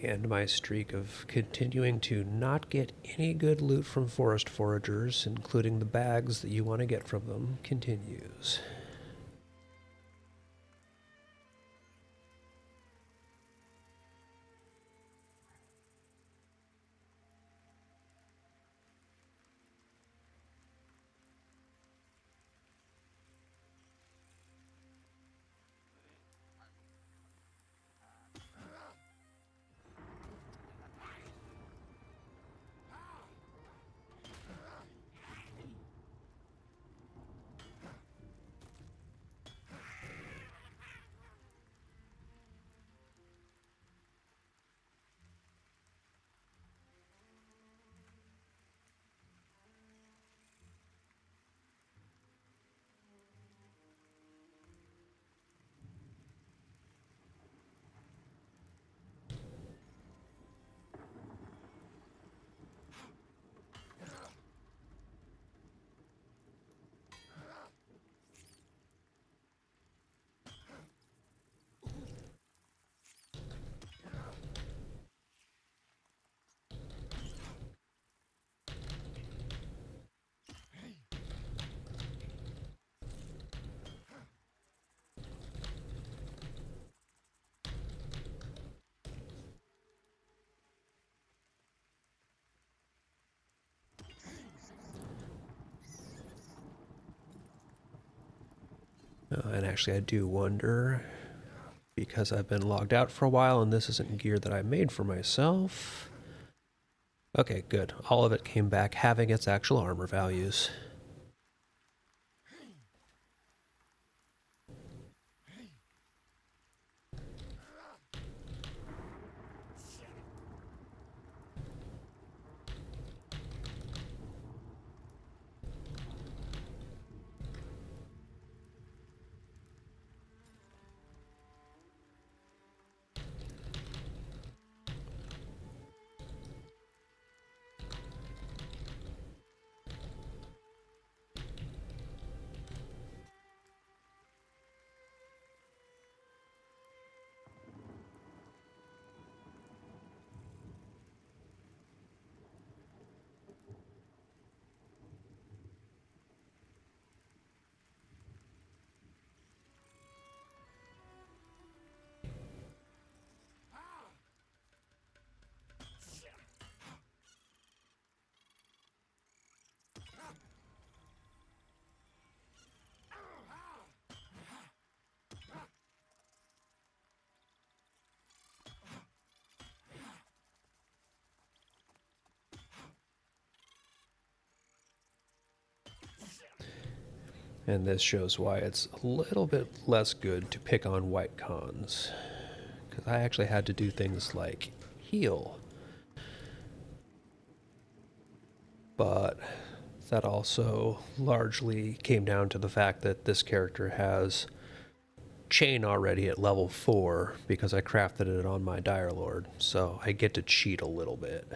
And my streak of continuing to not get any good loot from forest foragers, including the bags that you want to get from them, continues. And actually, I do wonder, because I've been logged out for a while and this isn't gear that I made for myself. Okay, good. All of it came back having its actual armor values. And this shows why it's a little bit less good to pick on white cons. Because I actually had to do things like heal. But that also largely came down to the fact that this character has chain already at level 4 because I crafted it on my Dire Lord. So I get to cheat a little bit.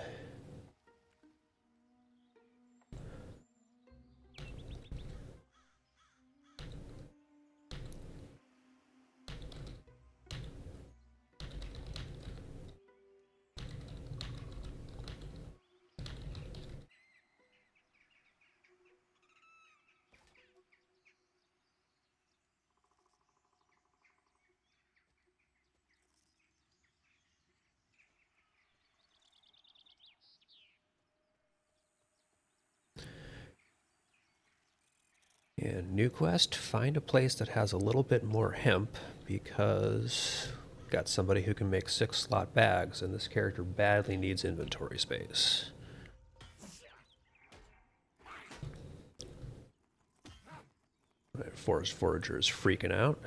And new quest, find a place that has a little bit more hemp because got somebody who can make 6-slot bags and this character badly needs inventory space. Forest Forager is freaking out.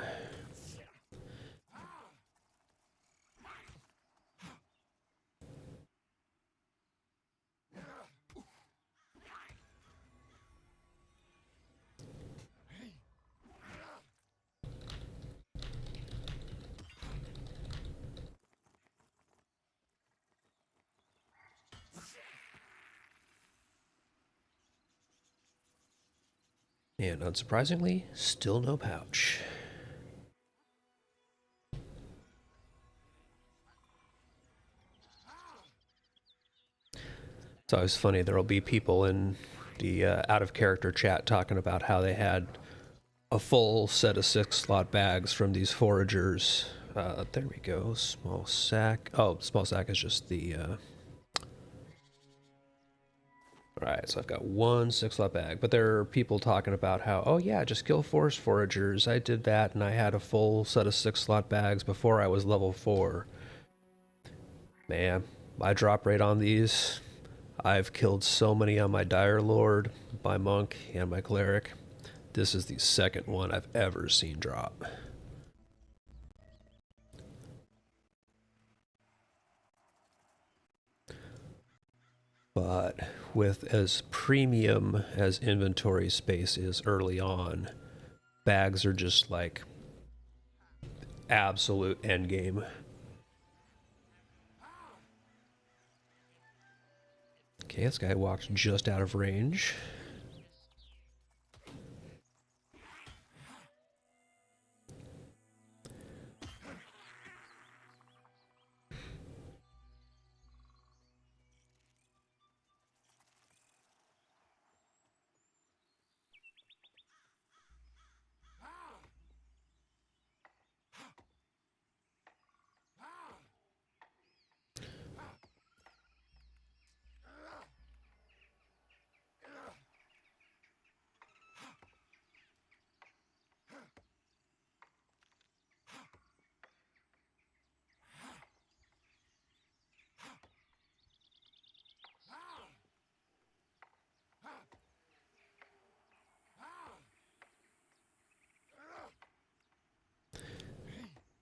And unsurprisingly, still no pouch. It's always funny. There'll be people in the out of character chat talking about how they had a full set of 6-slot bags from these foragers. There we go. Small sack. Oh, small sack is just the. Alright, so I've got one 6-slot bag, but there are people talking about how, oh yeah, just kill forest foragers. I did that and I had a full set of 6-slot bags before I was level 4. Man, my drop rate on these, I've killed so many on my Dire Lord, my Monk, and my Cleric. This is the second one I've ever seen drop. But with as premium as inventory space is early on, bags are just like absolute endgame. Okay, this guy walked just out of range.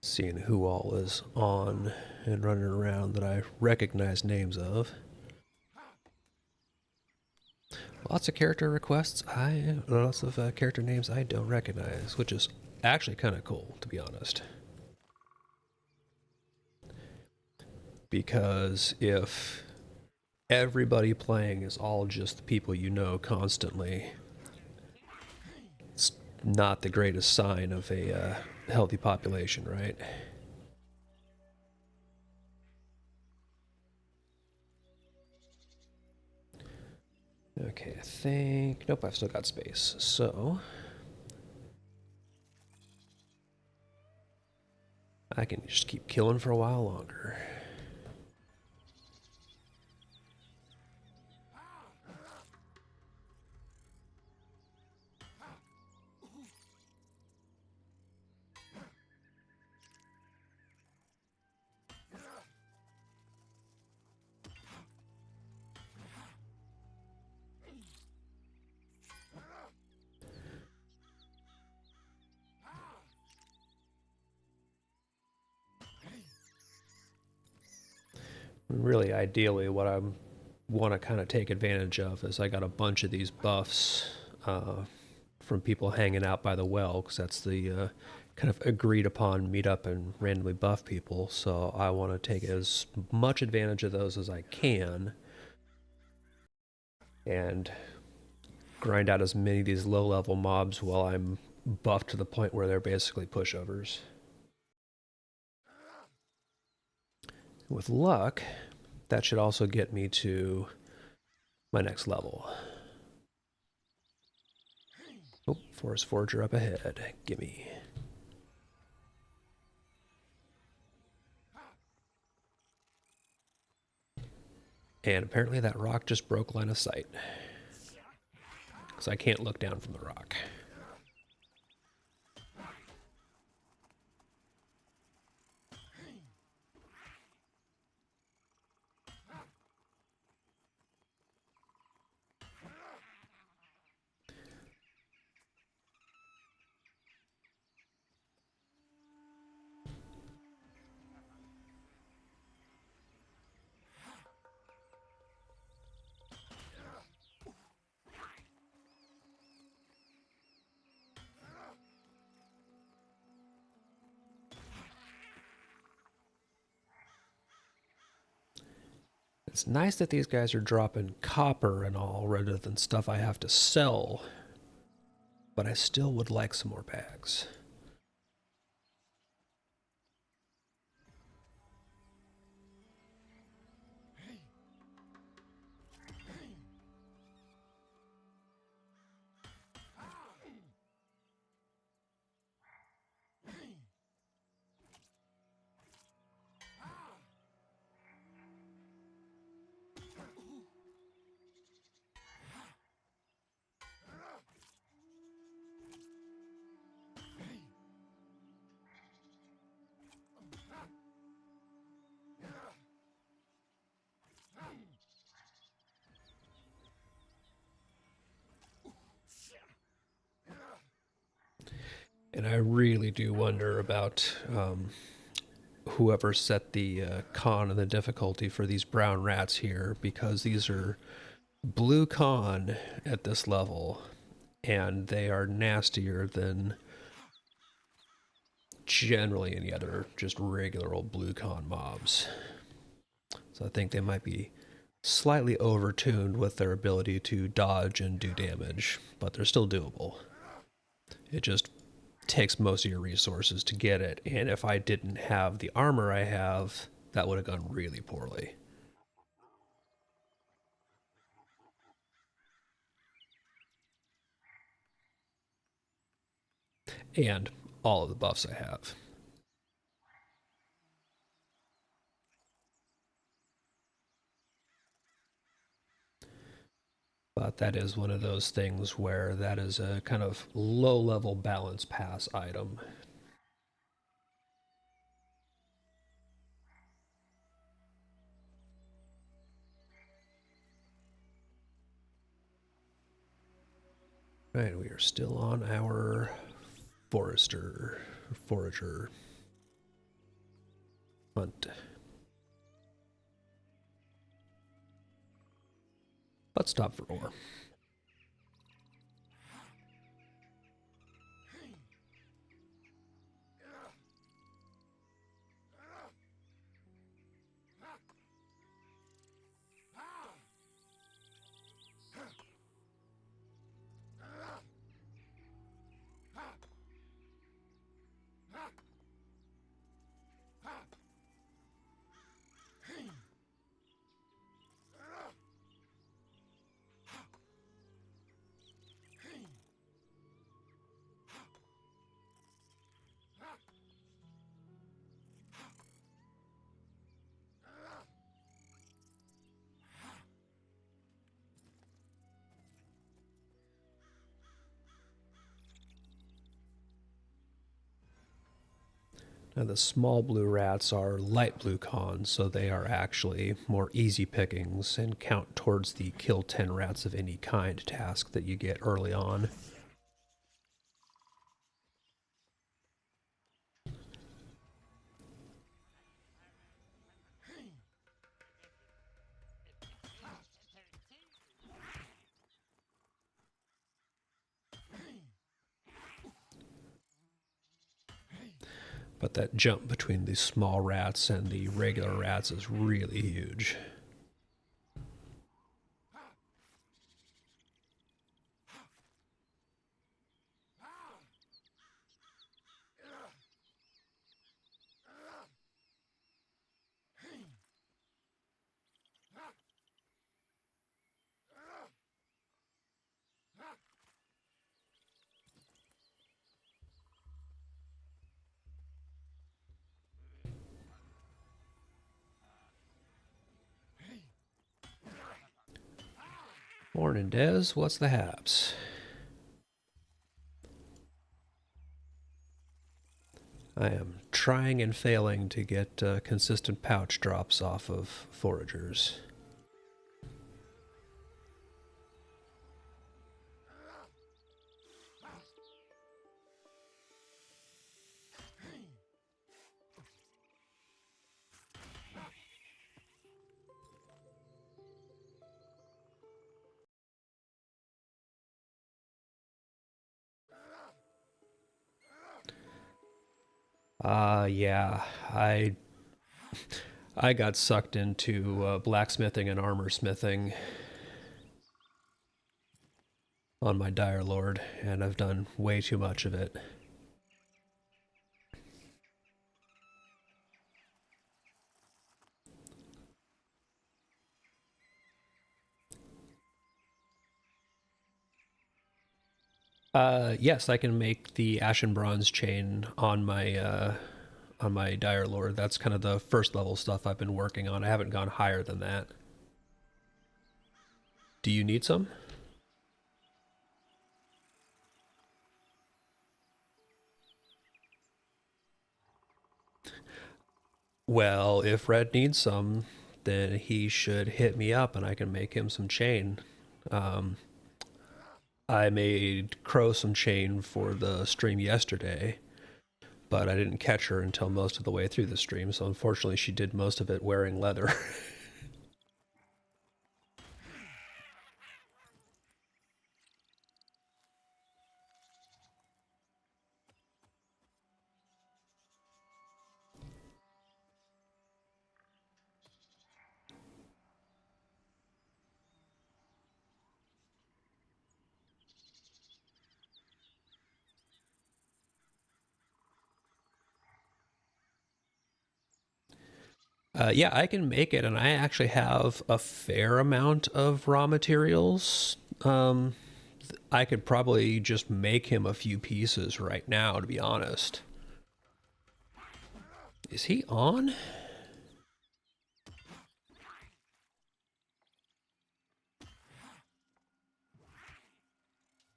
Seeing who all is on and running around that I recognize names of. Lots of character requests. Lots of character names I don't recognize, which is actually kind of cool, to be honest. Because if everybody playing is all just the people you know constantly, it's not the greatest sign of a healthy population, right? Okay, I think... Nope, I've still got space. So... I can just keep killing for a while longer. Really, ideally, what I want to kind of take advantage of is I got a bunch of these buffs from people hanging out by the well, because that's the kind of agreed upon meet up and randomly buff people. So I want to take as much advantage of those as I can and grind out as many of these low level mobs while I'm buffed to the point where they're basically pushovers. With luck, that should also get me to my next level. Oh, Forest Forger up ahead. Gimme. And apparently that rock just broke line of sight, because I can't look down from the rock. It's nice that these guys are dropping copper and all rather than stuff I have to sell, but I still would like some more bags. And I really do wonder about whoever set the con and the difficulty for these brown rats here, because these are blue con at this level, and they are nastier than generally any other just regular old blue con mobs. So I think they might be slightly overtuned with their ability to dodge and do damage, but they're still doable. It just takes most of your resources to get it, and if I didn't have the armor I have, that would have gone really poorly. And all of the buffs I have. But that is one of those things where that is a kind of low level balance pass item. Right, we are still on our forager hunt. Let's stop for ore. Now the small blue rats are light blue cons, so they are actually more easy pickings and count towards the kill 10 rats of any kind task that you get early on. But that jump between the small rats and the regular rats is really huge. Morning, Des. What's the haps? I am trying and failing to get consistent pouch drops off of foragers. Yeah, I got sucked into blacksmithing and armor smithing on my Dire Lord, and I've done way too much of it. Yes, I can make the Ashen Bronze chain on my Dire Lord. That's kind of the first level stuff I've been working on. I haven't gone higher than that. Do you need some? Well, if Red needs some, then he should hit me up and I can make him some chain. Um, I made Crow some chain for the stream yesterday, but I didn't catch her until most of the way through the stream, so unfortunately she did most of it wearing leather. Yeah, I can make it, and I actually have a fair amount of raw materials. I could probably just make him a few pieces right now, to be honest. Is he on?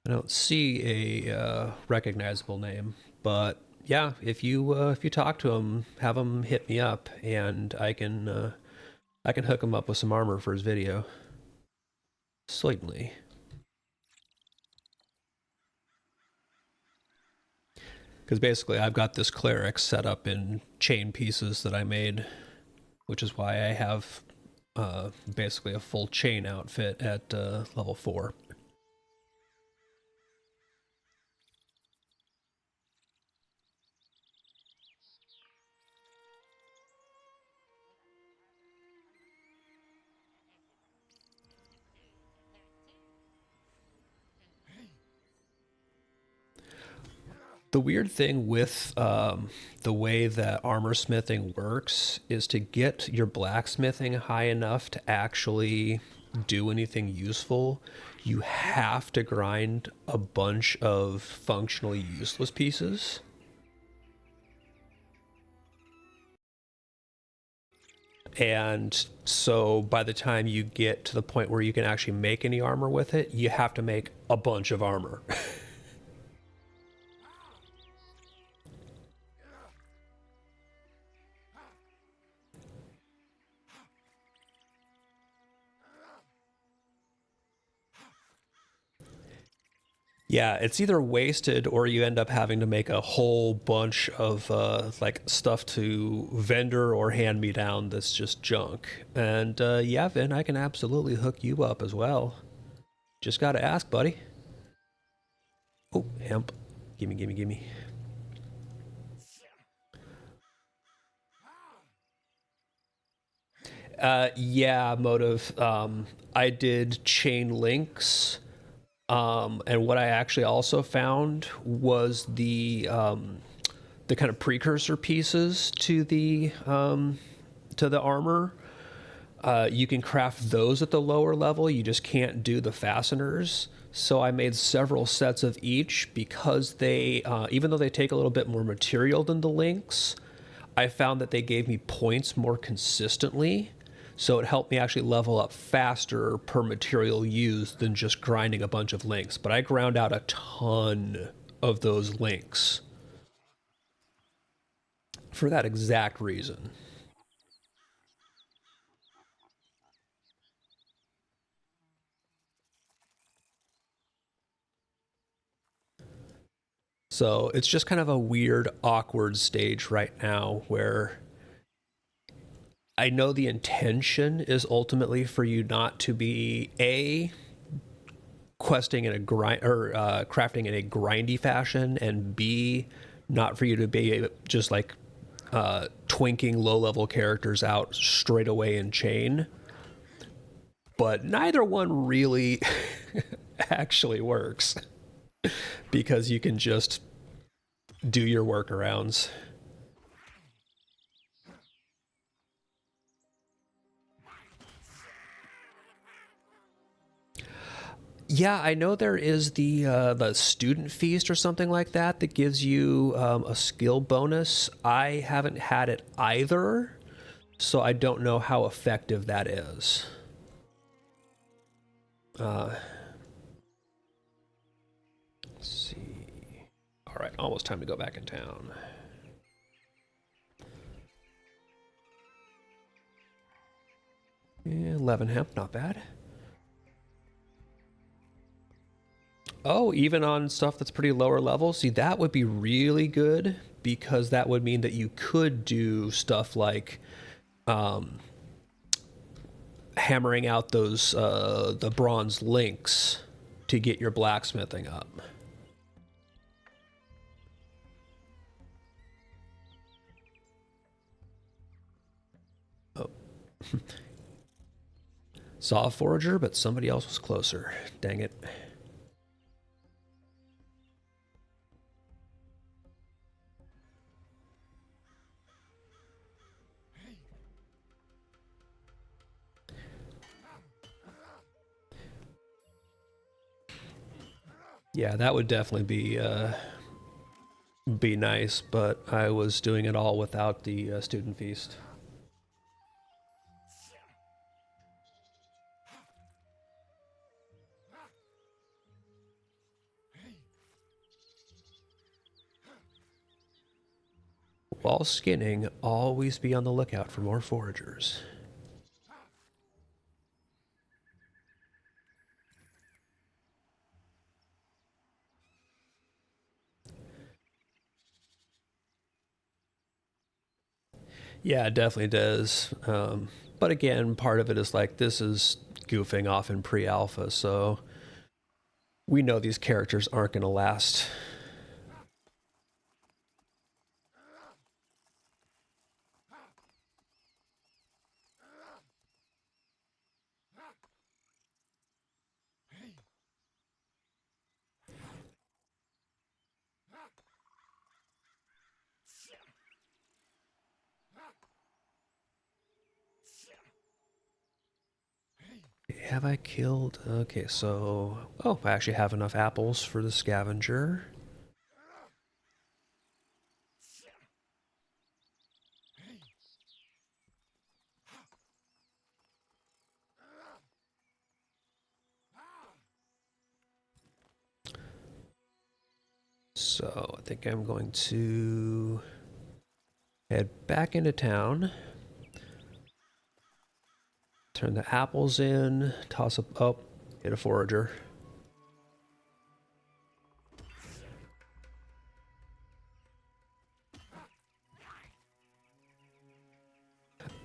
I don't see a recognizable name, but yeah, if you talk to him, have him hit me up, and I can hook him up with some armor for his video. Certainly. Because basically, I've got this cleric set up in chain pieces that I made, which is why I have basically a full chain outfit at level 4. The weird thing with the way that armor smithing works is to get your blacksmithing high enough to actually do anything useful, you have to grind a bunch of functionally useless pieces. And so by the time you get to the point where you can actually make any armor with it, you have to make a bunch of armor. Yeah, it's either wasted or you end up having to make a whole bunch of like stuff to vendor or hand me down that's just junk. And yeah, Vin, I can absolutely hook you up as well. Just gotta ask, buddy. Oh, hemp. Gimme, gimme, gimme. Yeah, motive. I did chain links. And what I actually also found was the kind of precursor pieces to the armor. You can craft those at the lower level. You just can't do the fasteners. So I made several sets of each because they, even though they take a little bit more material than the links, I found that they gave me points more consistently. So it helped me actually level up faster per material used than just grinding a bunch of links. But I ground out a ton of those links for that exact reason. So it's just kind of a weird, awkward stage right now where I know the intention is ultimately for you not to be a questing in a grind or crafting in a grindy fashion, and b not for you to be just like twinking low level characters out straight away in chain. But neither one really actually works because you can just do your workarounds. Yeah, I know there is the student feast or something like that that gives you a skill bonus. I haven't had it either, so I don't know how effective that is. Let's see. All right, almost time to go back in town. Yeah, 11 hemp, not bad. Oh, even on stuff that's pretty lower level? See, that would be really good because that would mean that you could do stuff like hammering out those the bronze links to get your blacksmithing up. Oh. Saw a forager, but somebody else was closer. Dang it. Yeah, that would definitely be nice, but I was doing it all without the student feast. While skinning, always be on the lookout for more foragers. Yeah, it definitely does. But again, part of it is like this is goofing off in pre-alpha, so we know these characters aren't going to last. Have I killed? Okay, so... Oh, I actually have enough apples for the scavenger. So I think I'm going to head back into town. Turn the apples in, toss up... Oh, hit a forager.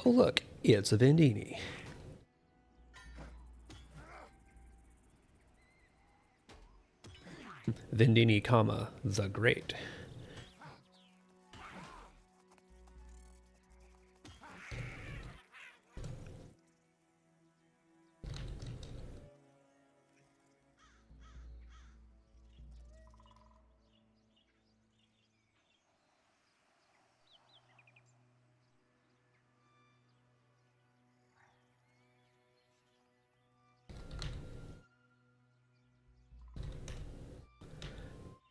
Oh look, it's a Vendini. Vendini, comma, the Great.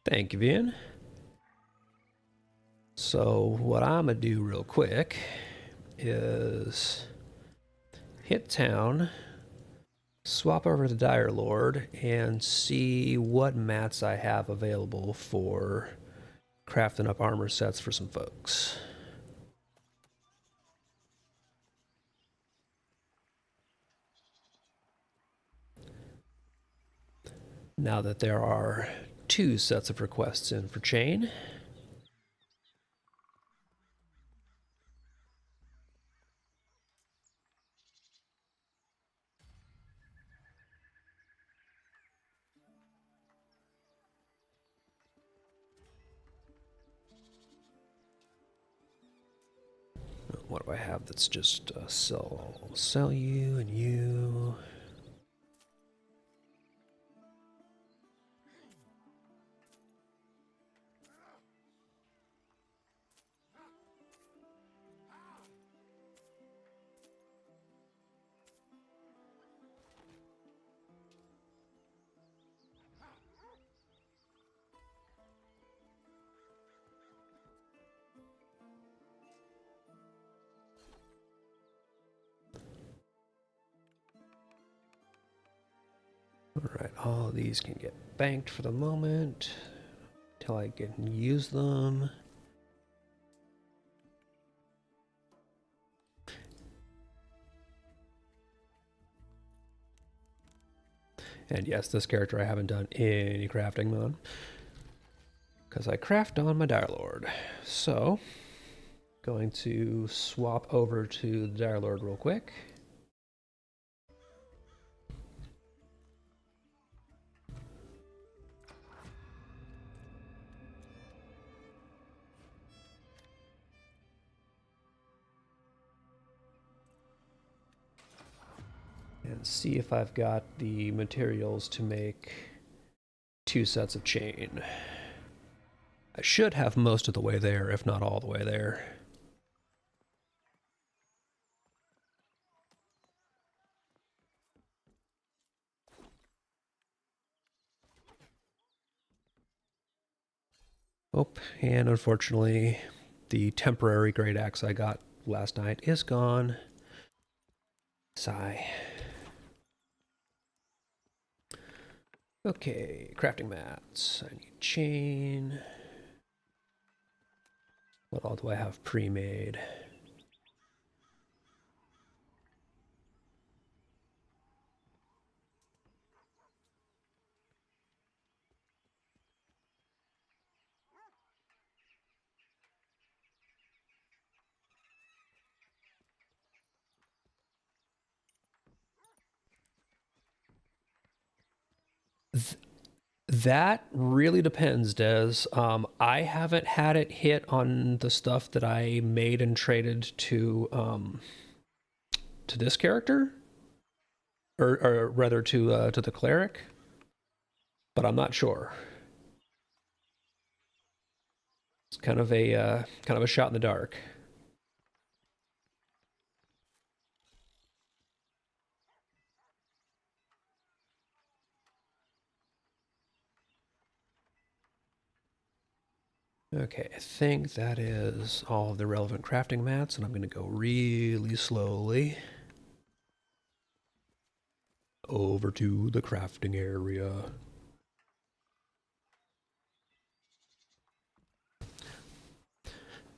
Thank you, Vin. So what I'm gonna do real quick is hit town, swap over to Dire Lord, and see what mats I have available for crafting up armor sets for some folks. Now that there are 2 sets of requests in for chain. What do I have that's just sell you and you? Alright, all of these can get banked for the moment until I can use them. And yes, this character I haven't done any crafting on, because I craft on my Dire Lord. So, going to swap over to the Dire Lord real quick. And see if I've got the materials to make 2 sets of chain. I should have most of the way there, if not all the way there. Oh, and unfortunately, the temporary great axe I got last night is gone. Sigh. Okay, crafting mats. I need chain. What all do I have pre-made? That really depends, Des. I haven't had it hit on the stuff that I made and traded to this character, or rather to the cleric, but I'm not sure. It's kind of a shot in the dark. Okay, I think that is all of the relevant crafting mats, and I'm going to go really slowly over to the crafting area.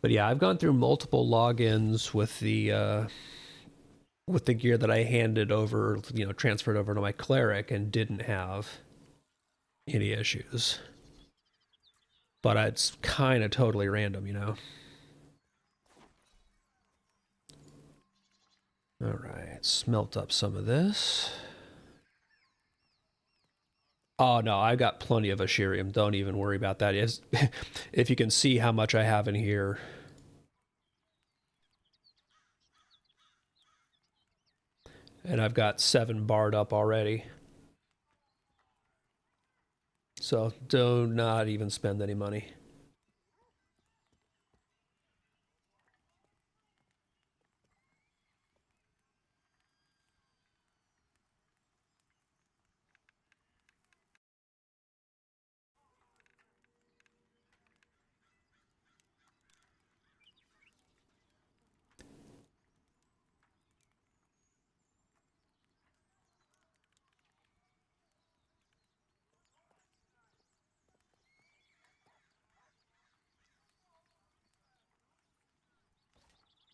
But yeah, I've gone through multiple logins with the gear that I handed over, transferred over to my cleric, and didn't have any issues. But it's kind of totally random. All right, smelt up some of this. Oh no, I got plenty of Ashirium. Don't even worry about that. If you can see how much I have in here. And I've got 7 barred up already. So do not even spend any money.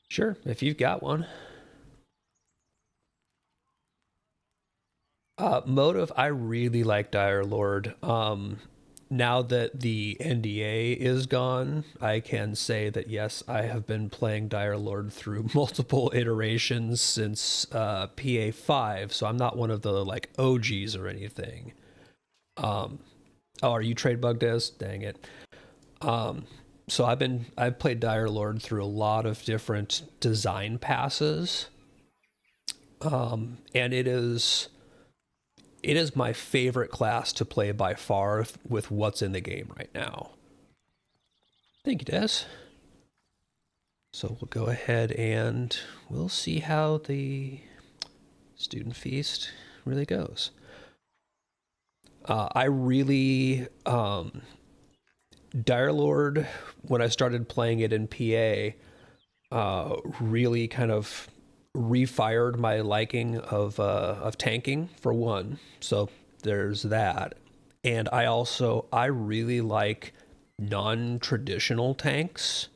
Sure, if you've got one. Motive, I really like Dire Lord. Now that the NDA is gone, I can say that yes, I have been playing Dire Lord through multiple iterations since PA5, so I'm not one of the like OGs or anything. Oh, are you trade bugged as? Dang it. So I've played Dire Lord through a lot of different design passes, and it is my favorite class to play by far with what's in the game right now. Thank you, Des. So we'll go ahead and we'll see how the student feast really goes. I really Dire Lord, when I started playing it in PA, really kind of refired my liking of tanking for one. So there's that, and I really like non-traditional tanks.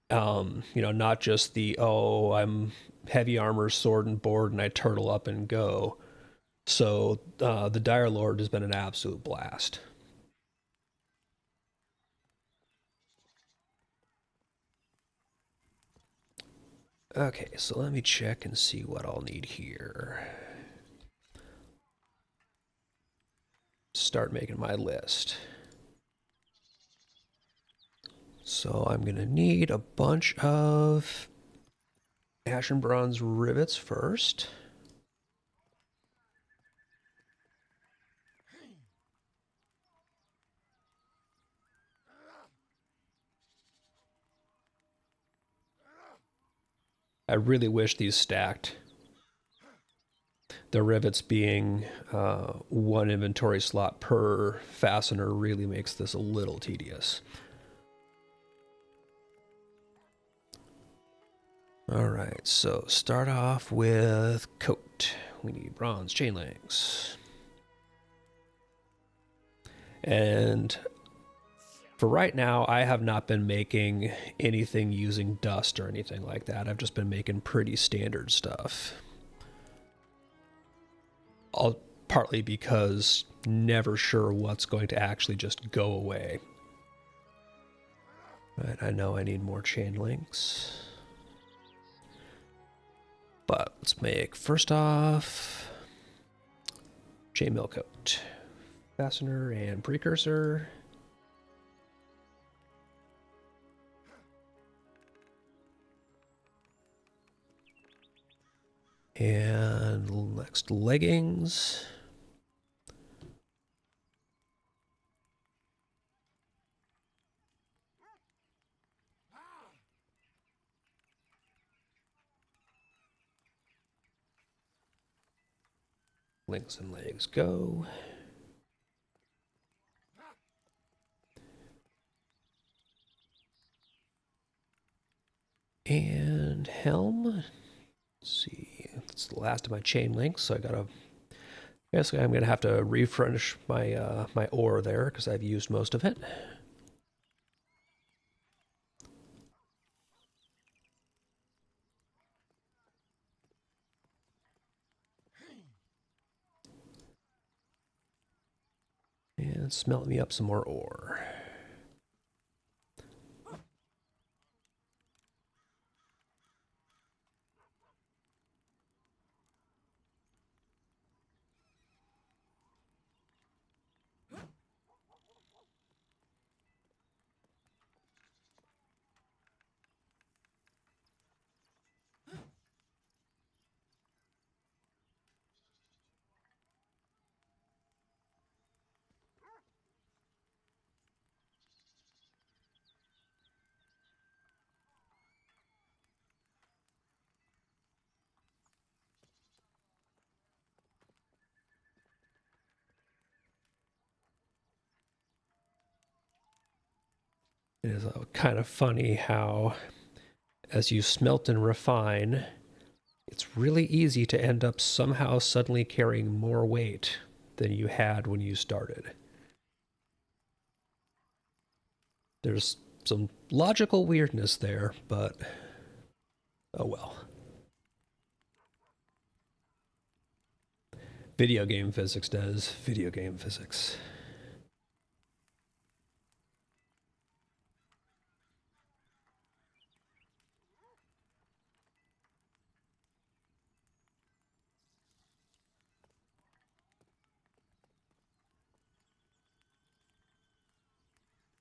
Not just the I'm heavy armor, sword and board, and I turtle up and go. So the Dire Lord has been an absolute blast. Okay, so let me check and see what I'll need here. Start making my list. So I'm going to need a bunch of ash and bronze rivets first. I really wish these stacked. The rivets being one inventory slot per fastener really makes this a little tedious. All right, so start off with coat. We need bronze chain links. And for right now, I have not been making anything using dust or anything like that. I've just been making pretty standard stuff. Partly because never sure what's going to actually just go away. Right, I know I need more chain links. But let's make, first off, chainmail coat. Fastener and precursor. And next, leggings. Links and legs go. And helm. Let's see, it's the last of my chain links, so basically I'm gonna have to refurnish my my ore there because I've used most of it. And smelt me up some more ore. It is kind of funny how, as you smelt and refine, it's really easy to end up somehow suddenly carrying more weight than you had when you started. There's some logical weirdness there, but oh well. Video game physics does video game physics.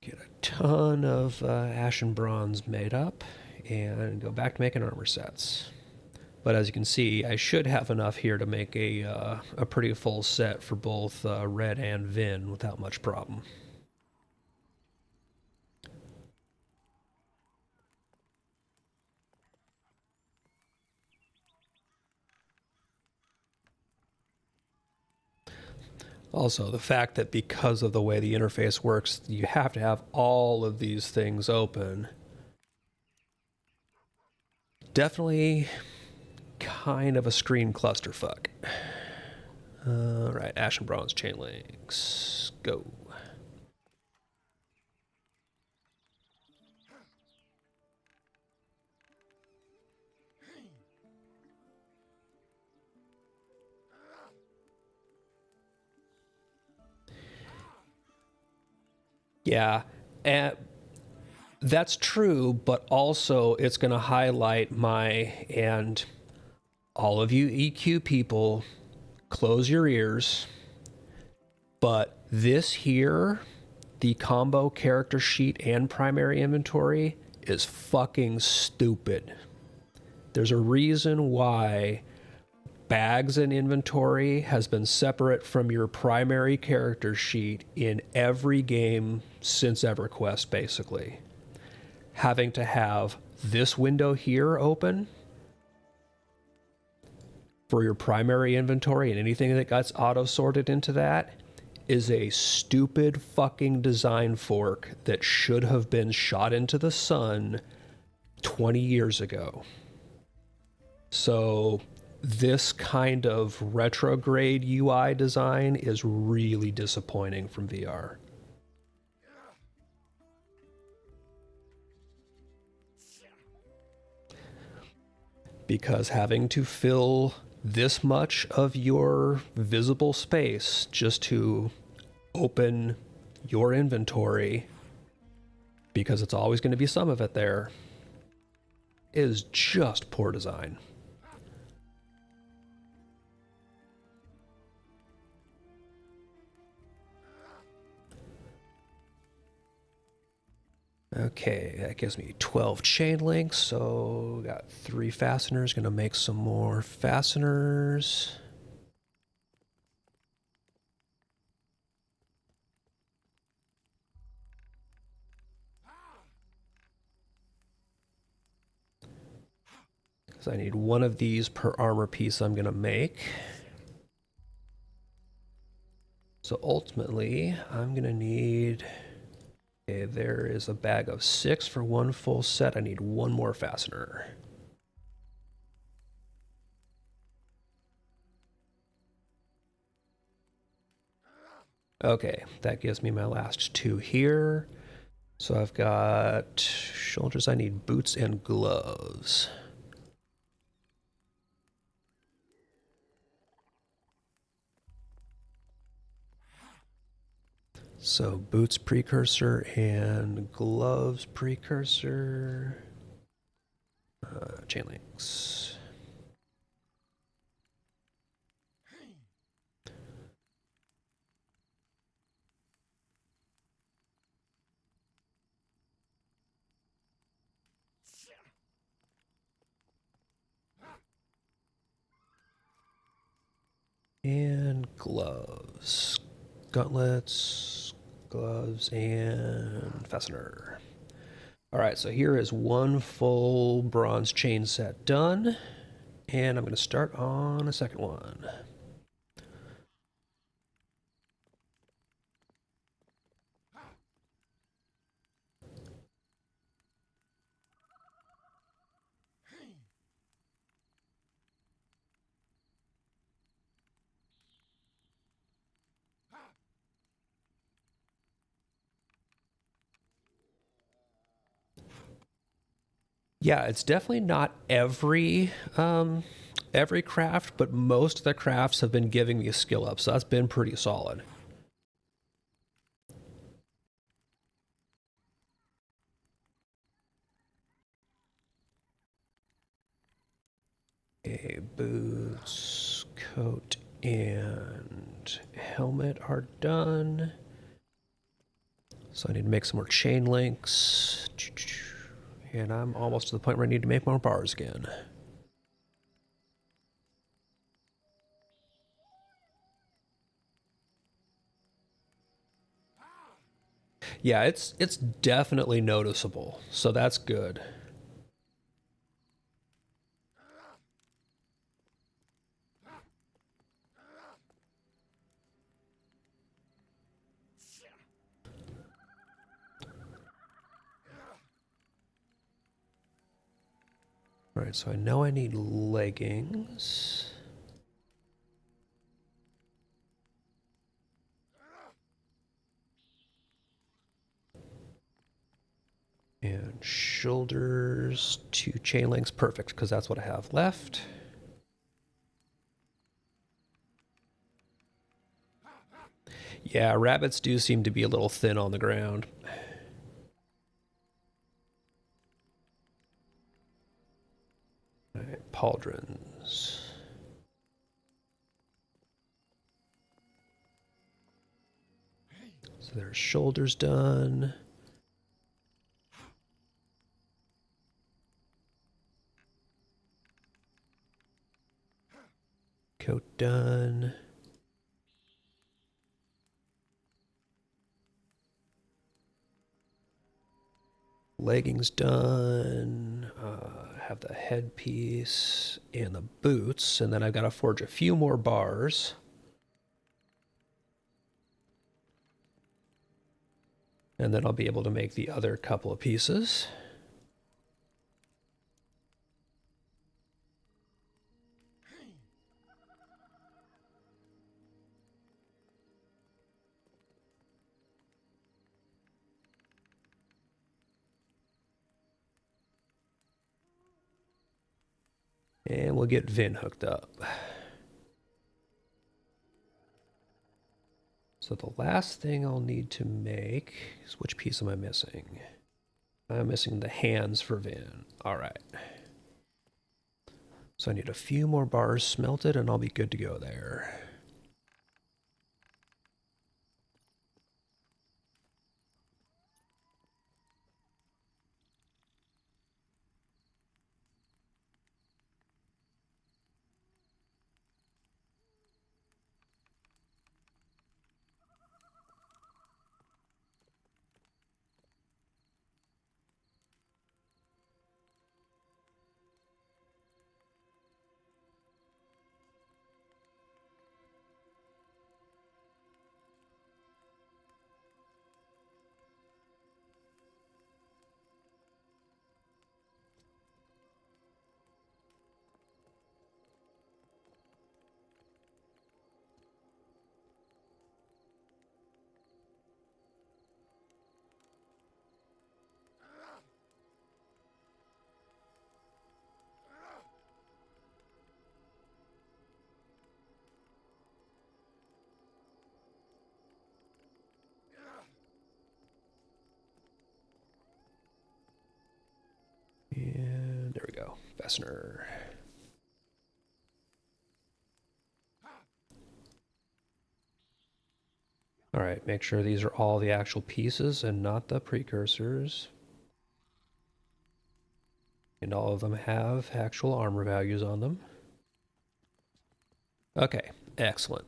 Get a ton of ash and bronze made up and go back to making armor sets. But as you can see, I should have enough here to make a pretty full set for both Red and Vin without much problem. Also, the fact that because of the way the interface works, you have to have all of these things open. Definitely kind of a screen clusterfuck. All right, ash and bronze chain links, go. Yeah, and that's true, but also it's going to highlight and all of you EQ people, close your ears. But this here, the combo character sheet and primary inventory, is fucking stupid. There's a reason why bags and inventory has been separate from your primary character sheet in every game since EverQuest, basically. Having to have this window here open for your primary inventory and anything that gets auto-sorted into that is a stupid fucking design fork that should have been shot into the sun 20 years ago. So this kind of retrograde UI design is really disappointing from VR. Because having to fill this much of your visible space just to open your inventory, because it's always going to be some of it there, is just poor design. Okay, that gives me 12 chain links, so got 3 fasteners. Gonna make some more fasteners. Because I need one of these per armor piece I'm gonna make. So ultimately, I'm gonna need... Okay, there is a bag of 6 for 1 full set. I need 1 more fastener. Okay, that gives me my last 2 here. So I've got shoulders. I need boots and gloves. So boots precursor and gloves precursor. Chain links. And gloves. Gauntlets, gloves, and fastener. All right, so here is 1 full bronze chain set done. And I'm going to start on a second one. Yeah, it's definitely not every craft, but most of the crafts have been giving me a skill up, so that's been pretty solid. Okay, boots, coat, and helmet are done. So I need to make some more chain links. And I'm almost to the point where I need to make more bars again. Yeah, it's definitely noticeable, so that's good. All right, so I know I need leggings. And shoulders, 2 chain links, perfect, because that's what I have left. Yeah, rabbits do seem to be a little thin on the ground. pauldrons. So there's shoulders done. Coat done. Leggings done. Have the headpiece and the boots, and then I've got to forge a few more bars. And then I'll be able to make the other couple of pieces. And we'll get Vin hooked up. So the last thing I'll need to make is, which piece am I missing? I'm missing the hands for Vin. All right. So I need a few more bars smelted and I'll be good to go there. And there we go. Fastener. All right, make sure these are all the actual pieces and not the precursors. And all of them have actual armor values on them. Okay, excellent.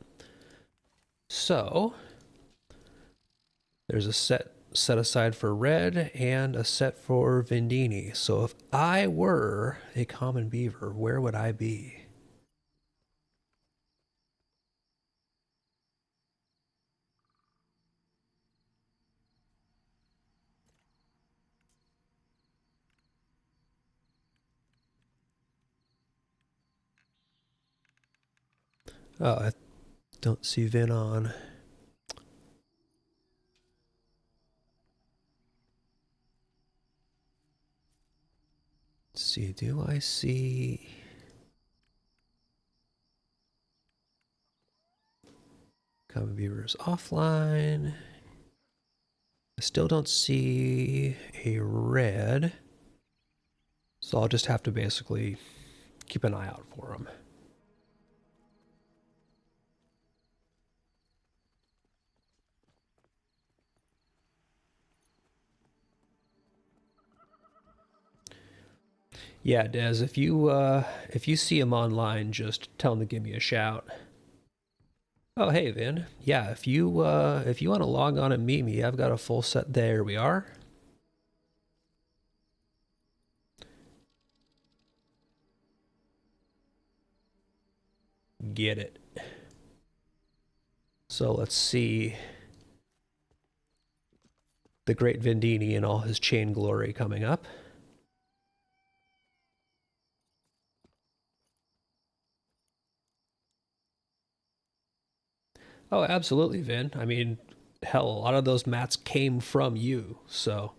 So, there's a set aside for red and a set for Vendini. So if I were a common beaver, where would I be? Oh, I don't see Vin on. Let's see, do I see... Common beavers offline. I still don't see a red. So I'll just have to basically keep an eye out for them. Yeah, Des, if you see him online, just tell him to give me a shout. Oh, hey, Vin. Yeah, if you want to log on and meet me, I've got a full set. There we are. Get it. So let's see the great Vendini and all his chain glory coming up. Oh, absolutely, Vin. I mean, hell, a lot of those mats came from you, so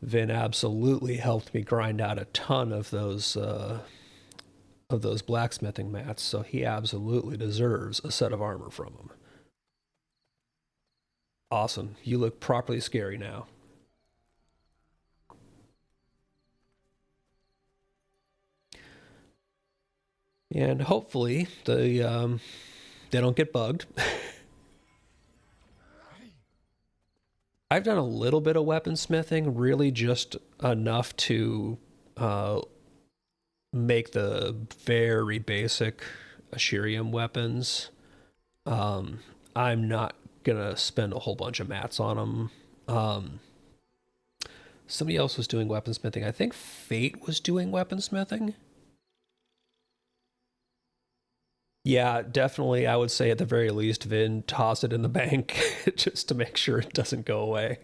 Vin absolutely helped me grind out a ton of those blacksmithing mats, so he absolutely deserves a set of armor from him. Awesome. You look properly scary now. And hopefully they don't get bugged. I've done a little bit of weaponsmithing, really just enough to uh, make the very basic Ashirium weapons. I'm not gonna spend a whole bunch of mats on them. Somebody else was doing weaponsmithing. I think Fate was doing weaponsmithing. Yeah, definitely. I would say at the very least, Vin, toss it in the bank just to make sure it doesn't go away.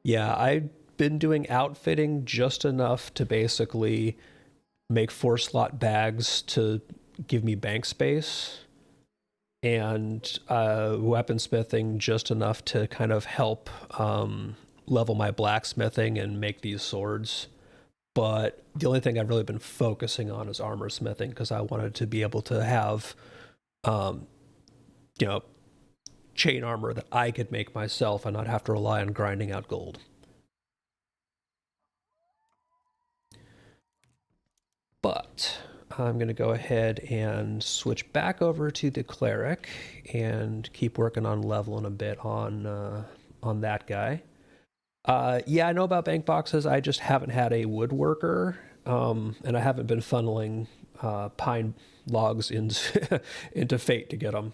Yeah, I've been doing outfitting just enough to basically make 4 slot bags to give me bank space, and weaponsmithing just enough to kind of help level my blacksmithing and make these swords. But the only thing I've really been focusing on is armor smithing because I wanted to be able to have, um, you know, chain armor that I could make myself and not have to rely on grinding out gold. But I'm going to go ahead and switch back over to the cleric and keep working on leveling a bit on that guy. Yeah, I know about bank boxes. I just haven't had a woodworker, and I haven't been funneling pine logs into into Fate to get them.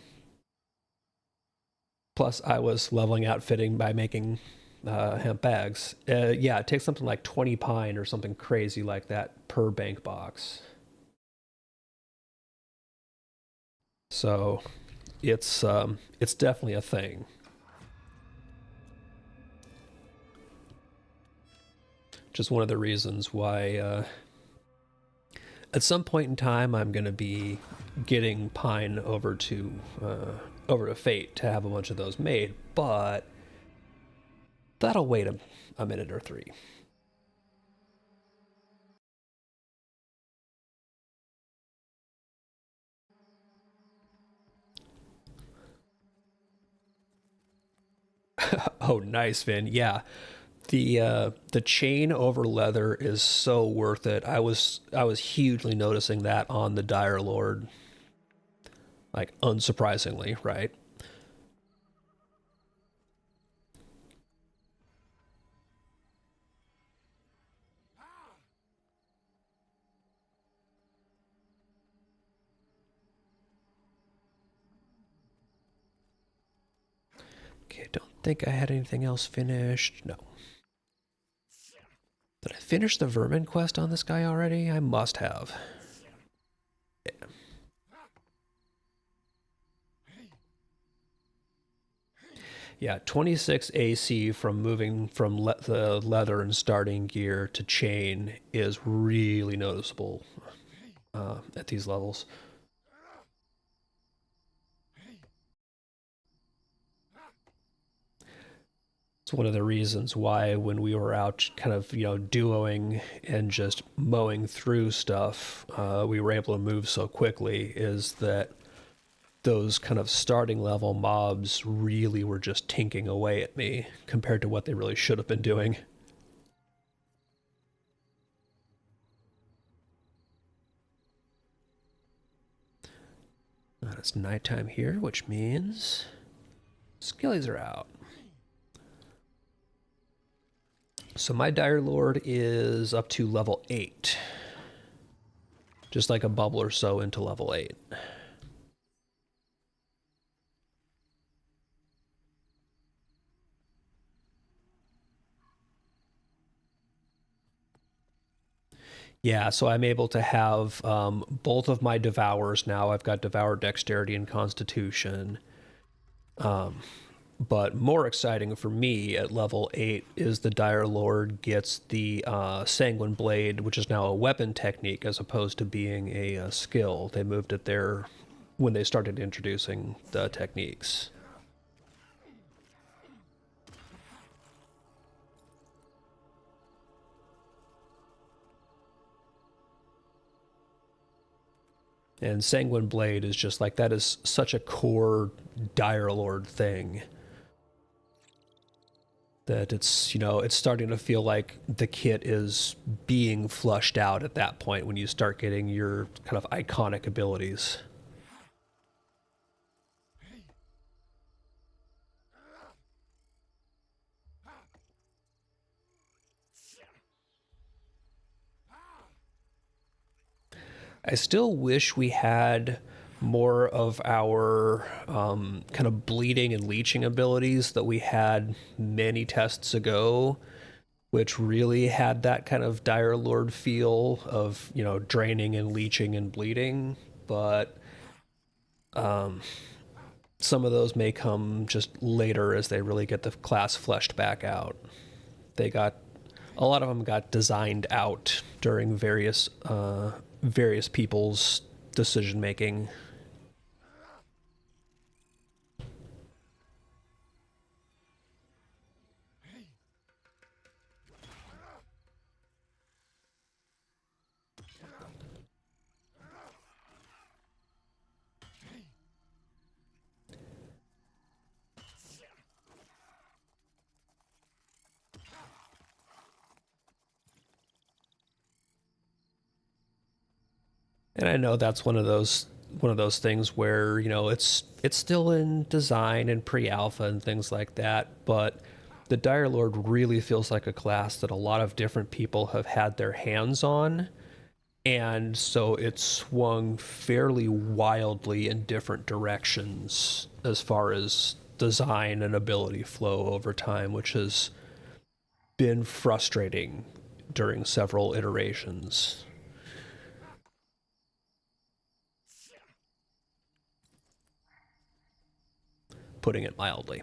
Plus, I was leveling outfitting by making hemp bags. Yeah, it takes something like 20 pine or something crazy like that per bank box. So it's definitely a thing. Just one of the reasons why at some point in time I'm going to be getting pine over to Fate to have a bunch of those made, but that'll wait a minute or three. Oh, nice, Vin. Yeah, the chain over leather is so worth it. I was hugely noticing that on the Dire Lord, like unsurprisingly, right? Okay, I don't think I had anything else finished. No. Did I finish the vermin quest on this guy already? I must have. Yeah. Yeah, 26 AC from moving from the leather and starting gear to chain is really noticeable at these levels. It's one of the reasons why when we were out kind of, duoing and just mowing through stuff, we were able to move so quickly is that those kind of starting level mobs really were just tinking away at me compared to what they really should have been doing. It's nighttime here, which means skillies are out. So my Dire Lord is up to level 8. Just like a bubble or so into level 8. Yeah, so I'm able to have both of my Devours now. I've got Devour Dexterity and Constitution. But more exciting for me at level 8 is the Dire Lord gets the Sanguine Blade, which is now a weapon technique as opposed to being a skill. They moved it there when they started introducing the techniques. And Sanguine Blade is just like that is such a core Dire Lord thing. that it's, it's starting to feel like the kit is being flushed out at that point when you start getting your kind of iconic abilities. I still wish we had more of our kind of bleeding and leeching abilities that we had many tests ago, which really had that kind of Dire Lord feel of, draining and leeching and bleeding. But some of those may come just later as they really get the class fleshed back out. They got a lot of them got designed out during various people's decision making. And I know that's one of those things where, it's still in design and pre-alpha and things like that, but the Dire Lord really feels like a class that a lot of different people have had their hands on, and so it swung fairly wildly in different directions as far as design and ability flow over time, which has been frustrating during several iterations, putting it mildly.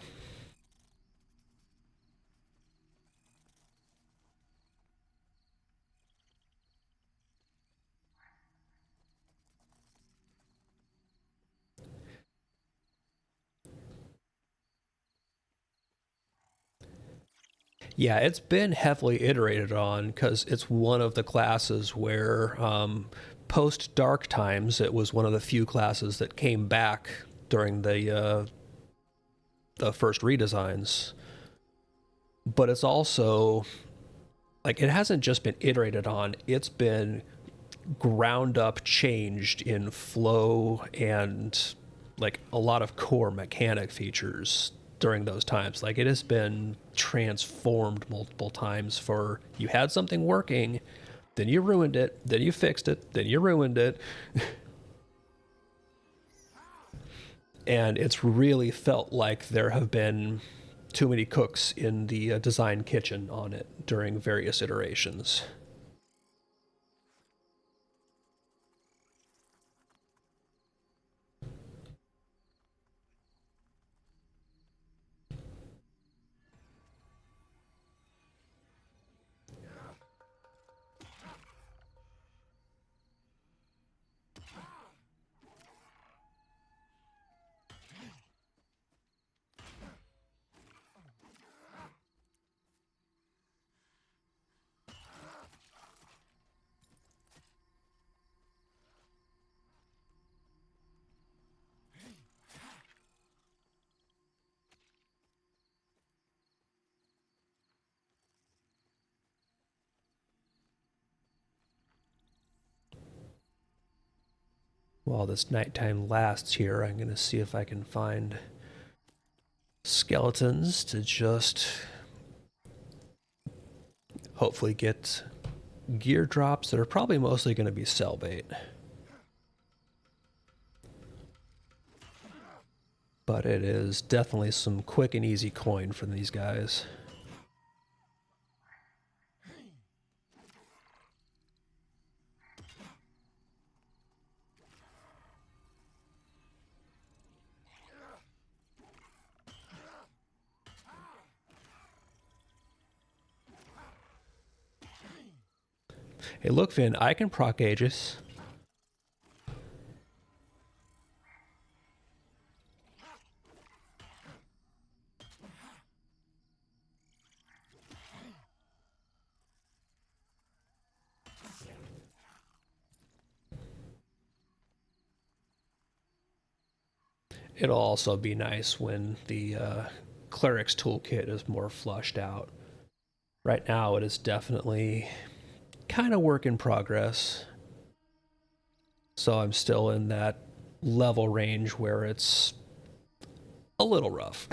Yeah, it's been heavily iterated on because it's one of the classes where, post Dark Times, it was one of the few classes that came back during the first redesigns. But it's also like it hasn't just been iterated on; it's been ground up changed in flow and like a lot of core mechanic features during those times. Like it has been transformed multiple times for you had something working, then you ruined it, then you fixed it, then you ruined it. And it's really felt like there have been too many cooks in the design kitchen on it during various iterations. While this nighttime lasts here, I'm going to see if I can find skeletons to just hopefully get gear drops that are probably mostly going to be cell bait. But it is definitely some quick and easy coin from these guys. Hey, look, Finn, I can proc Aegis. It'll also be nice when the cleric's toolkit is more flushed out. Right now, it is definitely kind of work in progress. So I'm still in that level range where it's a little rough.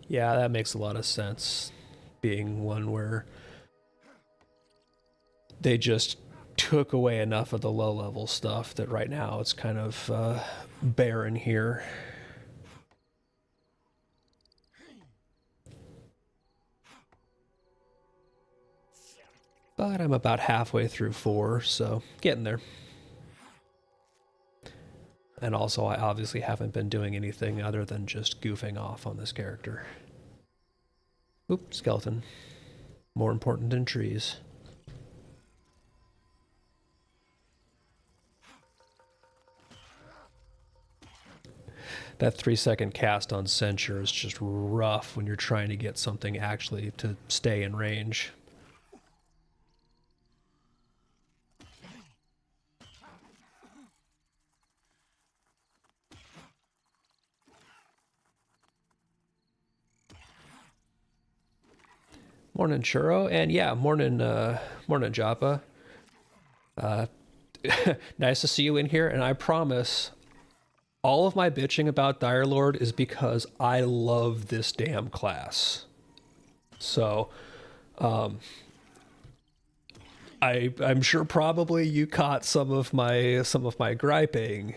Yeah, that makes a lot of sense. Being one where they just took away enough of the low level stuff that right now it's kind of barren here. But I'm about halfway through 4, so getting there. And also, I obviously haven't been doing anything other than just goofing off on this character. Oop, skeleton. More important than trees. That 3-second cast on Censure is just rough when you're trying to get something actually to stay in range. Morning, Churro, and yeah, morning, morning, Joppa. Nice to see you in here, and I promise, all of my bitching about Dire Lord is because I love this damn class. So, I'm sure probably you caught some of my griping,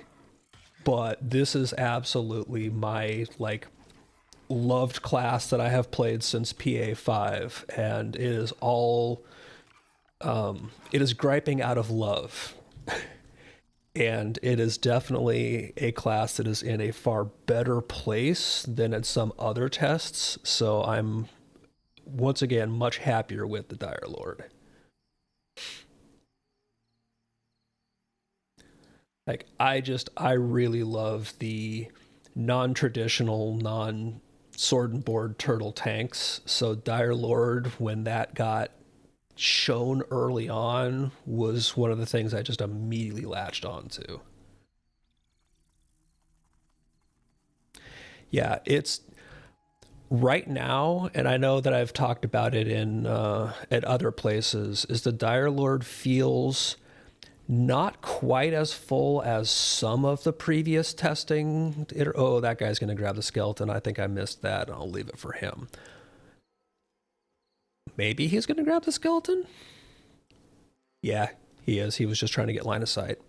but this is absolutely my like loved class that I have played since PA5, and it is all it is griping out of love. And it is definitely a class that is in a far better place than at some other tests. So I'm once again much happier with the Dire Lord. Like I really love the non-traditional, non-sword and board turtle tanks. So Dire Lord, when that got shown early on, was one of the things I just immediately latched onto. Yeah, it's right now, and I know that I've talked about it in at other places, is the Dire Lord feels not quite as full as some of the previous testing. Oh, that guy's going to grab the skeleton. I think I missed that. I'll leave it for him. Maybe he's going to grab the skeleton? Yeah, he is. He was just trying to get line of sight.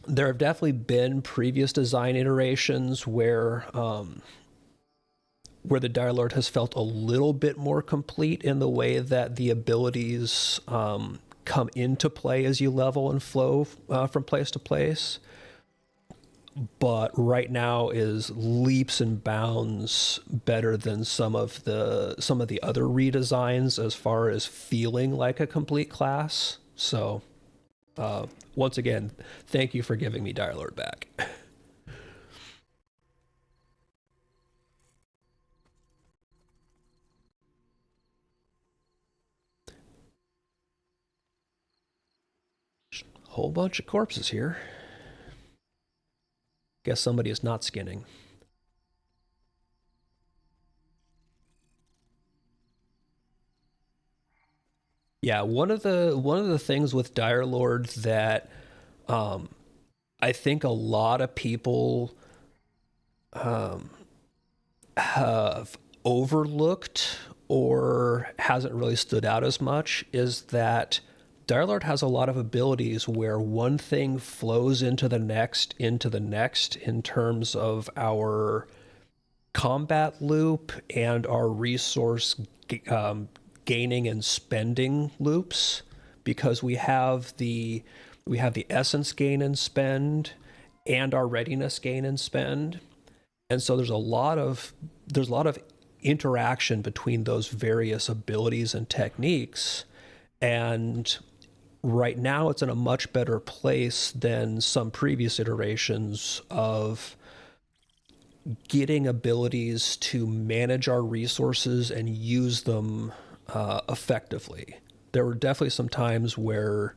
There have definitely been previous design iterations where the Dire Lord has felt a little bit more complete in the way that the abilities come into play as you level and flow from place to place. But right now is leaps and bounds better than some of the other redesigns as far as feeling like a complete class. So once again, thank you for giving me Dire Lord back. Whole bunch of corpses here. Guess somebody is not skinning. Yeah, one of the things with Dire Lord that I think a lot of people have overlooked or hasn't really stood out as much is that Dire Lord has a lot of abilities where one thing flows into the next in terms of our combat loop and our resource gaining and spending loops, because we have the We have the essence gain and spend, and our readiness gain and spend. And so there's a lot of interaction between those various abilities and techniques. And right now it's in a much better place than some previous iterations of getting abilities to manage our resources and use them effectively. There were definitely some times where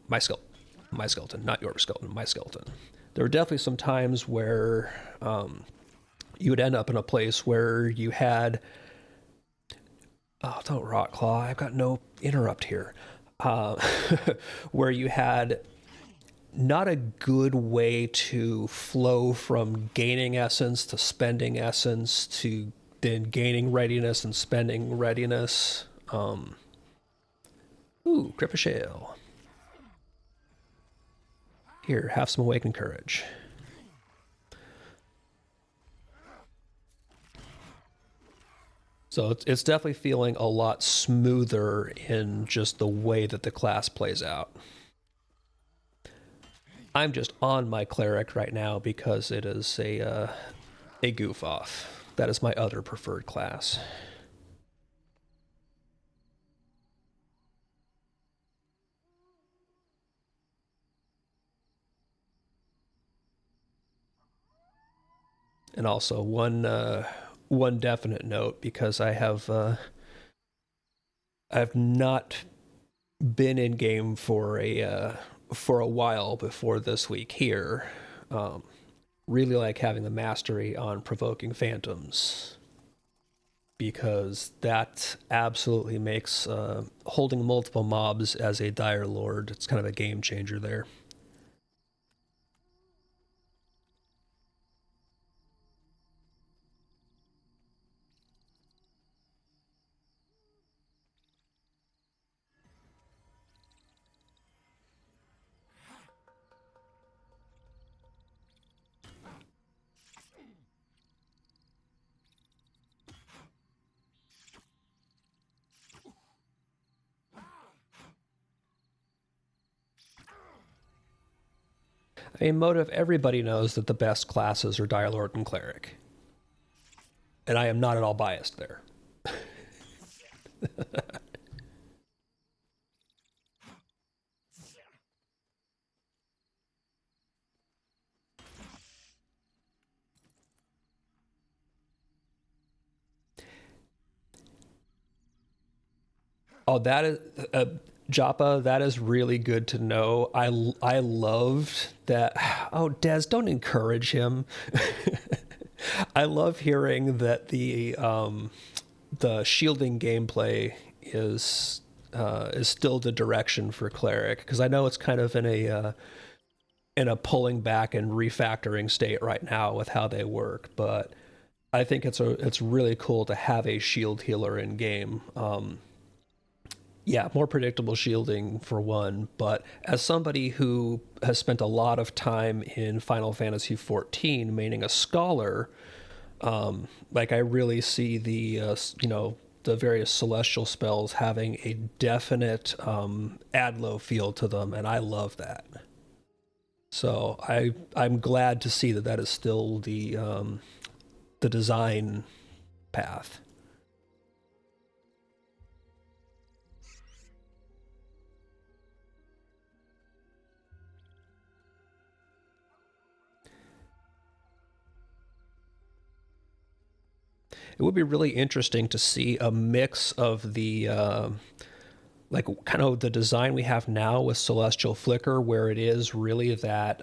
my skeleton, my skeleton, not your skeleton, my skeleton. There were definitely some times where you would end up in a place where you had, oh, don't rock claw, I've got no interrupt here, uh, where you had not a good way to flow from gaining essence to spending essence to then gaining readiness and spending readiness. Ooh, Grip a Shale. Here, have some awakened courage. So it's definitely feeling a lot smoother in just the way that the class plays out. I'm just on my cleric right now because it is a goof off. That is my other preferred class. And also one definite note, because I've not been in game for a while before this week here. Um, really like having the mastery on provoking phantoms, because that absolutely makes holding multiple mobs as a dire lord, it's kind of a game changer there. I mean, motive, everybody knows that the best classes are dire lord and cleric, and I am not at all biased there. Oh, that is Joppa. That is really good to know. I loved that. Oh, Des, don't encourage him. I love hearing that the shielding gameplay is still the direction for cleric, because I know it's kind of in a pulling back and refactoring state right now with how they work, but I think it's really cool to have a shield healer in game. Yeah, more predictable shielding for one, but as somebody who has spent a lot of time in Final Fantasy XIV, maining a scholar, like I really see the various celestial spells having a definite Adlo feel to them, and I love that. So I'm glad to see that that is still the design path. It would be really interesting to see a mix of the like kind of the design we have now with Celestial Flicker, where it is really that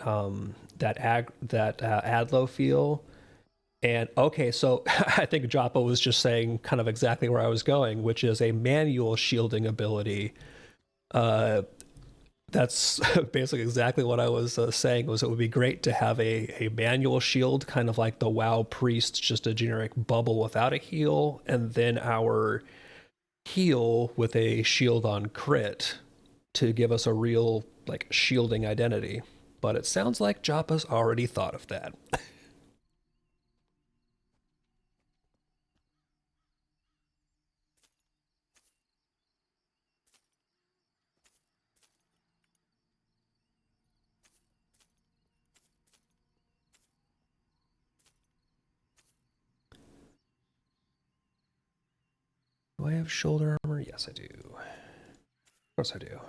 Adlo feel. And okay, so I think Joppa was just saying kind of exactly where I was going, which is a manual shielding ability. Uh, that's basically exactly what I was saying. Was it would be great to have a manual shield, kind of like the WoW priest, just a generic bubble without a heal, and then our heal with a shield on crit to give us a real like shielding identity. But it sounds like Joppa's already thought of that. I have shoulder armor? Yes, I do. Of course I do.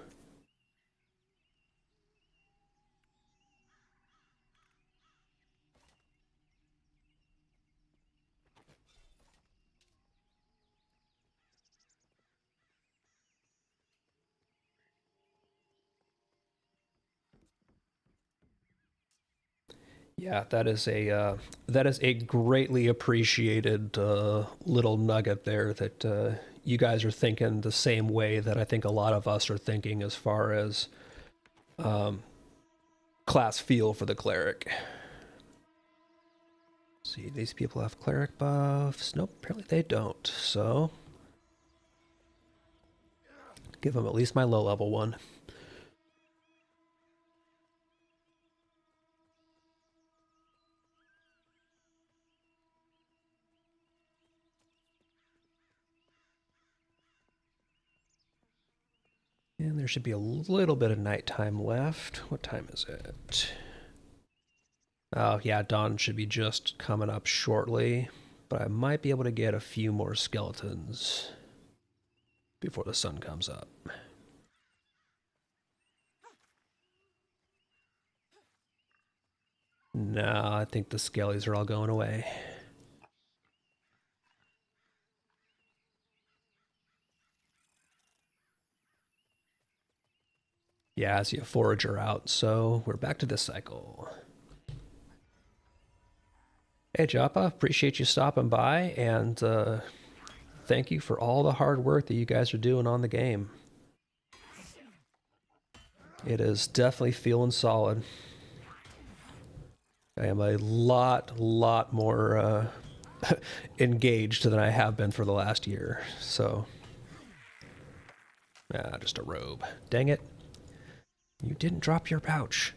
Yeah, that is a greatly appreciated little nugget there that you guys are thinking the same way that I think a lot of us are thinking as far as class feel for the cleric. See, these people have cleric buffs. Nope, apparently they don't. So give them at least my low level one. And there should be a little bit of nighttime left. What time is it? Oh, yeah, dawn should be just coming up shortly. But I might be able to get a few more skeletons before the sun comes up. No, I think the skellies are all going away. Yeah, I see a forager out, so we're back to this cycle. Hey, Joppa, appreciate you stopping by, and thank you for all the hard work that you guys are doing on the game. It is definitely feeling solid. I am a lot more engaged than I have been for the last year, so... just a robe. Dang it. You didn't drop your pouch.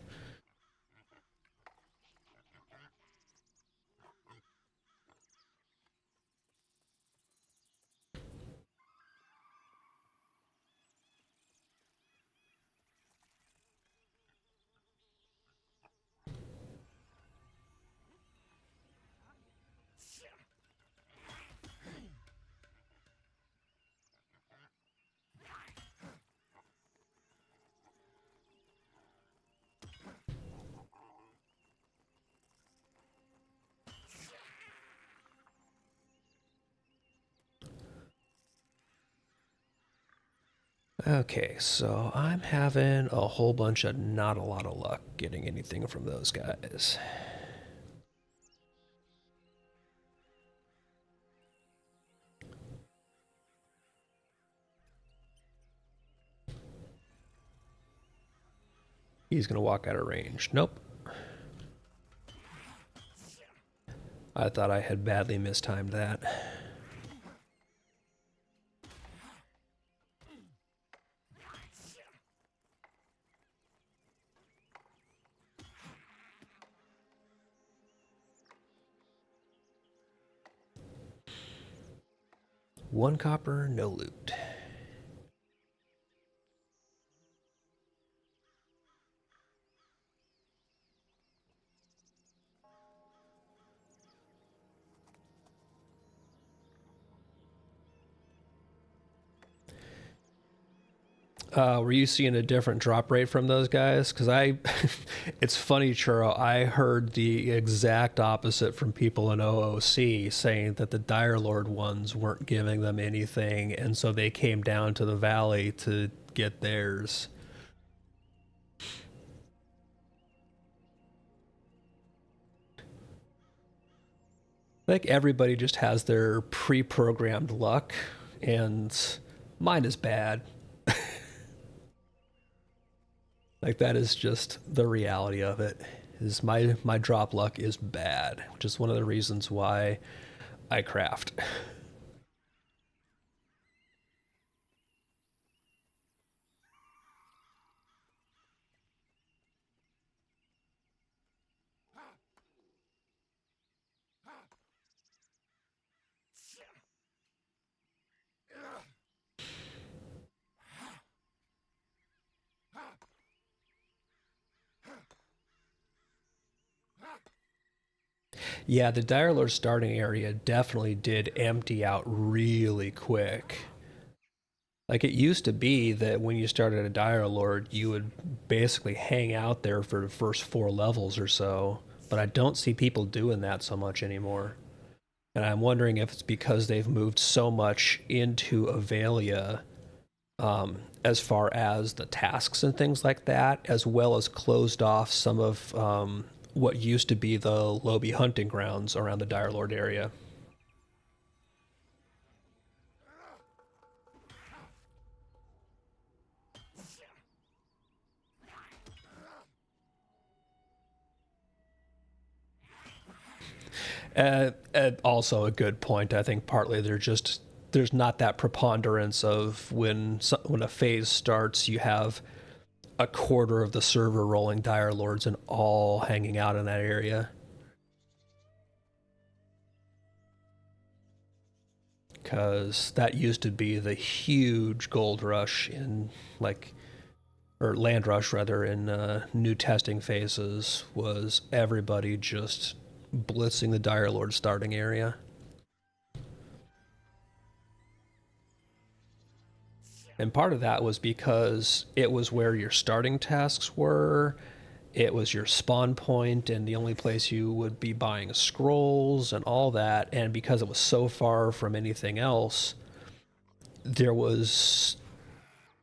Okay, so I'm having a whole bunch of not a lot of luck getting anything from those guys. He's gonna walk out of range. Nope. I thought I had badly mistimed that. One copper, no loot. Were you seeing a different drop rate from those guys? Because it's funny, Churro, I heard the exact opposite from people in OOC saying that the Dire Lord ones weren't giving them anything, and so they came down to the valley to get theirs. Like everybody just has their pre-programmed luck, and mine is bad. Like that is just the reality of it. Is my drop luck is bad, which is one of the reasons why I craft. Yeah, the Dire Lord starting area definitely did empty out really quick. Like it used to be that when you started a Dire Lord, you would basically hang out there for the first 4 levels or so. But I don't see people doing that so much anymore. And I'm wondering if it's because they've moved so much into Avelia, as far as the tasks and things like that, as well as closed off some of what used to be the Lobi hunting grounds around the Dire Lord area. Also a good point. I think partly there's not that preponderance of when a phase starts, you have a quarter of the server rolling Dire Lords and all hanging out in that area. Because that used to be the huge gold rush in like or land rush rather in new testing phases was everybody just blitzing the Dire Lord starting area. And part of that was because it was where your starting tasks were. It was your spawn point and the only place you would be buying scrolls and all that. And because it was so far from anything else, there was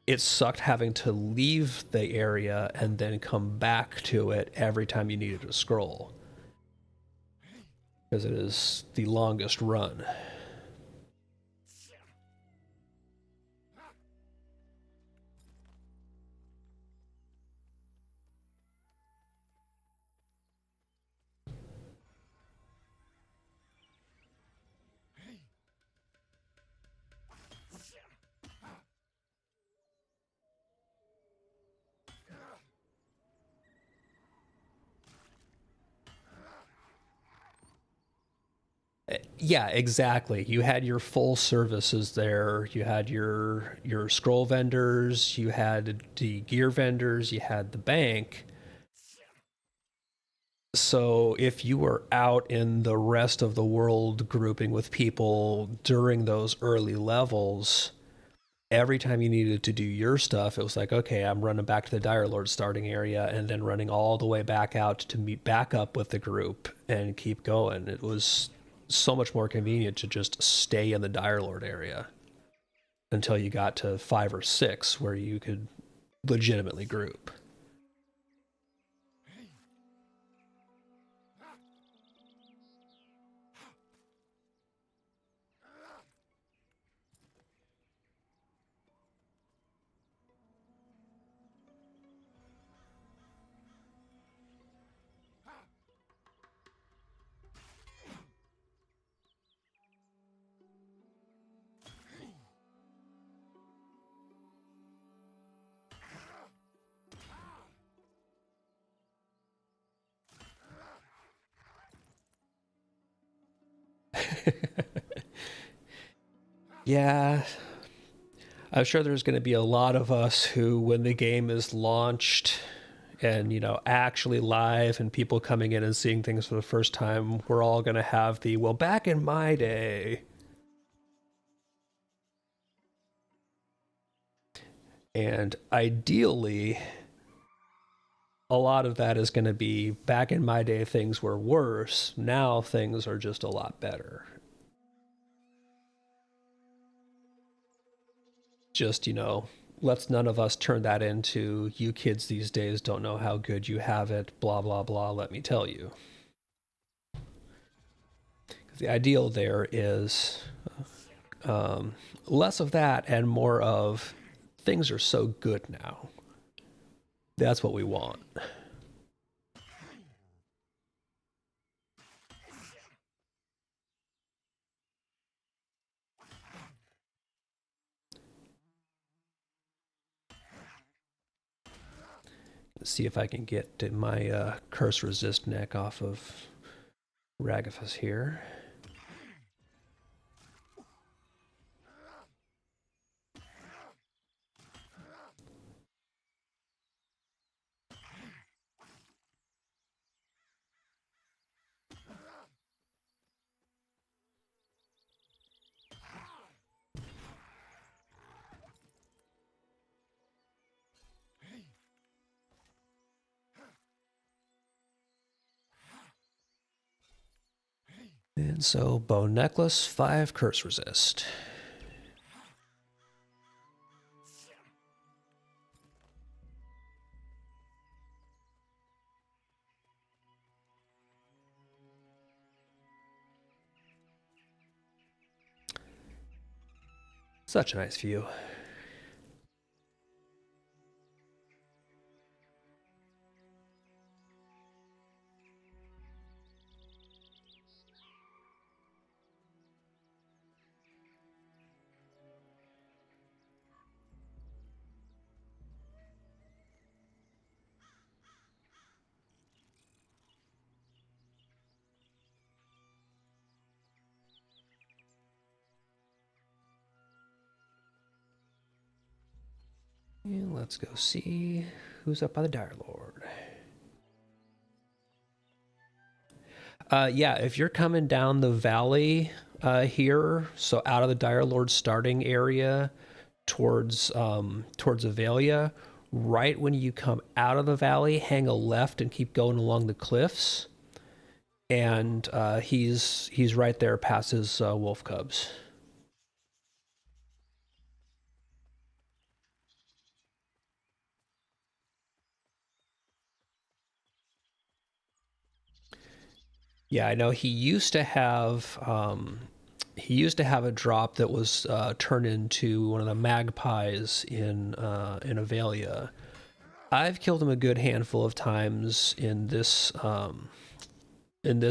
it sucked having to leave the area and then come back to it every time you needed a scroll because it is the longest run. Yeah, exactly. You had your full services there. You had your scroll vendors, you had the gear vendors, you had the bank. So if you were out in the rest of the world grouping with people during those early levels, every time you needed to do your stuff, it was like, okay, I'm running back to the Dire Lord starting area and then running all the way back out to meet back up with the group and keep going. It was so much more convenient to just stay in the Dire Lord area until you got to 5 or 6 where you could legitimately group. Yeah, I'm sure there's going to be a lot of us who, when the game is launched and, actually live and people coming in and seeing things for the first time, we're all going to have the, well, back in my day. And ideally, a lot of that is going to be back in my day, things were worse. Now things are just a lot better. Just, let's none of us turn that into you kids these days don't know how good you have it, blah, blah, blah, let me tell you. The ideal there is less of that and more of things are so good now. That's what we want. Let's see if I can get my curse resist neck off of Ragathus here. And so, bone necklace, 5 curse resist. Such a nice view. And let's go see who's up by the Dire Lord. Yeah, if you're coming down the valley here, so out of the Dire Lord starting area towards Avelia, right when you come out of the valley, hang a left and keep going along the cliffs, and he's right there past his wolf cubs. Yeah, I know he used to have a drop that was turned into one of the magpies in Avelia. I've killed him a good handful of times in this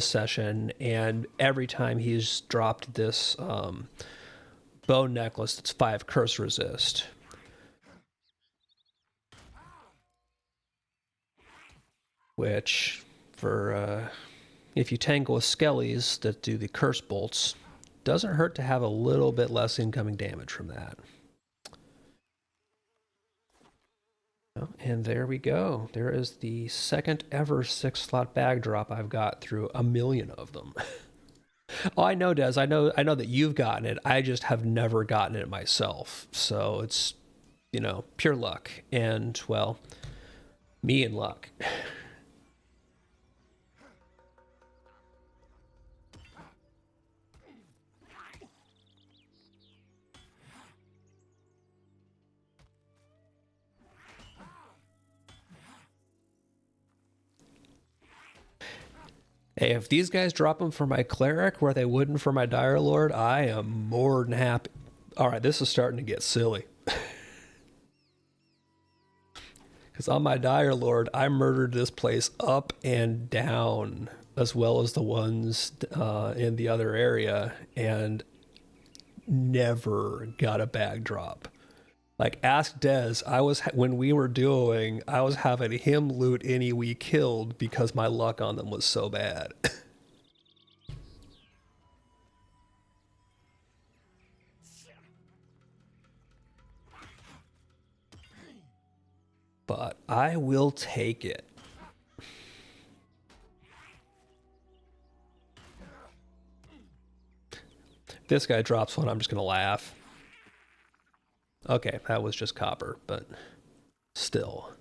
session, and every time he's dropped this bone necklace that's 5 curse resist. Which, for if you tangle with skellies that do the curse bolts, doesn't hurt to have a little bit less incoming damage from that. And there we go. There is the second ever 6-slot bag drop I've got through a million of them. Oh, I know, Des. I know that you've gotten it. I just have never gotten it myself. So it's, pure luck. And, well, me and luck. Hey, if these guys drop them for my cleric where they wouldn't for my dire lord, I am more than happy. All right, this is starting to get silly. Because on my dire lord, I murdered this place up and down, as well as the ones in the other area, and never got a bag drop. Like, ask Dez. When we were duoing, I was having him loot any we killed because my luck on them was so bad. But I will take it. If this guy drops one, I'm just gonna laugh. Okay, that was just copper, but still.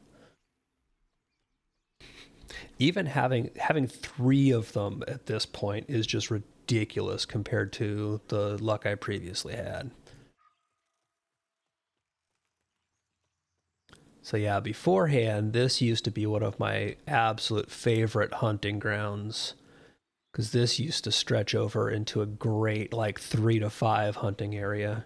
Even having 3 of them at this point is just ridiculous compared to the luck I previously had. So yeah, beforehand, this used to be one of my absolute favorite hunting grounds, because this used to stretch over into a great, like, 3 to 5 hunting area.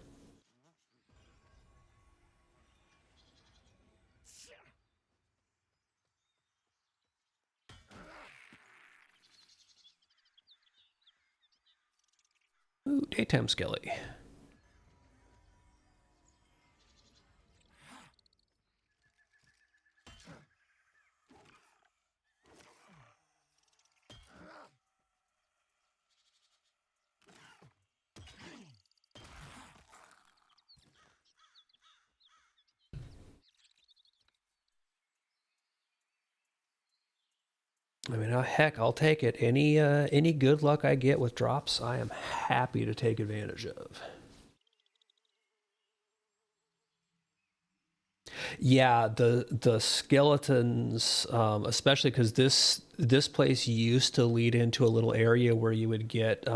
Ooh, daytime skelly. I mean, heck, I'll take it. Any good luck I get with drops, I am happy to take advantage of. Yeah, the skeletons, especially because this place used to lead into a little area where you would get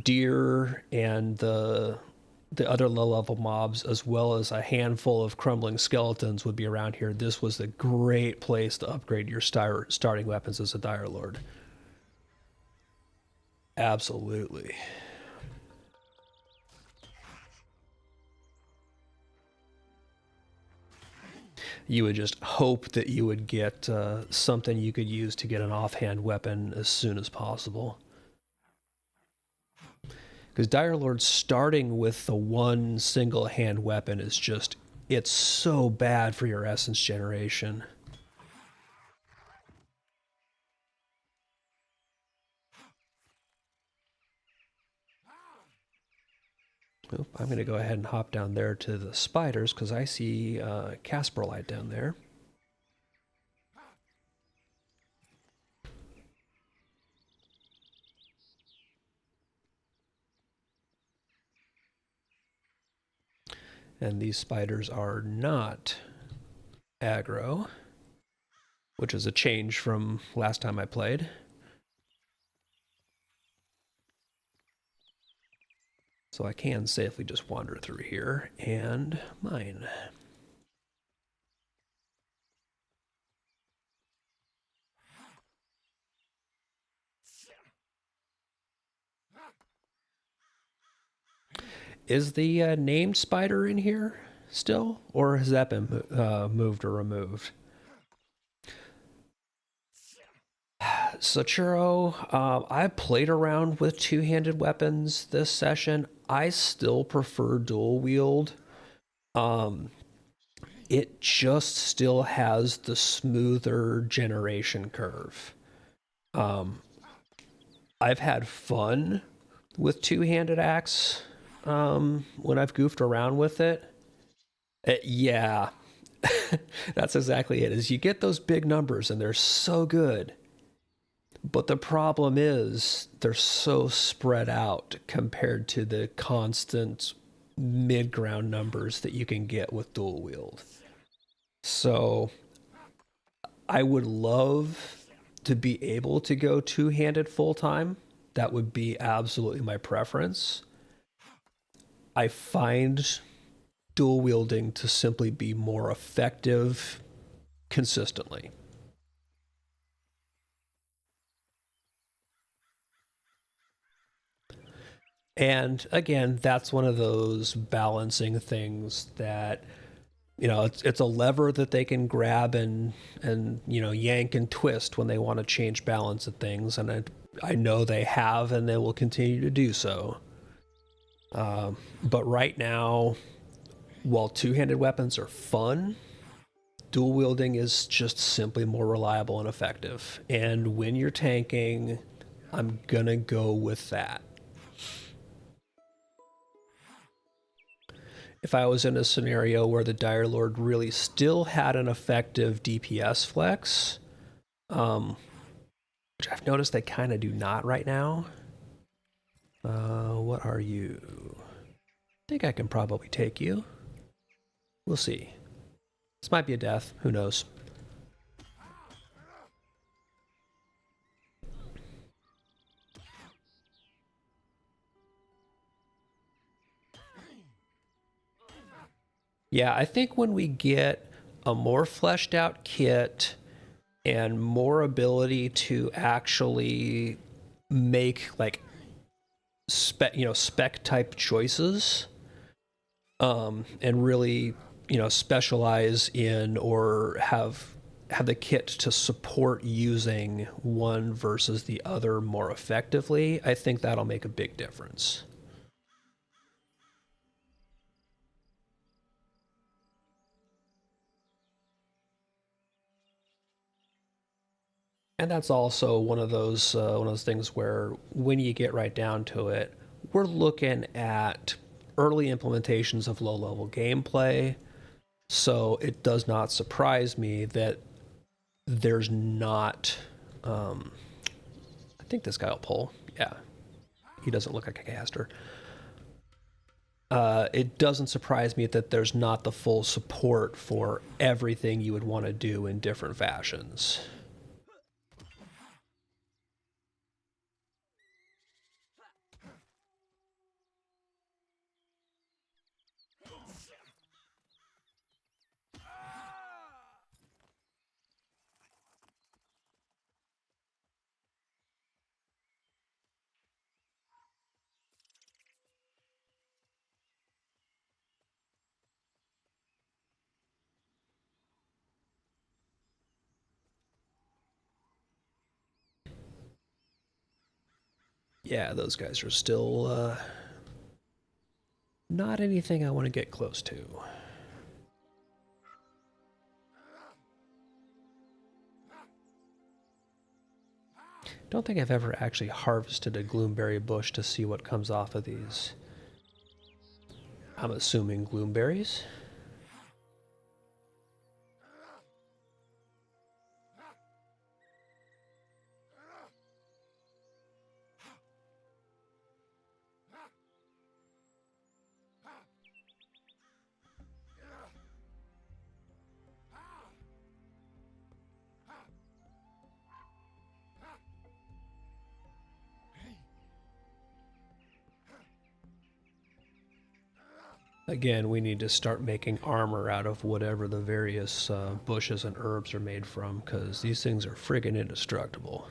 deer and the other low level mobs, as well as a handful of crumbling skeletons, would be around here. This was a great place to upgrade your starting weapons as a Dire Lord. Absolutely. You would just hope that you would get something you could use to get an offhand weapon as soon as possible. Because Dire Lord starting with the one single hand weapon is just, it's so bad for your essence generation. Oop, I'm going to go ahead and hop down there to the spiders because I see Casper Light down there. And these spiders are not aggro, which is a change from last time I played. So I can safely just wander through here and mine. Is the named spider in here still? Or has that been moved or removed? Sachuro, I played around with two-handed weapons this session. I still prefer dual wield. It just still has the smoother generation curve. I've had fun with two-handed axe when I've goofed around with it. Yeah, that's exactly it. Is you get those big numbers and they're so good, but the problem is they're so spread out compared to the constant mid-ground numbers that you can get with dual wield. So I would love to be able to go two-handed full time. That would be absolutely my preference. I find dual wielding to simply be more effective consistently. And again, that's one of those balancing things that it's a lever that they can grab and yank and twist when they want to change balance of things, and I know they have and they will continue to do so. But right now, while two-handed weapons are fun, dual wielding is just simply more reliable and effective. And when you're tanking, I'm gonna go with that. If I was in a scenario where the Dire Lord really still had an effective DPS flex, which I've noticed they kind of do not right now. What are you? I think I can probably take you. We'll see. This might be a death. Who knows? Yeah, I think when we get a more fleshed out kit and more ability to actually make like spec type choices, and really specialize in or have the kit to support using one versus the other more effectively, I think that'll make a big difference. And that's also one of those things where when you get right down to it, we're looking at early implementations of low level gameplay. So it does not surprise me that there's not. I think this guy will pull. Yeah, he doesn't look like a caster. It doesn't surprise me that there's not the full support for everything you would want to do in different fashions. Yeah, those guys are still not anything I want to get close to. Don't think I've ever actually harvested a gloomberry bush to see what comes off of these. I'm assuming gloomberries. Again, we need to start making armor out of whatever the various bushes and herbs are made from, because these things are friggin' indestructible.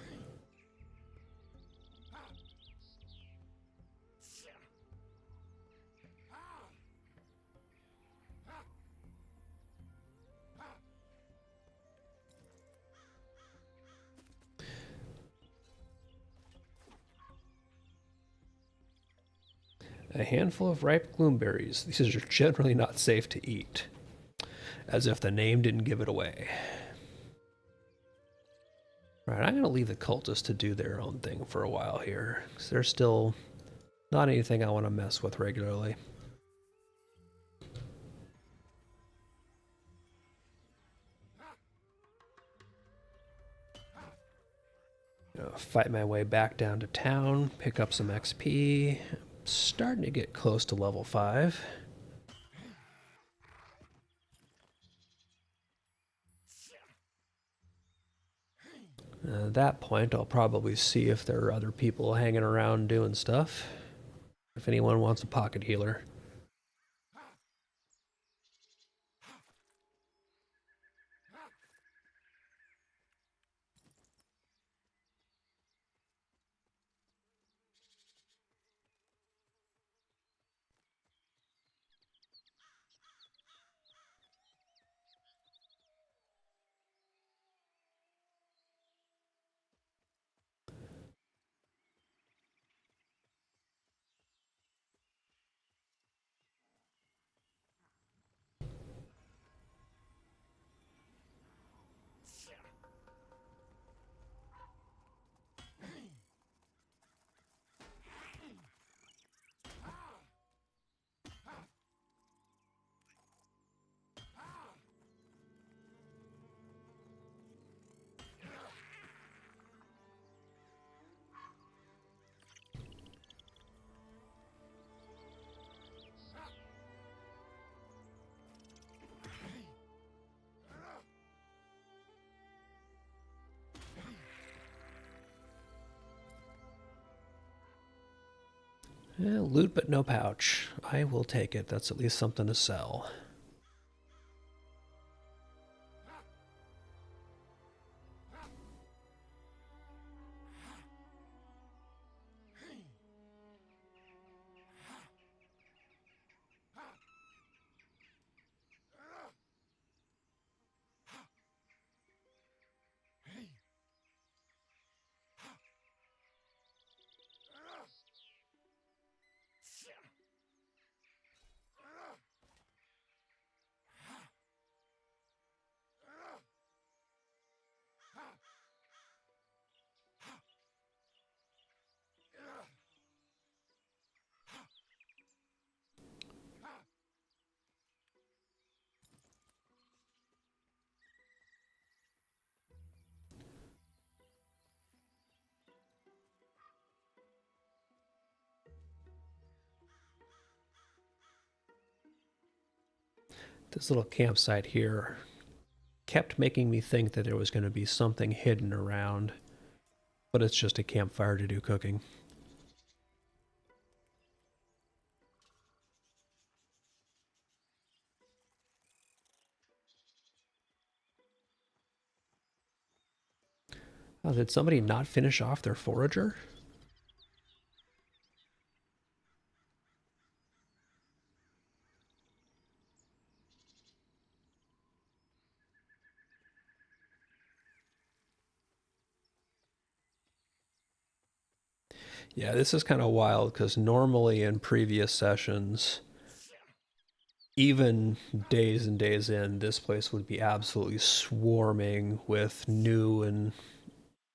A handful of ripe gloomberries. These are generally not safe to eat. As if the name didn't give it away. Right, I'm going to leave the cultists to do their own thing for a while here, because they're still not anything I want to mess with regularly. Fight my way back down to town, pick up some XP. I'm starting to get close to level 5. At that point, I'll probably see if there are other people hanging around doing stuff. If anyone wants a pocket healer. Loot but no pouch. I will take it. That's at least something to sell. This little campsite here kept making me think that there was going to be something hidden around, but it's just a campfire to do cooking. Oh, did somebody not finish off their forager? Yeah, this is kind of wild because normally in previous sessions, even days and days in, this place would be absolutely swarming with new and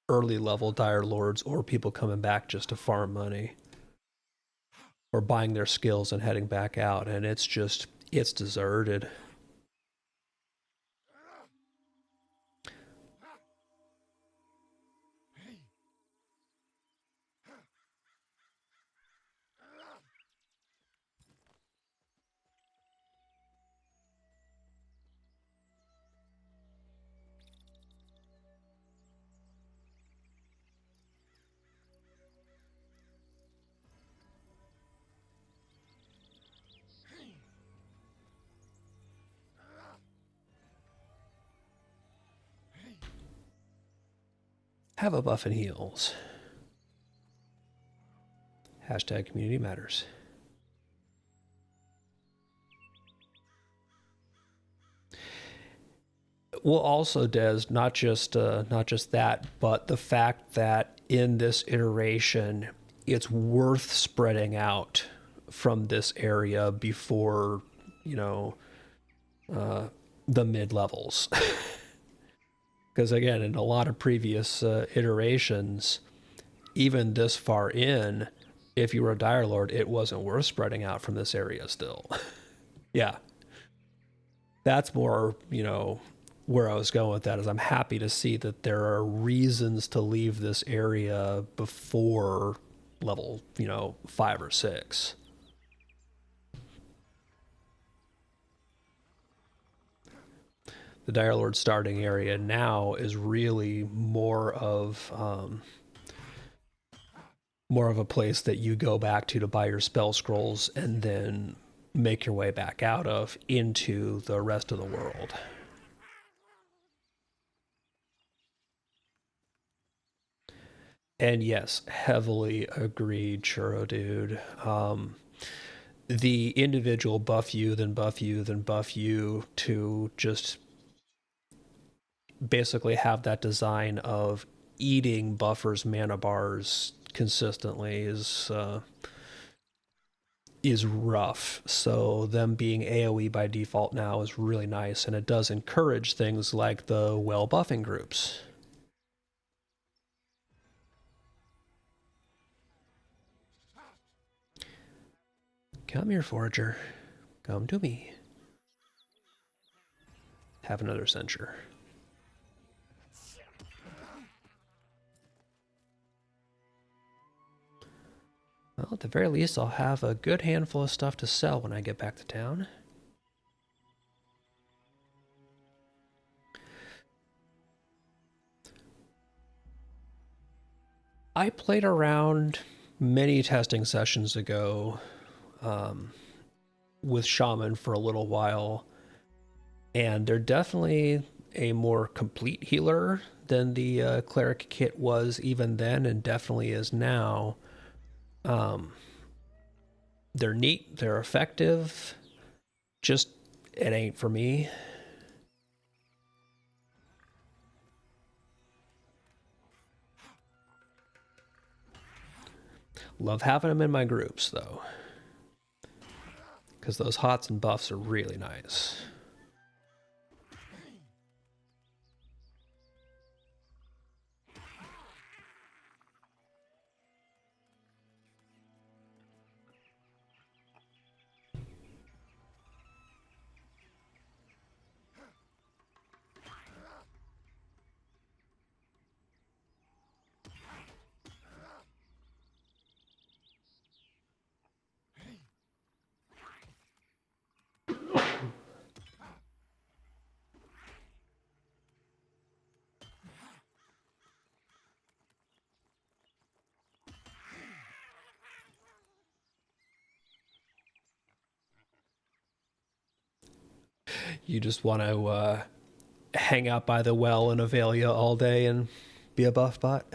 early level dire lords or people coming back just to farm money or buying their skills and heading back out. And it's deserted. Have a buff and heals. Hashtag community matters. Well, also, Des, not just that, but the fact that in this iteration, it's worth spreading out from this area before, you know, the mid levels. Because again, in a lot of previous iterations, even this far in, if you were a Dire Lord, it wasn't worth spreading out from this area still. Yeah, that's more, where I was going with that is I'm happy to see that there are reasons to leave this area before level, 5 or 6. The Dire Lord starting area now is really more of a place that you go back to buy your spell scrolls and then make your way back out of into the rest of the world. And yes, heavily agreed, Churro dude. The individual buff you, then buff you, then buff you to just basically have that design of eating buffers mana bars consistently is rough. So them being AoE by default now is really nice, and it does encourage things like the well buffing groups. Come here, forager. Come to me. Have another censure. Well, at the very least, I'll have a good handful of stuff to sell when I get back to town. I played around many testing sessions ago with Shaman for a little while, and they're definitely a more complete healer than the cleric kit was even then, and definitely is now. They're neat, they're effective, just it ain't for me. Love having them in my groups though, because those hots and buffs are really nice. You just want to hang out by the well in Avelia all day and be a buff bot?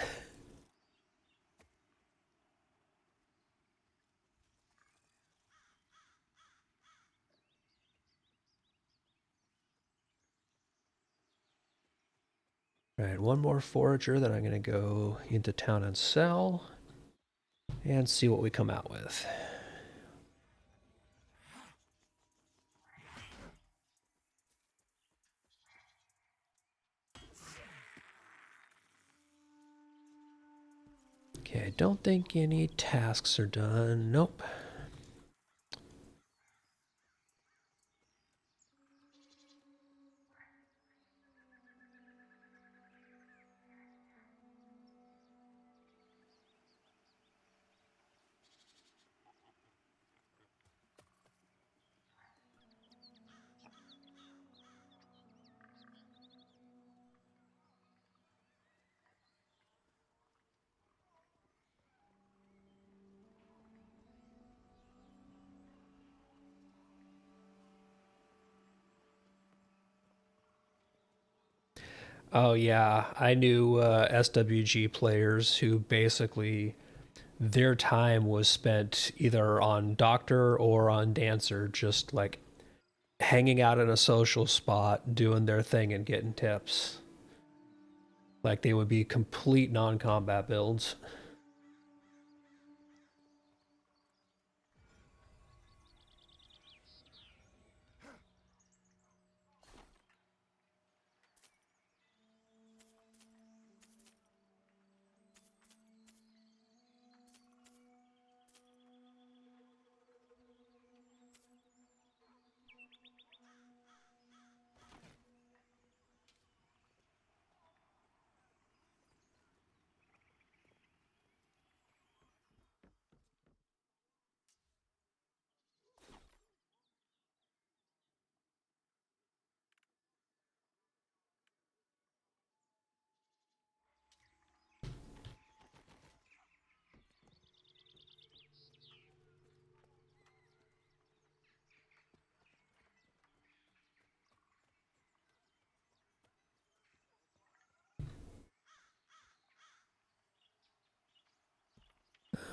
All right, one more forager that I'm going to go into town and sell and see what we come out with. Okay, I don't think any tasks are done. Nope. Oh yeah, I knew SWG players who basically their time was spent either on Doctor or on Dancer, just like hanging out in a social spot, doing their thing and getting tips. Like they would be complete non-combat builds.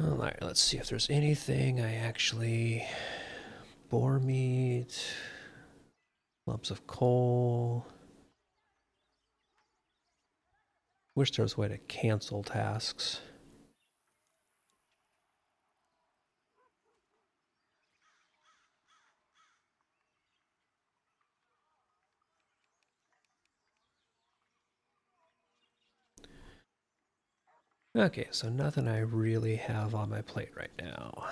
All right, let's see if there's anything I actually boar meat, lumps of coal. Wish there was a way to cancel tasks. Okay, so nothing I really have on my plate right now.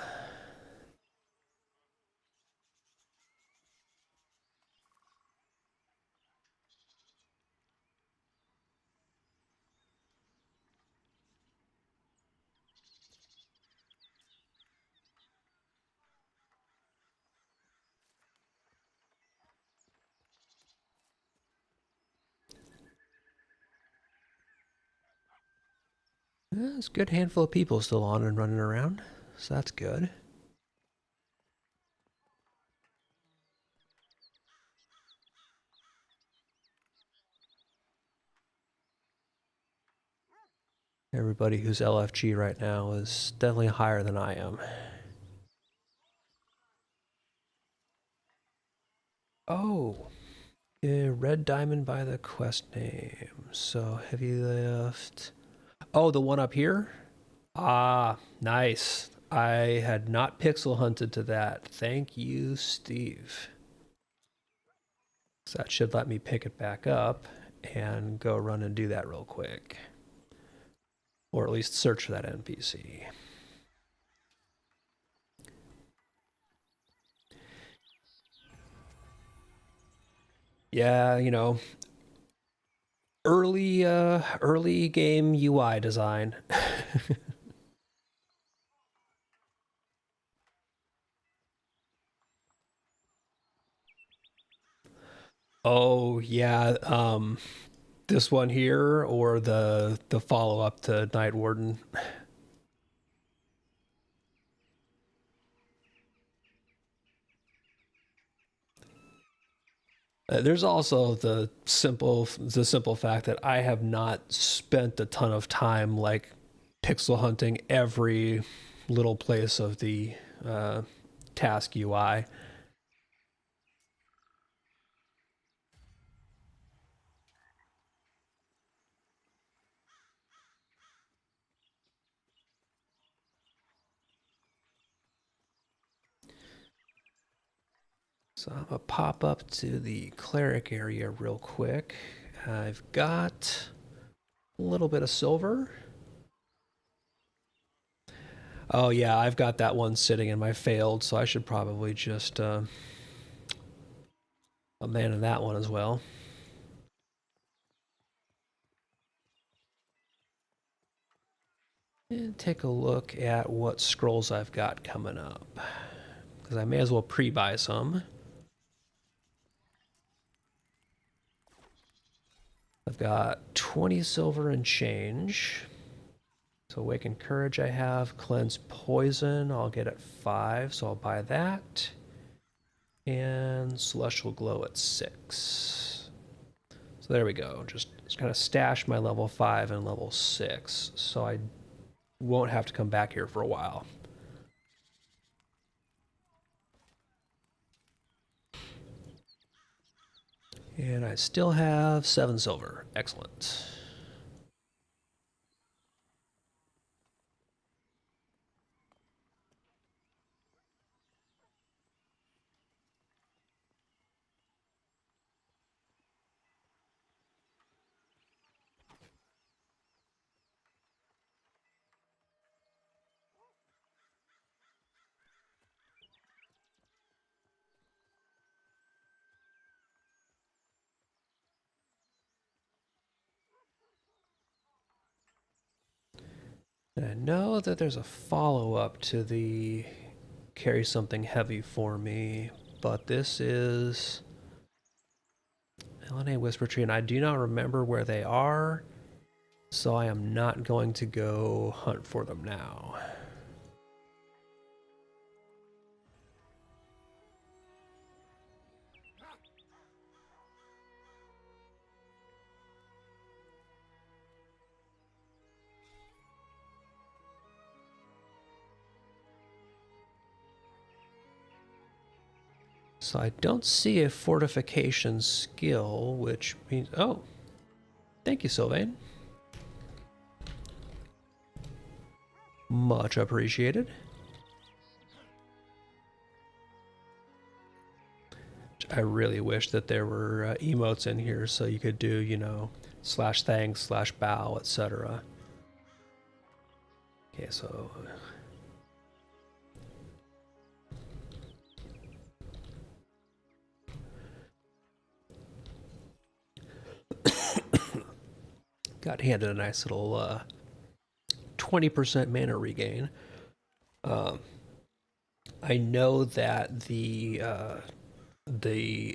There's a good handful of people still on and running around, so that's good. Everybody who's LFG right now is definitely higher than I am. Oh, red diamond by the quest name. So heavy lift. Oh, the one up here? Ah, nice. I had not pixel hunted to that. Thank you, Steve. So that should let me pick it back up and go run and do that real quick. Or at least search for that NPC. Yeah, you know, early game UI design. Oh yeah, this one here or the follow up to Night Warden. There's also the simple fact that I have not spent a ton of time like pixel hunting every little place of the uh, task UI. So I'm gonna pop up to the cleric area real quick. I've got a little bit of silver. Oh yeah, I've got that one sitting in my failed, so I should probably just abandon that one as well. And take a look at what scrolls I've got coming up, because I may as well pre-buy some. I've got 20 silver and change. So Awaken Courage I have. Cleanse Poison I'll get at 5, so I'll buy that. And Celestial Glow at 6. So there we go. Just kind of stash my level 5 and level 6, so I won't have to come back here for a while. And I still have 7 silver. Excellent. And I know that there's a follow-up to the carry something heavy for me, but this is LNA Whisper Tree, and I do not remember where they are, so I am not going to go hunt for them now. So I don't see a fortification skill, which means... Oh, thank you, Sylvain. Much appreciated. I really wish that there were emotes in here so you could do, slash thanks, slash bow, etc. Okay, so... got handed a nice little 20% mana regain. I know that the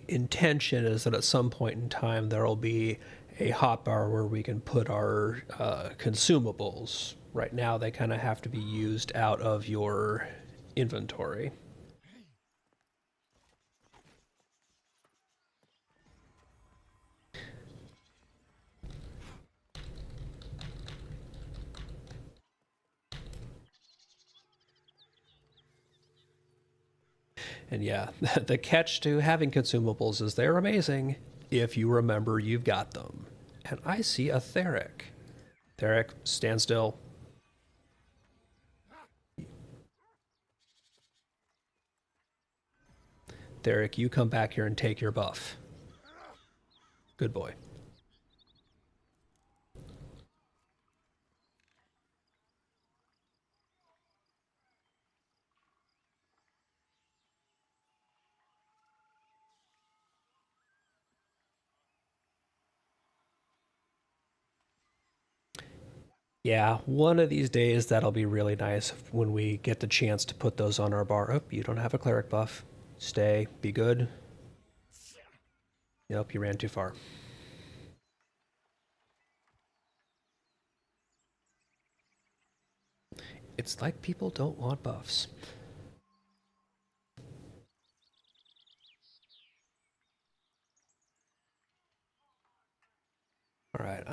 intention is that at some point in time there will be a hotbar where we can put our consumables. Right now they kind of have to be used out of your inventory. And yeah, the catch to having consumables is they're amazing if you remember you've got them. And I see a Theric. Theric, stand still. Theric, you come back here and take your buff. Good boy. Yeah, one of these days that'll be really nice when we get the chance to put those on our bar. Oh, you don't have a cleric buff. Stay, be good. Nope, you ran too far. It's like people don't want buffs.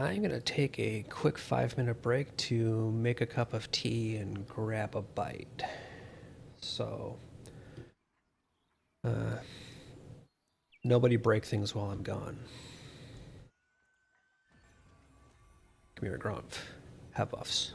I'm going to take a quick 5-minute break to make a cup of tea and grab a bite. So, nobody break things while I'm gone. Come here, Grumph. Have buffs.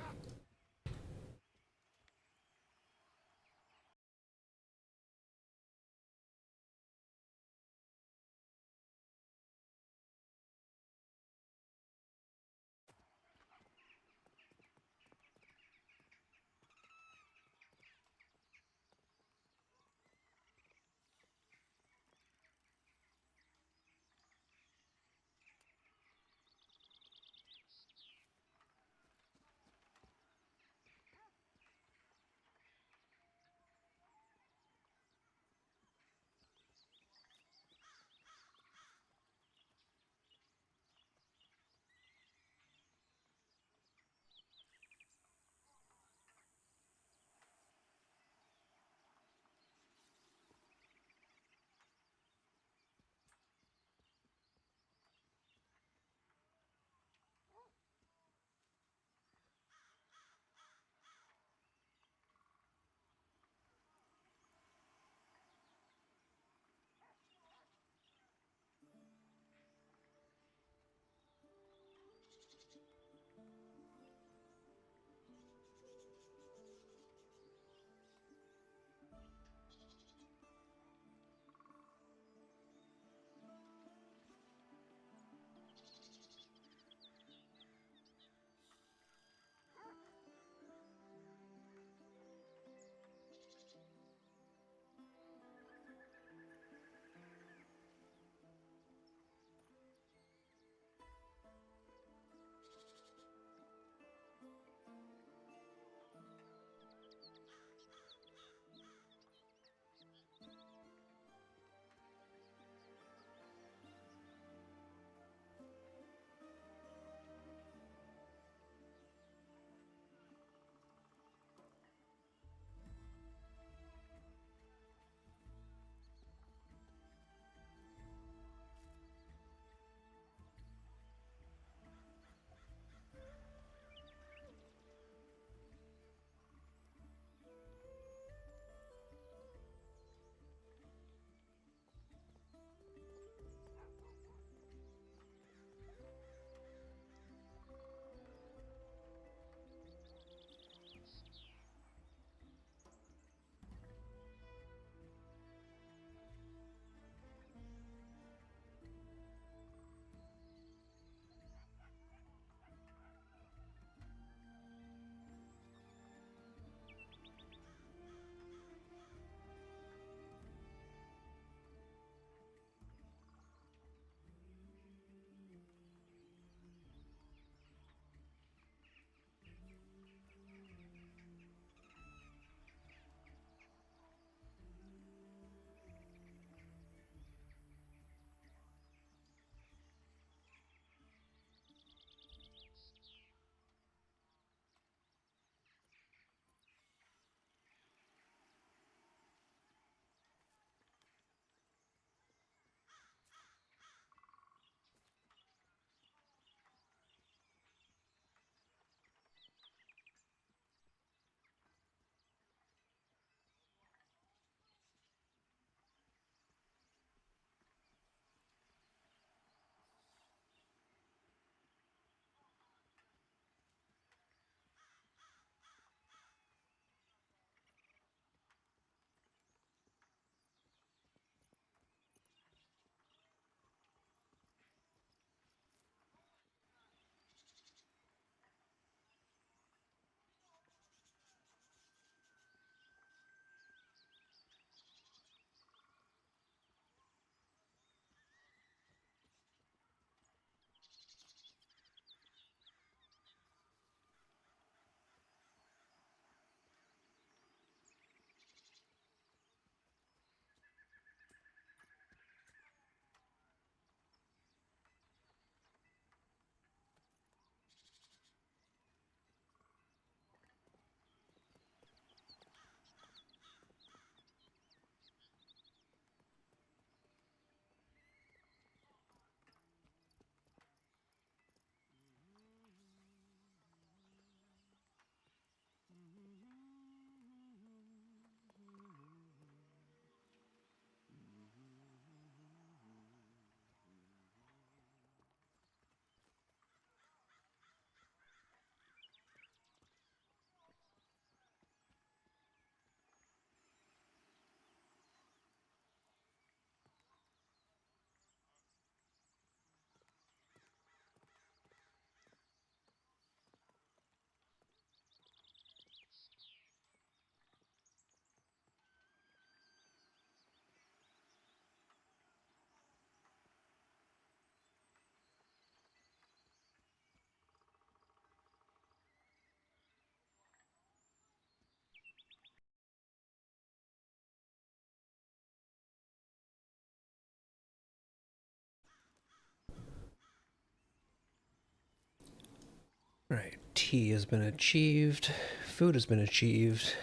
Right, tea has been achieved, food has been achieved.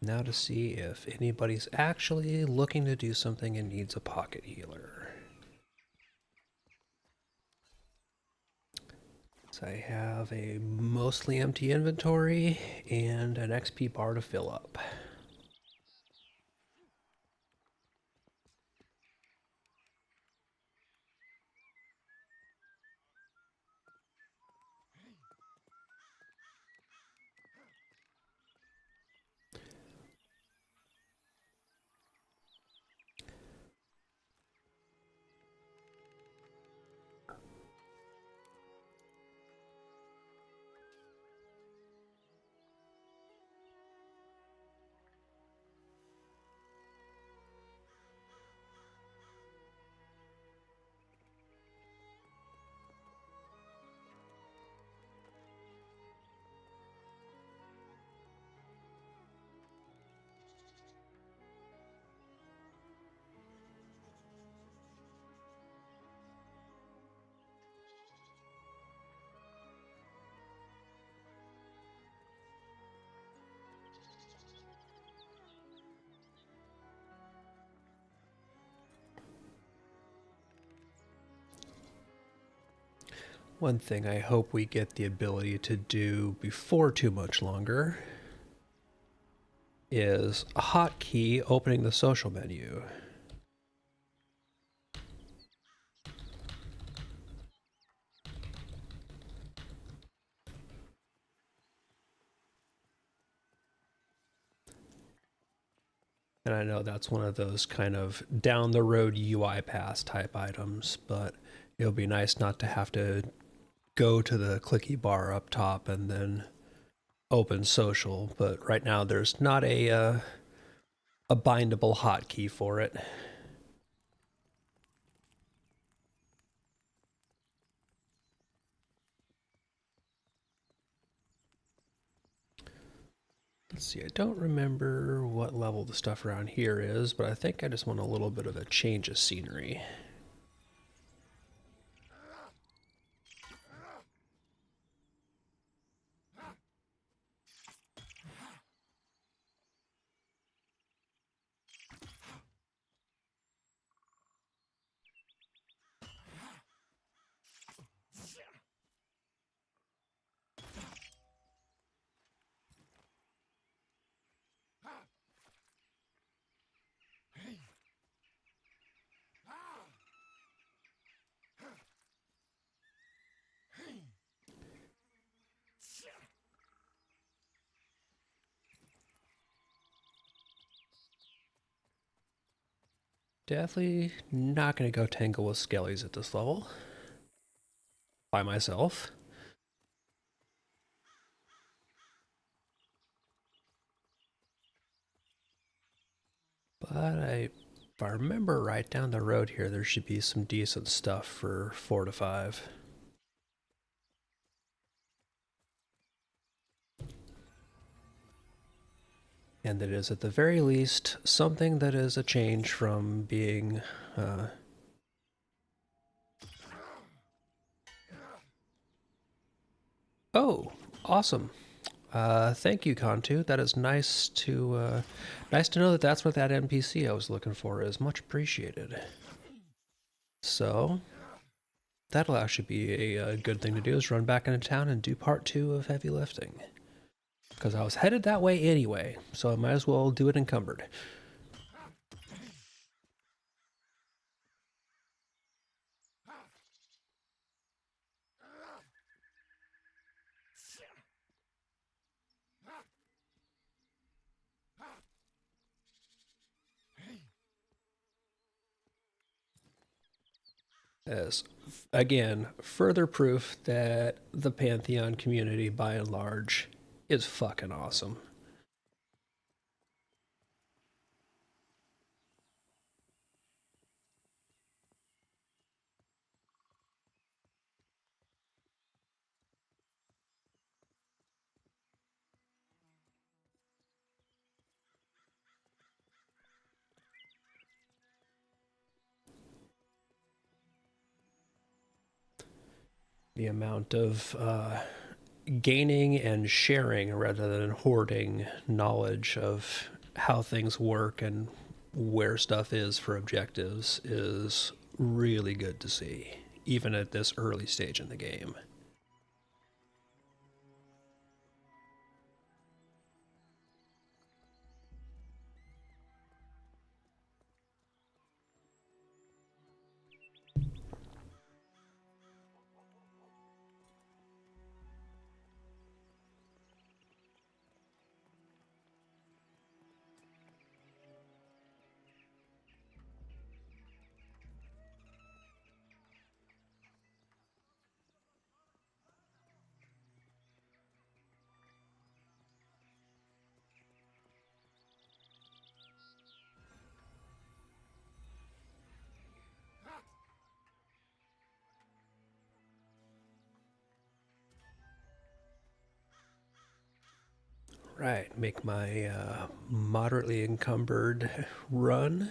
Now to see if anybody's actually looking to do something and needs a pocket healer. So I have a mostly empty inventory and an XP bar to fill up. One thing I hope we get the ability to do before too much longer is a hotkey opening the social menu. And I know that's one of those kind of down the road UI pass type items, but it'll be nice not to have to go to the clicky bar up top and then open social. But right now there's not a bindable hotkey for it. Let's see, I don't remember what level the stuff around here is, but I think I just want a little bit of a change of scenery. Definitely not going to go tangle with skellies at this level by myself. But if I remember right, down the road here, there should be some decent stuff for 4 to 5. And that is, at the very least, something that is a change from being... Oh, awesome. Thank you, Kantu. That is nice to know that that's what that NPC I was looking for is. Much appreciated. So, that'll actually be a good thing to do, is run back into town and do part 2 of heavy lifting. Because I was headed that way anyway, so I might as well do it encumbered. As, again, further proof that the Pantheon community, by and large, is fucking awesome. The amount of gaining and sharing rather than hoarding knowledge of how things work and where stuff is for objectives is really good to see, even at this early stage in the game. Right, make my moderately encumbered run.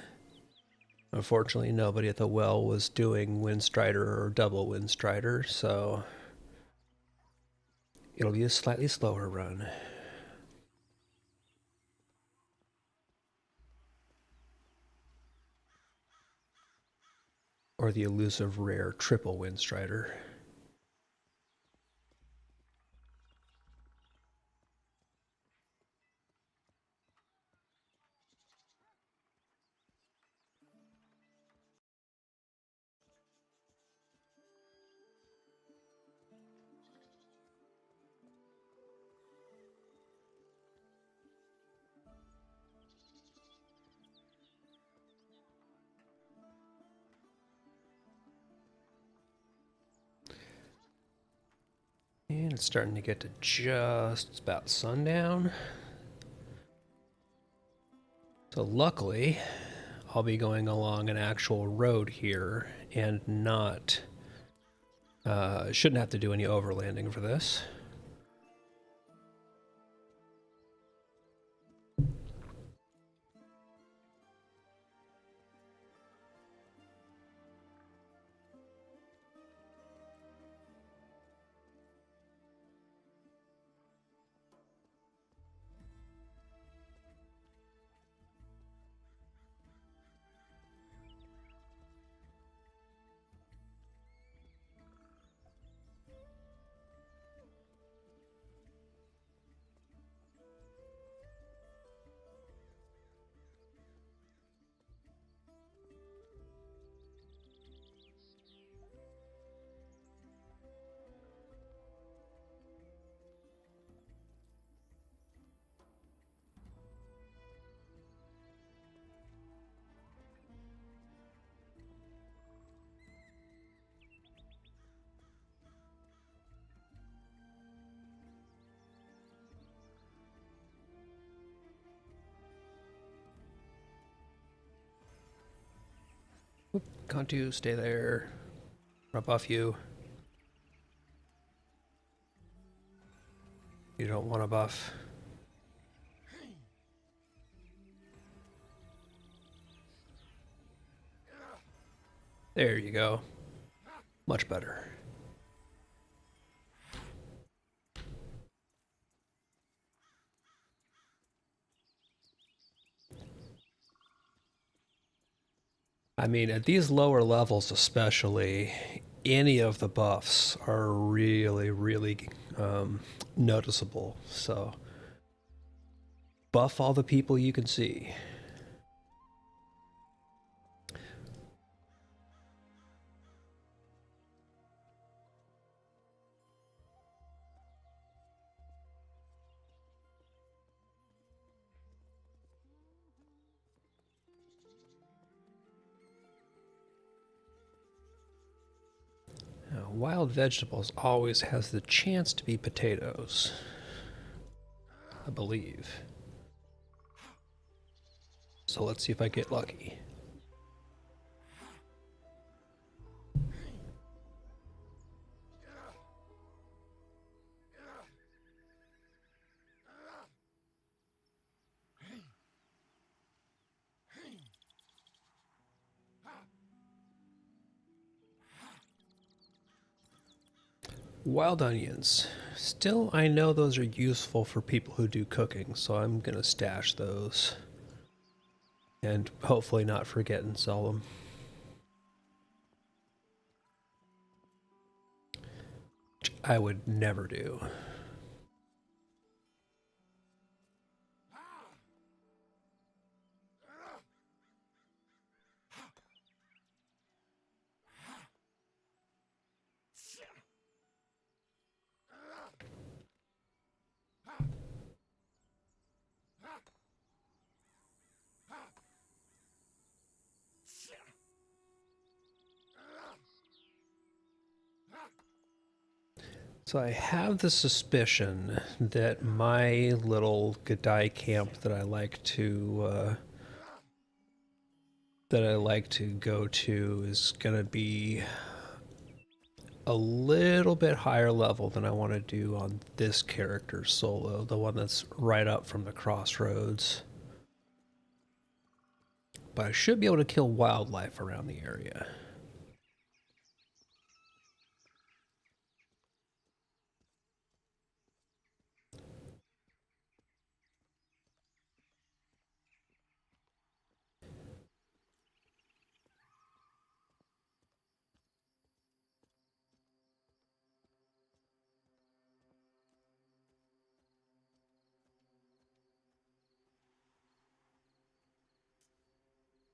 Unfortunately, nobody at the well was doing Windstrider or double Windstrider, so it'll be a slightly slower run. Or the elusive rare triple Windstrider. And it's starting to get to just about sundown. So luckily, I'll be going along an actual road here and not... shouldn't have to do any overlanding for this. Cantu, stay there. Rub off you. You don't want a buff. There you go. Much better. I mean, at these lower levels especially, any of the buffs are really, really noticeable. So, buff all the people you can see. Now, wild vegetables always has the chance to be potatoes, I believe. So let's see if I get lucky. Wild onions. Still, I know those are useful for people who do cooking, so I'm gonna stash those. And hopefully not forget and sell them. Which I would never do. So I have the suspicion that my little Gadai camp that I like to go to is gonna be a little bit higher level than I want to do on this character solo, the one that's right up from the crossroads. But I should be able to kill wildlife around the area.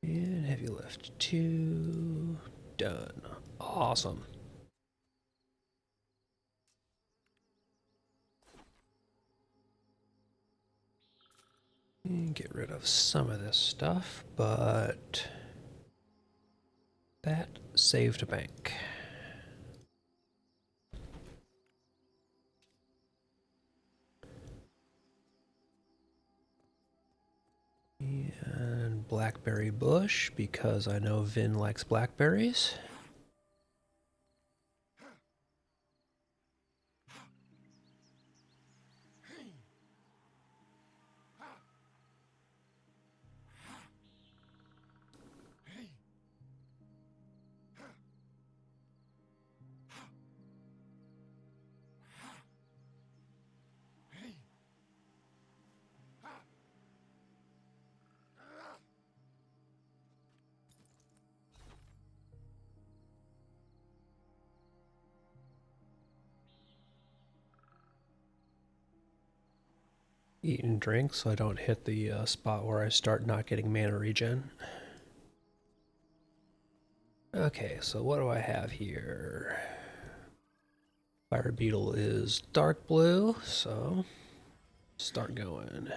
And heavy lift 2. Done. Awesome. And get rid of some of this stuff, but that saved a bank. And blackberry bush, because I know Vin likes blackberries. Eat and drink so I don't hit the spot where I start not getting mana regen. Okay, so what do I have here? Fire beetle is dark blue, so start going.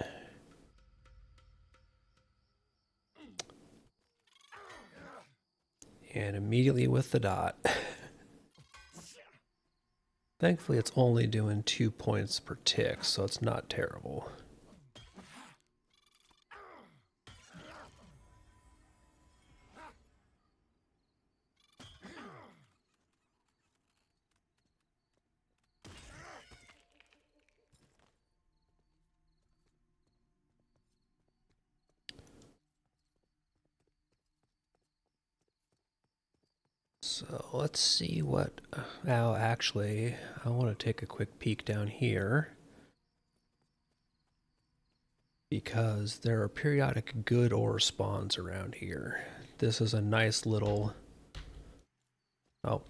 And immediately with the dot. Thankfully it's only doing 2 points per tick, so it's not terrible. So let's see what... Now, actually, I want to take a quick peek down here, because there are periodic good ore spawns around here. This is a nice little... Oh.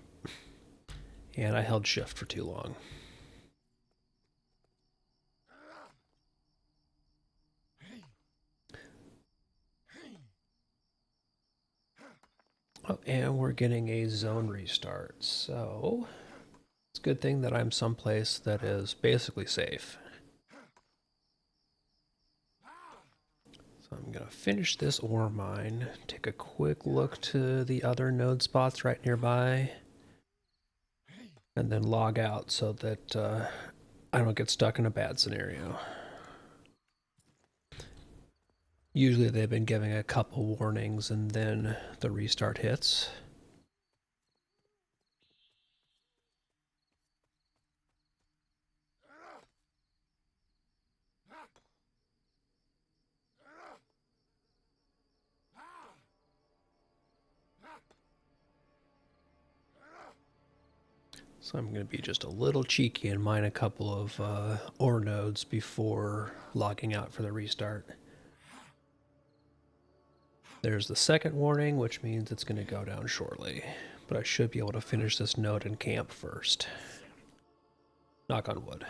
And I held shift for too long. Oh, and we're getting a zone restart, so it's a good thing that I'm someplace that is basically safe. So I'm gonna finish this ore mine, take a quick look to the other node spots right nearby, and then log out so that I don't get stuck in a bad scenario. Usually they've been giving a couple warnings and then the restart hits. So I'm going to be just a little cheeky and mine a couple of ore nodes before logging out for the restart. There's the second warning, which means it's going to go down shortly. But I should be able to finish this node in camp first. Knock on wood.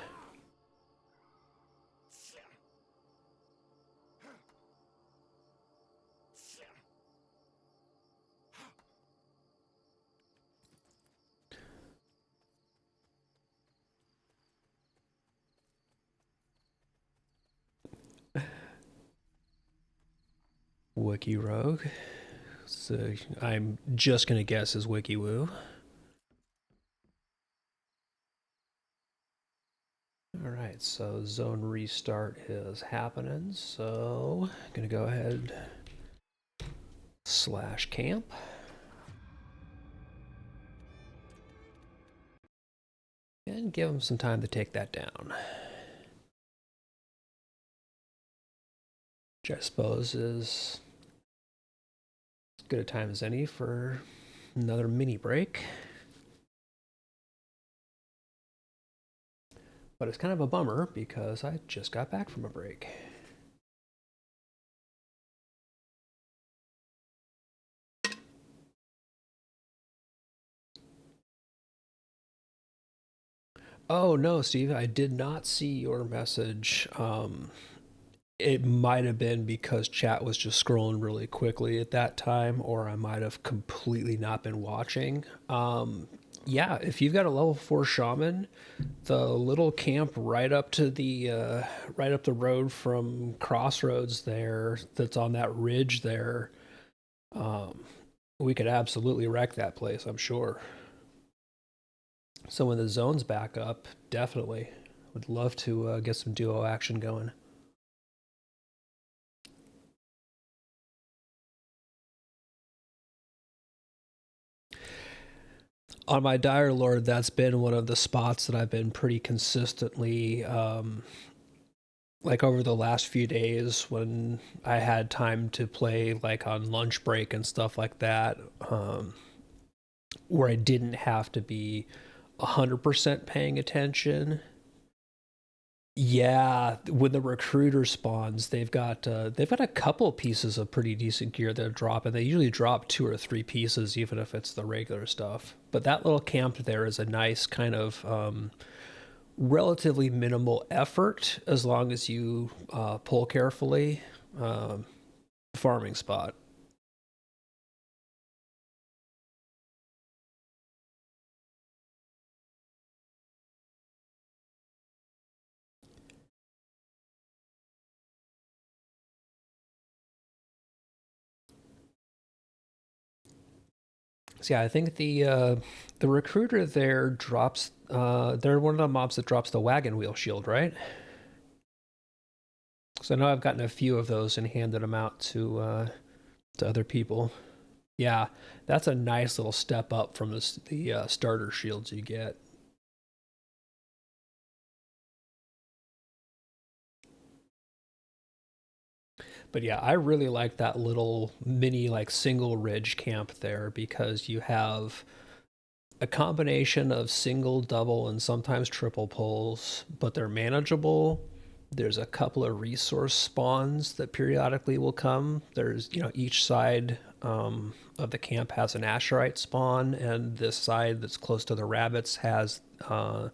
Wiki Rogue. So I'm just going to guess as Wiki Woo. Alright, so zone restart is happening, so I'm going to go ahead / camp. And give them some time to take that down. Which I suppose is as good a time as any for another mini break. But it's kind of a bummer because I just got back from a break. Oh no, Steve, I did not see your message. It might have been because chat was just scrolling really quickly at that time, or I might have completely not been watching. Yeah, if you've got a level 4 shaman, the little camp right up to the right up the road from Crossroads there, that's on that ridge there, we could absolutely wreck that place, I'm sure. So when the zone's back up, definitely would love to get some duo action going. On my Dire Lord, that's been one of the spots that I've been pretty consistently, like over the last few days when I had time to play, like on lunch break and stuff like that, where I didn't have to be 100% paying attention. Yeah, when the recruiter spawns, they've got a couple pieces of pretty decent gear that drop, and they usually drop 2 or 3 pieces, even if it's the regular stuff. But that little camp there is a nice kind of relatively minimal effort, as long as you pull carefully, farming spot. So yeah, I think the recruiter there drops. They're one of the mobs that drops the wagon wheel shield, right? So I know I've gotten a few of those and handed them out to other people. Yeah, that's a nice little step up from the starter shields you get. But yeah, I really like that little mini like single ridge camp there because you have a combination of single, double, and sometimes triple pulls, but they're manageable. There's a couple of resource spawns that periodically will come. There's, each side of the camp has an Asherite spawn, and this side that's close to the rabbits has a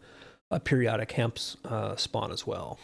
periodic camp spawn as well.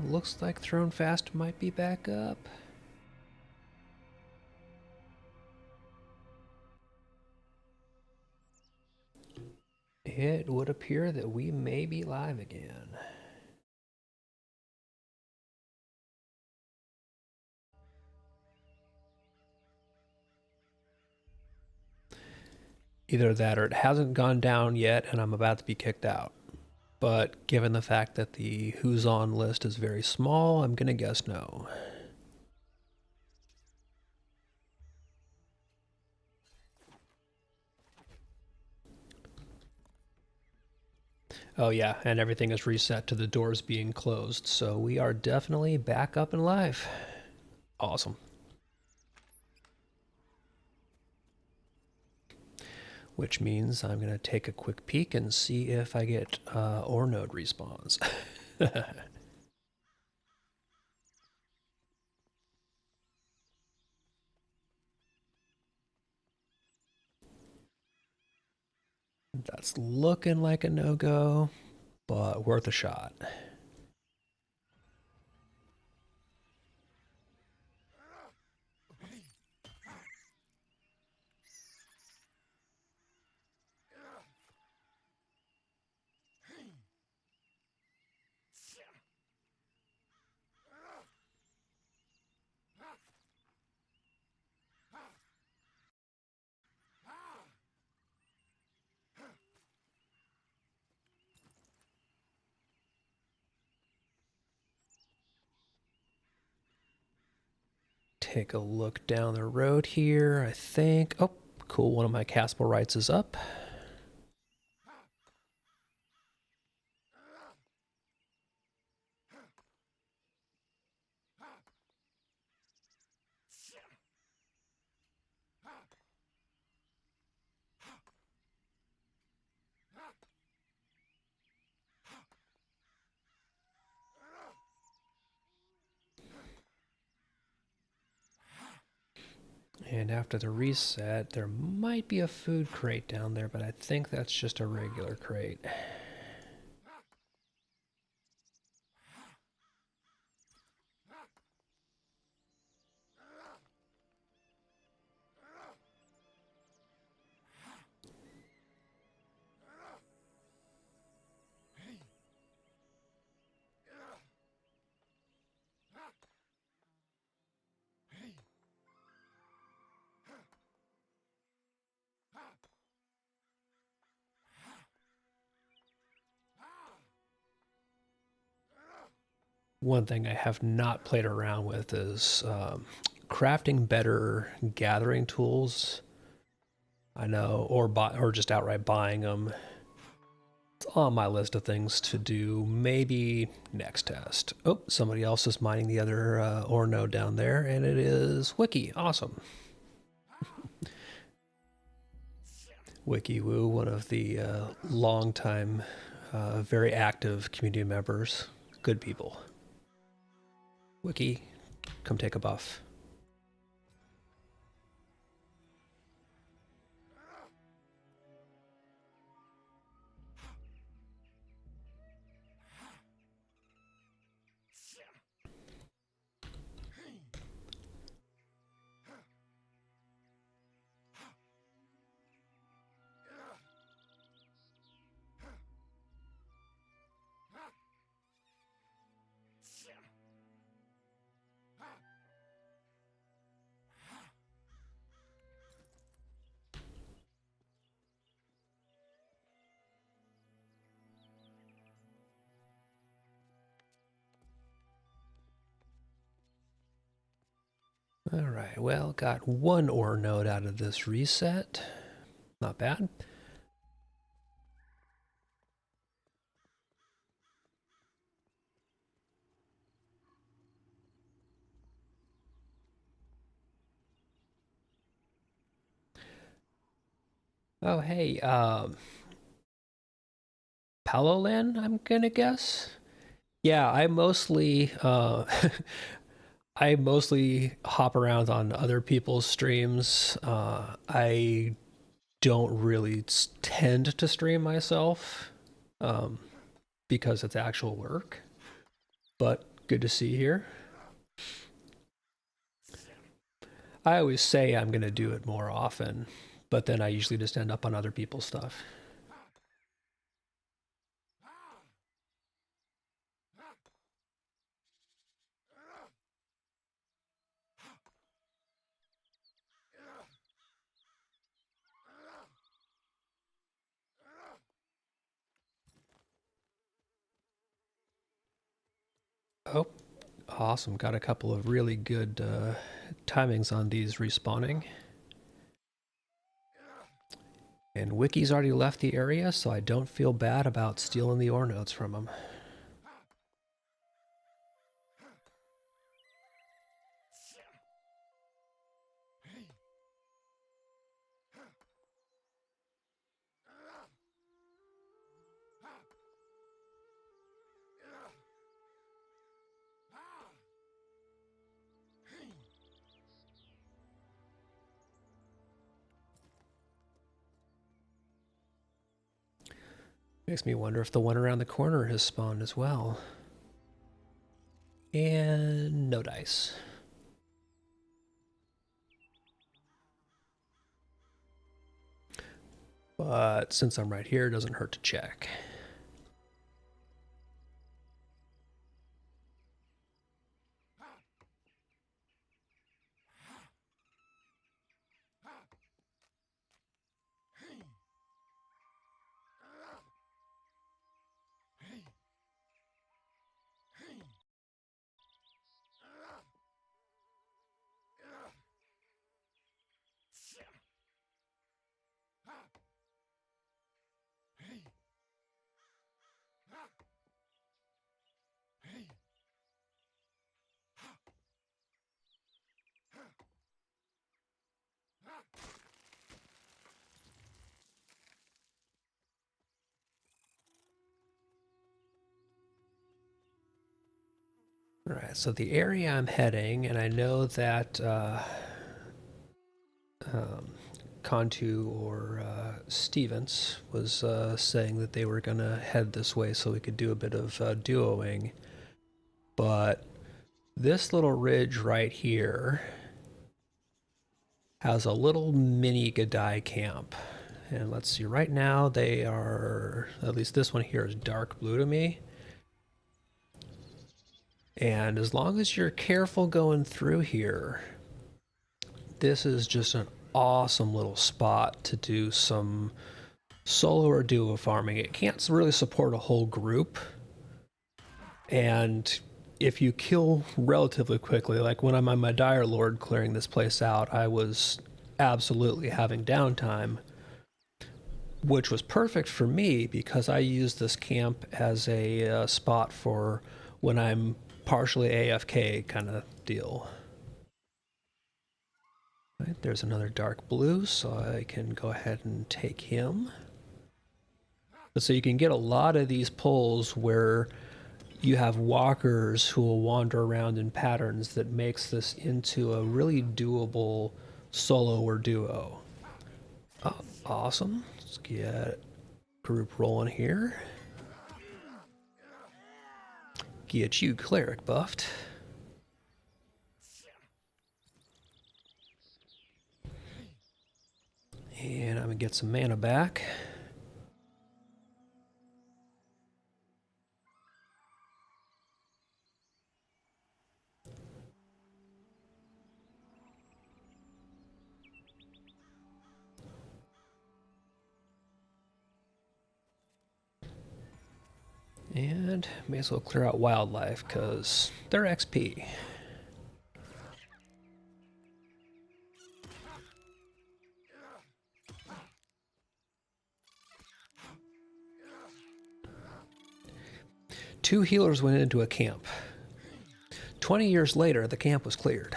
Looks like Thrown Fast might be back up. It would appear that we may be live again. Either that or it hasn't gone down yet and I'm about to be kicked out. But given the fact that the who's on list is very small, I'm going to guess no. Oh yeah, and everything is reset to the doors being closed, so we are definitely back up and live. Awesome. Which means I'm going to take a quick peek and see if I get ore node respawns. That's looking like a no-go, but worth a shot. Take a look down the road here, I think. Oh, cool, one of my castable rights is up. And after the reset, there might be a food crate down there, but I think that's just a regular crate. One thing I have not played around with is crafting better gathering tools. I know, or just outright buying them. It's on my list of things to do. Maybe next test. Oh, somebody else is mining the other ore node down there, and it is Wiki. Awesome. Wiki Woo, one of the long-time, very active community members. Good people. Wiki, come take a buff. All right, well, got one ore node out of this reset. Not bad. Oh, hey, Palolan, I'm gonna guess? Yeah, I mostly I mostly hop around on other people's streams. I don't really tend to stream myself um, because it's actual work. But good to see you here. I always say I'm going to do it more often, but then I usually just end up on other people's stuff. Oh, awesome. Got a couple of really good timings on these respawning. And Wiki's already left the area, so I don't feel bad about stealing the ore nodes from him. Makes me wonder if the one around the corner has spawned as well. And no dice. But since I'm right here, it doesn't hurt to check. All right, so the area I'm heading, and I know that Cantu or Stevens was saying that they were going to head this way so we could do a bit of duoing. But this little ridge right here has a little mini Gadai camp. And let's see, right now they are, at least this one here is dark blue to me. And as long as you're careful going through here, this is just an awesome little spot to do some solo or duo farming. It can't really support a whole group. And if you kill relatively quickly, like when I'm on my Dire Lord clearing this place out, I was absolutely having downtime, which was perfect for me because I use this camp as a spot for when I'm partially AFK kind of deal. Right, there's another dark blue, so I can go ahead and take him. But so you can get a lot of these pulls where you have walkers who will wander around in patterns that makes this into a really doable solo or duo. Awesome. Let's get group rolling here. Get you cleric buffed. And I'm gonna get some mana back. And may as well clear out wildlife because they're XP. Two healers went into a camp. 20 years later, the camp was cleared.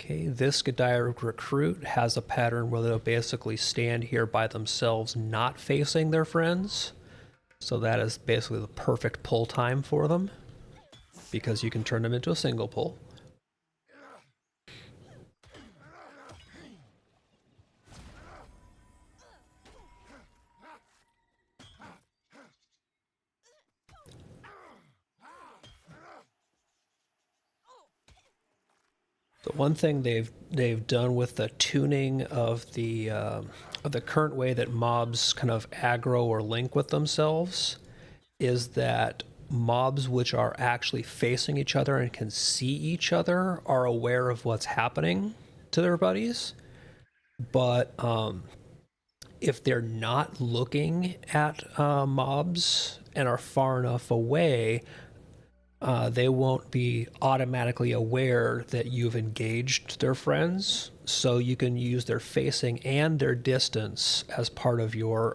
Okay, this Gadai recruit has a pattern where they'll basically stand here by themselves, not facing their friends. So that is basically the perfect pull time for them, because you can turn them into a single pull. The one thing they've done with the tuning of the current way that mobs kind of aggro or link with themselves is that mobs which are actually facing each other and can see each other are aware of what's happening to their buddies. But if they're not looking at mobs and are far enough away, they won't be automatically aware that you've engaged their friends. So you can use their facing and their distance as part of your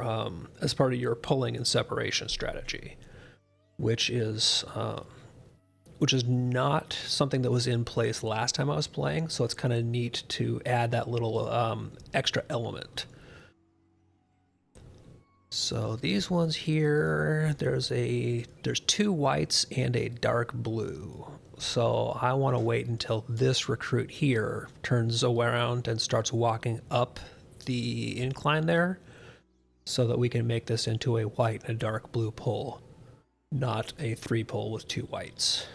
pulling and separation strategy, which is not something that was in place last time I was playing. So it's kind of neat to add that little extra element. So these ones here, there's two whites and a dark blue. So I want to wait until this recruit here turns around and starts walking up the incline there, so that we can make this into a white and a dark blue pull, not a 3 pull with 2 whites.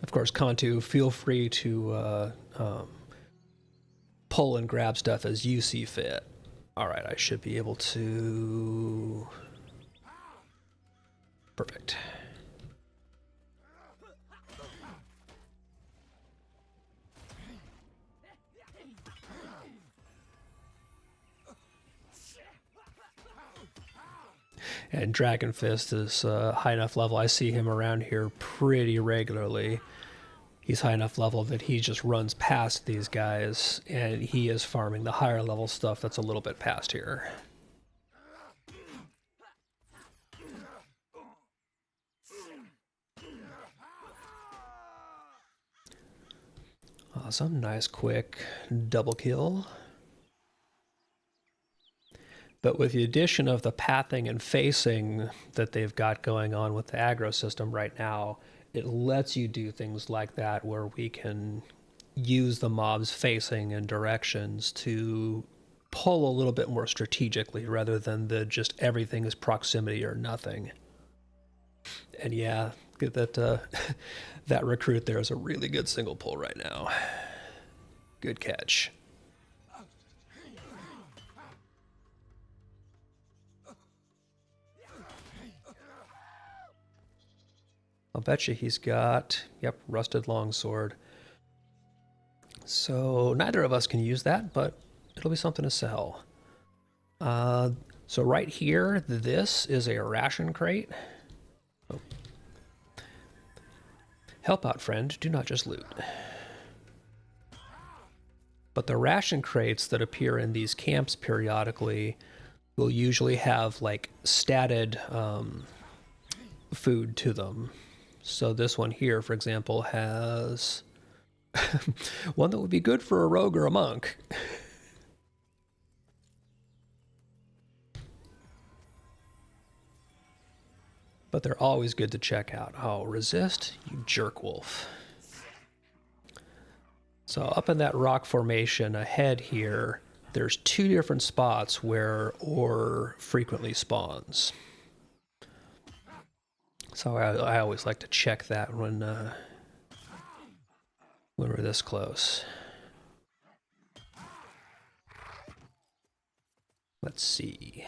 Of course, Kantu, feel free to pull and grab stuff as you see fit. All right, I should be able to... Perfect. And Dragon Fist is high enough level. I see him around here pretty regularly. He's high enough level that he just runs past these guys, and he is farming the higher level stuff that's a little bit past here. Awesome, nice quick double kill. But with the addition of the pathing and facing that they've got going on with the aggro system right now, it lets you do things like that where we can use the mob's facing and directions to pull a little bit more strategically rather than the just everything is proximity or nothing. And yeah, that that recruit there is a really good single pull right now. Good catch. I'll bet you he's got, yep, rusted longsword. So neither of us can use that, but it'll be something to sell. So right here, this is a ration crate. Oh. Help out, friend. Do not just loot. But the ration crates that appear in these camps periodically will usually have like statted food to them. So this one here, for example, has one that would be good for a rogue or a monk. But they're always good to check out. Oh, resist, you jerk wolf. So up in that rock formation ahead here, there's 2 different spots where ore frequently spawns. So I always like to check that when we're this close. Let's see.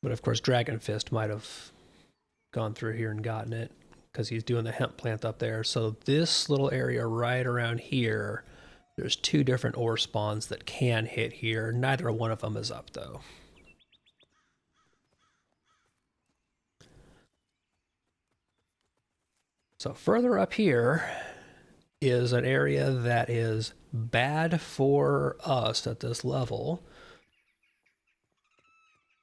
But of course, Dragon Fist might have gone through here and gotten it because he's doing the hemp plant up there. So this little area right around here, there's 2 different ore spawns that can hit here. Neither one of them is up though. So further up here is an area that is bad for us at this level,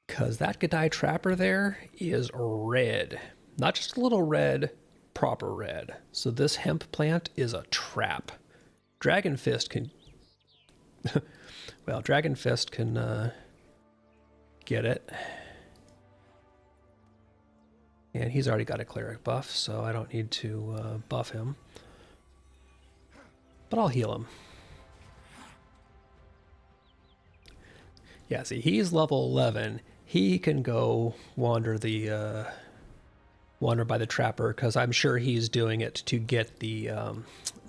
because that Gadai Trapper there is red. Not just a little red, proper red. So this hemp plant is a trap. Dragon Fist can... well, Dragon Fist can get it. And he's already got a cleric buff, so I don't need to buff him. But I'll heal him. Yeah, see, he's level 11. he can go wander by the trapper, because I'm sure he's doing it to get the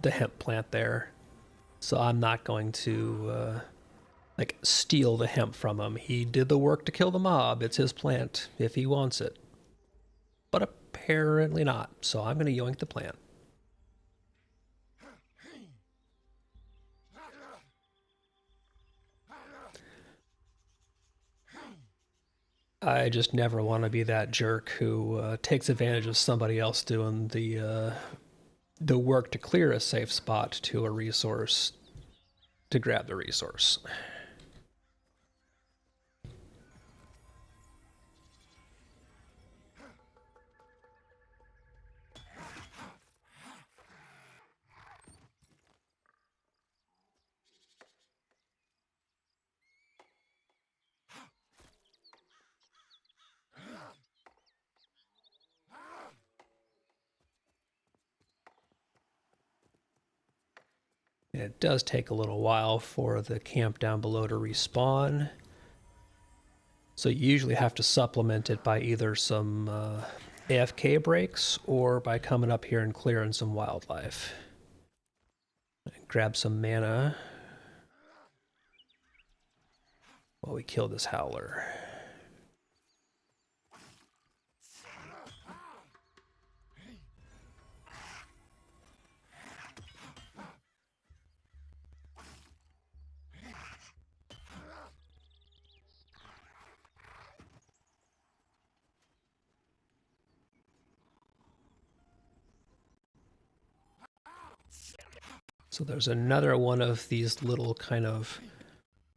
hemp plant there. So I'm not going to like steal the hemp from him. He did the work to kill the mob. It's his plant if he wants it. But apparently not. So I'm going to yoink the plant. I just never want to be that jerk who takes advantage of somebody else doing the work to clear a safe spot to a resource to grab the resource. It does take a little while for the camp down below to respawn. So you usually have to supplement it by either some AFK breaks or by coming up here and clearing some wildlife. Grab some mana while we kill this howler. So there's another one of these little kind of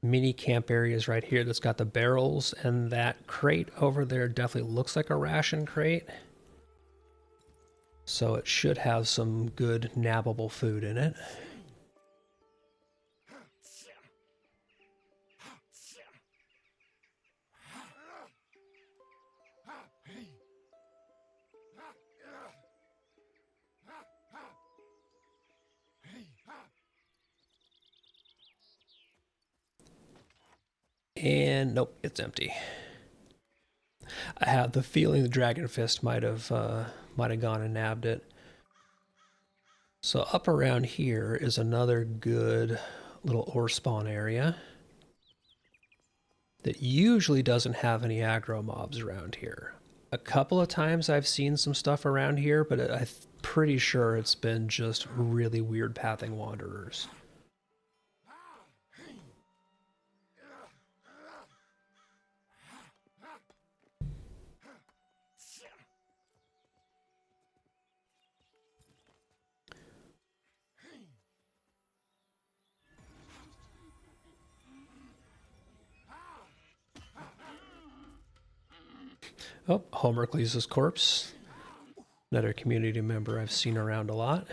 mini camp areas right here that's got the barrels, and that crate over there definitely looks like a ration crate. So it should have some good nabbable food in it. And nope, it's empty. I have the feeling the Dragon Fist might have gone and nabbed it. So up around here is another good little ore spawn area that usually doesn't have any aggro mobs around here. A couple of times I've seen some stuff around here, but I'm pretty sure it's been just really weird pathing wanderers. Oh, Homercles' corpse. Another community member I've seen around a lot.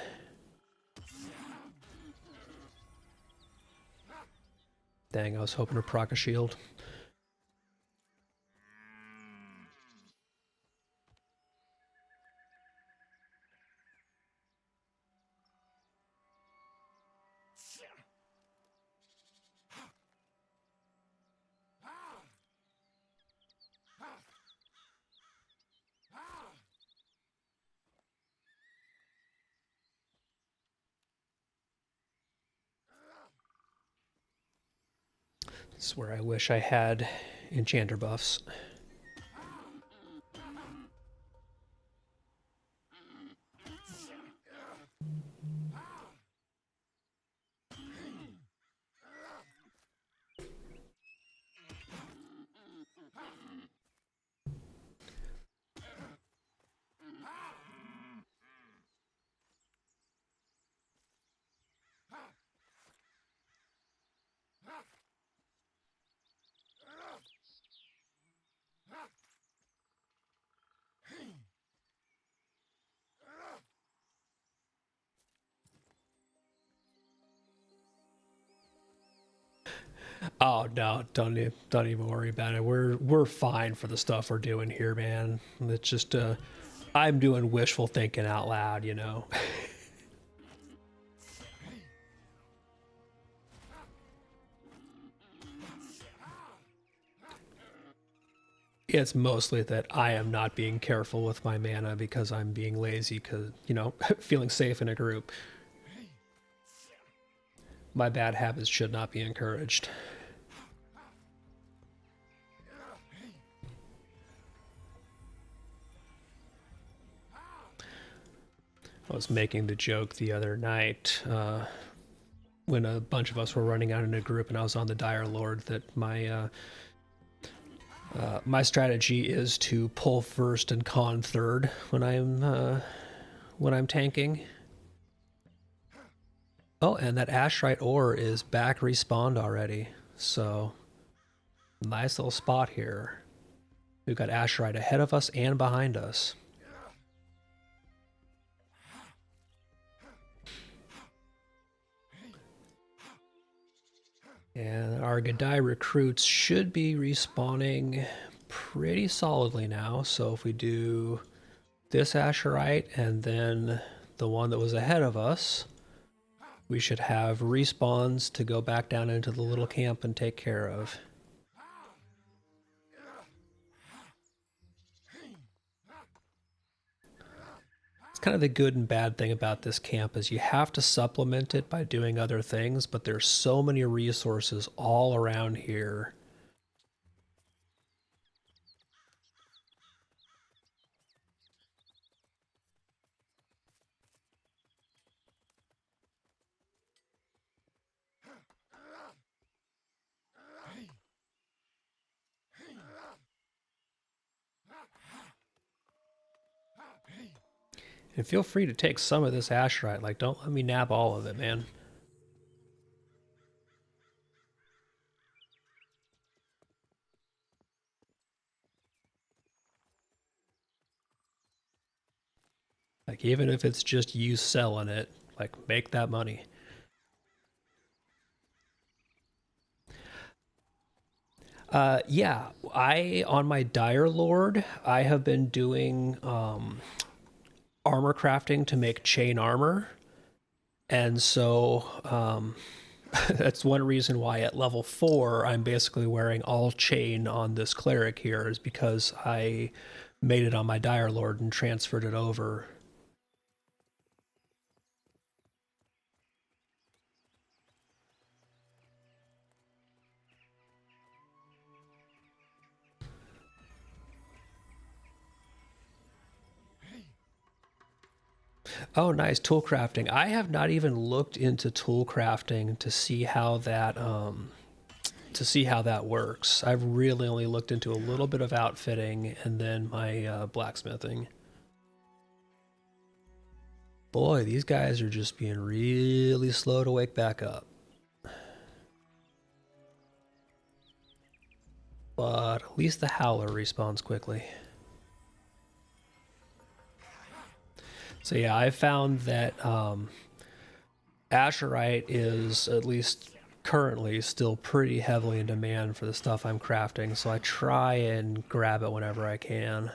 Dang, I was hoping to proc a shield. This is where I wish I had enchanter buffs. Oh no, don't even worry about it. We're fine for the stuff we're doing here, man. It's just I'm doing wishful thinking out loud, you know. It's mostly that I am not being careful with my mana because I'm being lazy because, feeling safe in a group. My bad habits should not be encouraged. I was making the joke the other night when a bunch of us were running out in a group and I was on the Dire Lord that my strategy is to pull first and con third when I'm tanking. Oh, and that Asherite ore is back respawned already, so nice little spot here. We've got Asherite ahead of us and behind us. And our Gadai recruits should be respawning pretty solidly now. So if we do this Asherite and then the one that was ahead of us, we should have respawns to go back down into the little camp and take care of. Kind of the good and bad thing about this camp is you have to supplement it by doing other things, but there's so many resources all around here. And feel free to take some of this Asherite. Like, don't let me nab all of it, man. Like, even if it's just you selling it, like, make that money. Yeah, on my Dire Lord, I have been doing armor crafting to make chain armor. And so that's one reason why at level 4 I'm basically wearing all chain on this cleric here, is because I made it on my Dire Lord and transferred it over. Oh, nice tool crafting. I have not even looked into tool crafting to see how that works. I've really only looked into a little bit of outfitting and then my blacksmithing. Boy, these guys are just being really slow to wake back up. But at least the Howler respawns quickly. So yeah, I found that Asherite is, at least currently, still pretty heavily in demand for the stuff I'm crafting, so I try and grab it whenever I can.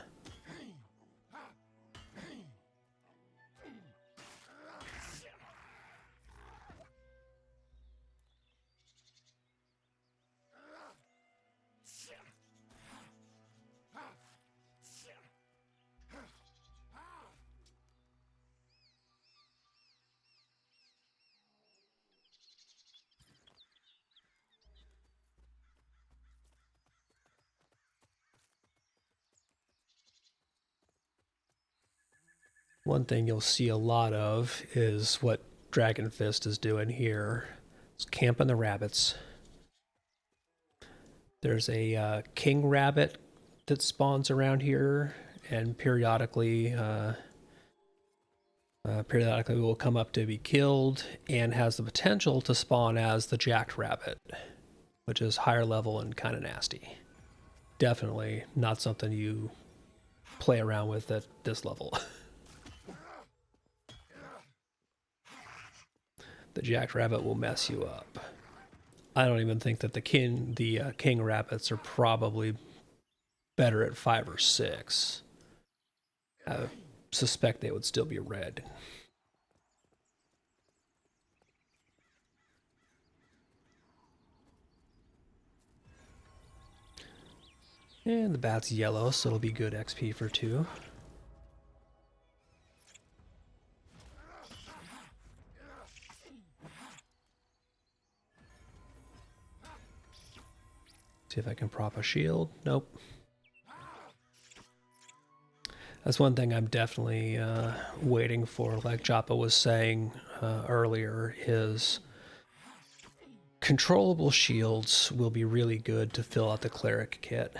One thing you'll see a lot of is what Dragon Fist is doing here. It's camping the rabbits. There's a king rabbit that spawns around here, and periodically will come up to be killed and has the potential to spawn as the jacked rabbit, which is higher level and kind of nasty. Definitely not something you play around with at this level. The jacked rabbit will mess you up. I don't even think that the king rabbits are probably better at 5 or 6. I suspect they would still be red. And the bat's yellow, so it'll be good XP for 2. See if I can prop a shield. Nope. That's one thing I'm definitely waiting for, like Joppa was saying earlier, is controllable shields will be really good to fill out the cleric kit.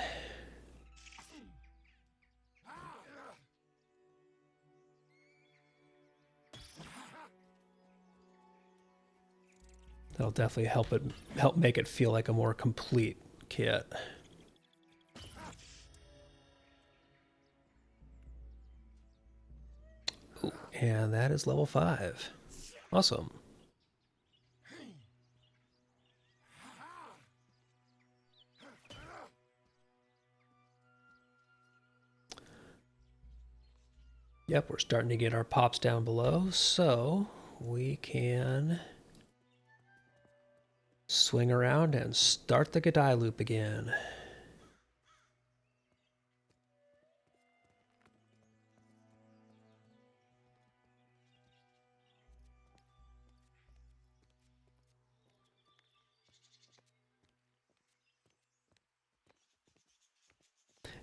That'll definitely help make it feel like a more complete kit. Ooh, and that is level 5. Awesome. Yep, we're starting to get our pops down below, so we can swing around and start the Gadai loop again.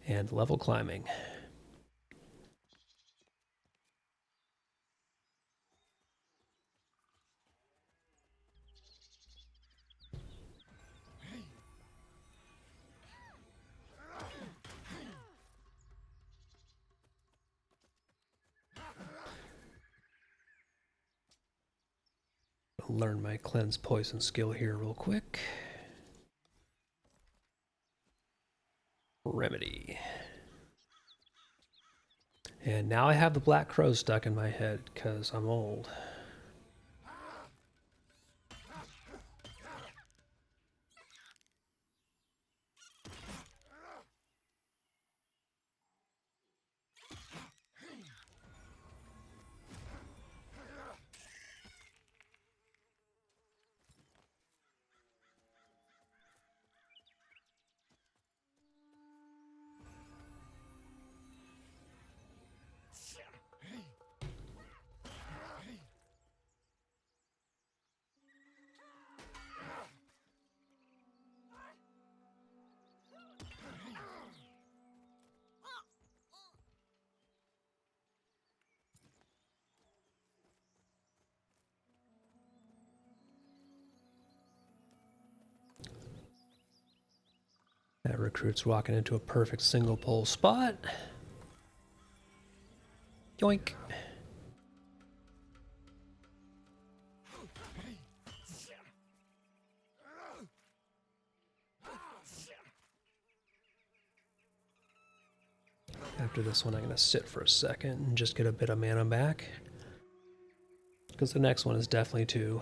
And level climbing. Learn my cleanse poison skill here real quick. Remedy. And now I have the Black Crow stuck in my head because I'm old. That recruit's walking into a perfect single pole spot. Yoink. After this one, I'm going to sit for a second and just get a bit of mana back, because the next one is definitely 2.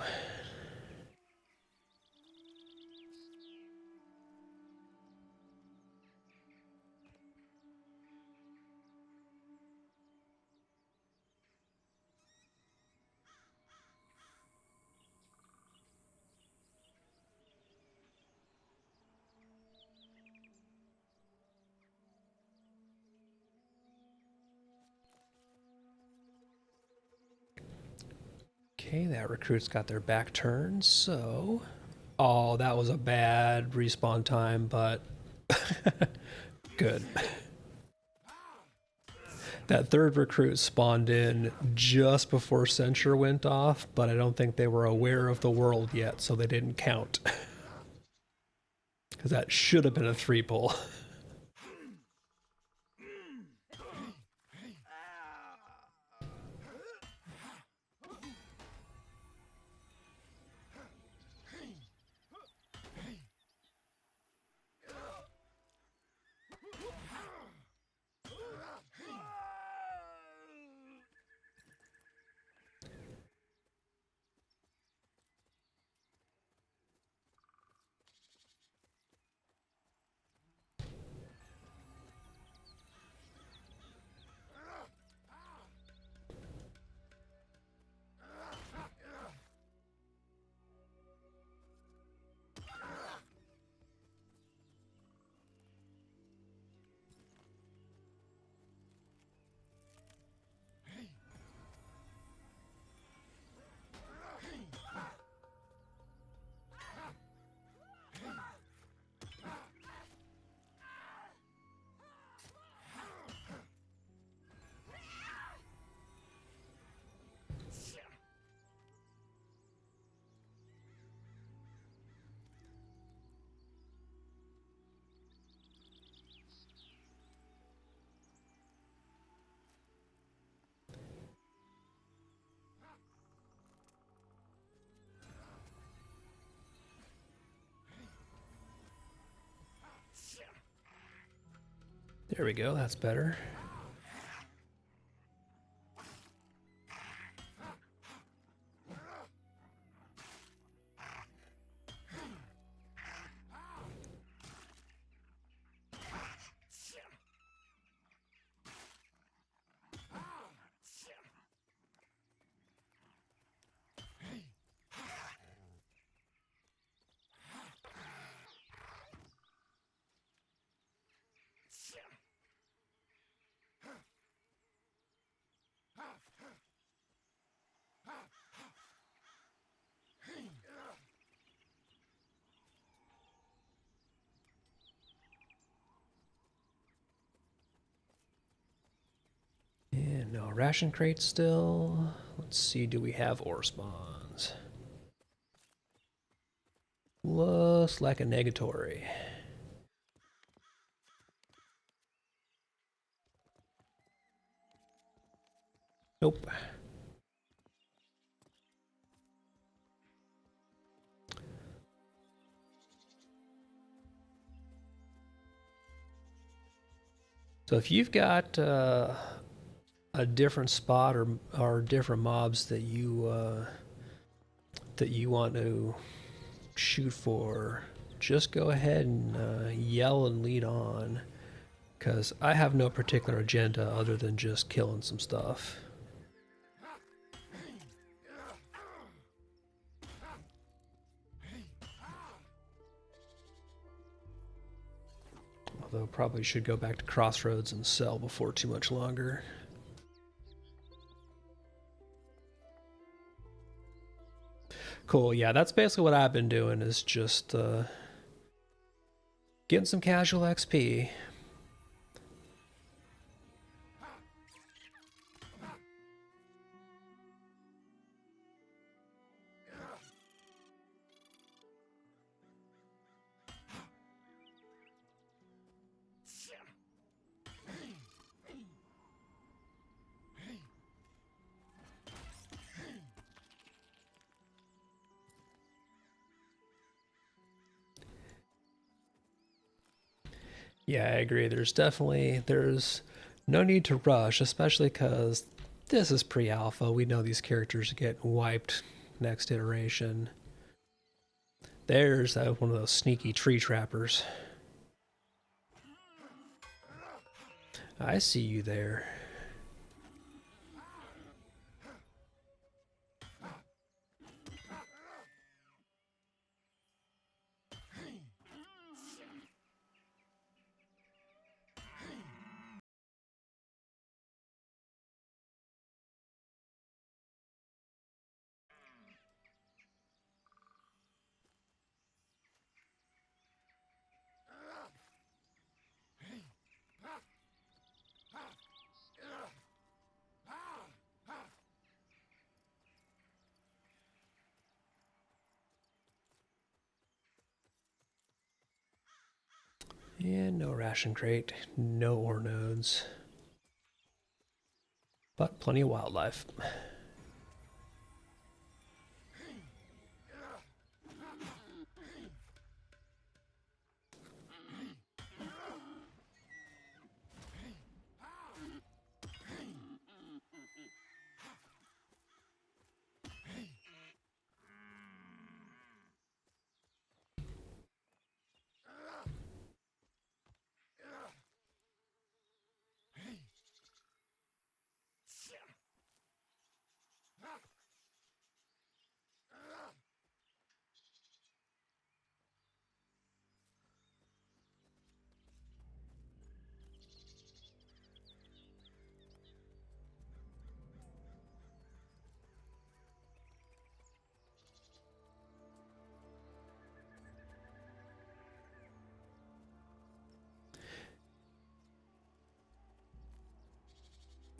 Okay, that recruit's got their back turned, so... Oh, that was a bad respawn time, but... good. That third recruit spawned in just before Censure went off, but I don't think they were aware of the world yet, so they didn't count. Because that should have been a 3-pull. There we go, that's better. And no ration crate still. Let's see, do we have ore spawns? Looks like a negatory. Nope. So if you've got a different spot or different mobs that you want to shoot for, just go ahead and yell and lead on, because I have no particular agenda other than just killing some stuff. Although probably should go back to Crossroads and sell before too much longer. Cool, yeah, that's basically what I've been doing, is just getting some casual XP. Yeah, I agree. There's no need to rush, especially because this is pre-alpha. We know these characters get wiped next iteration. There's one of those sneaky tree trappers. I see you there. And no ration crate, no ore nodes, but plenty of wildlife.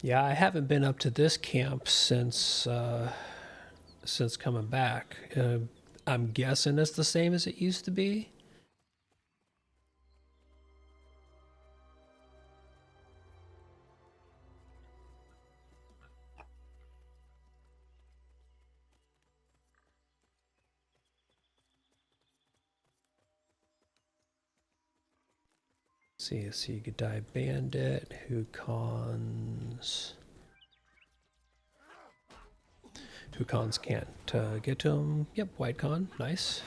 Yeah, I haven't been up to this camp since coming back. I'm guessing it's the same as it used to be. See, so you could die bandit, Wukons. Wukons can't get to him. Yep, white con, nice.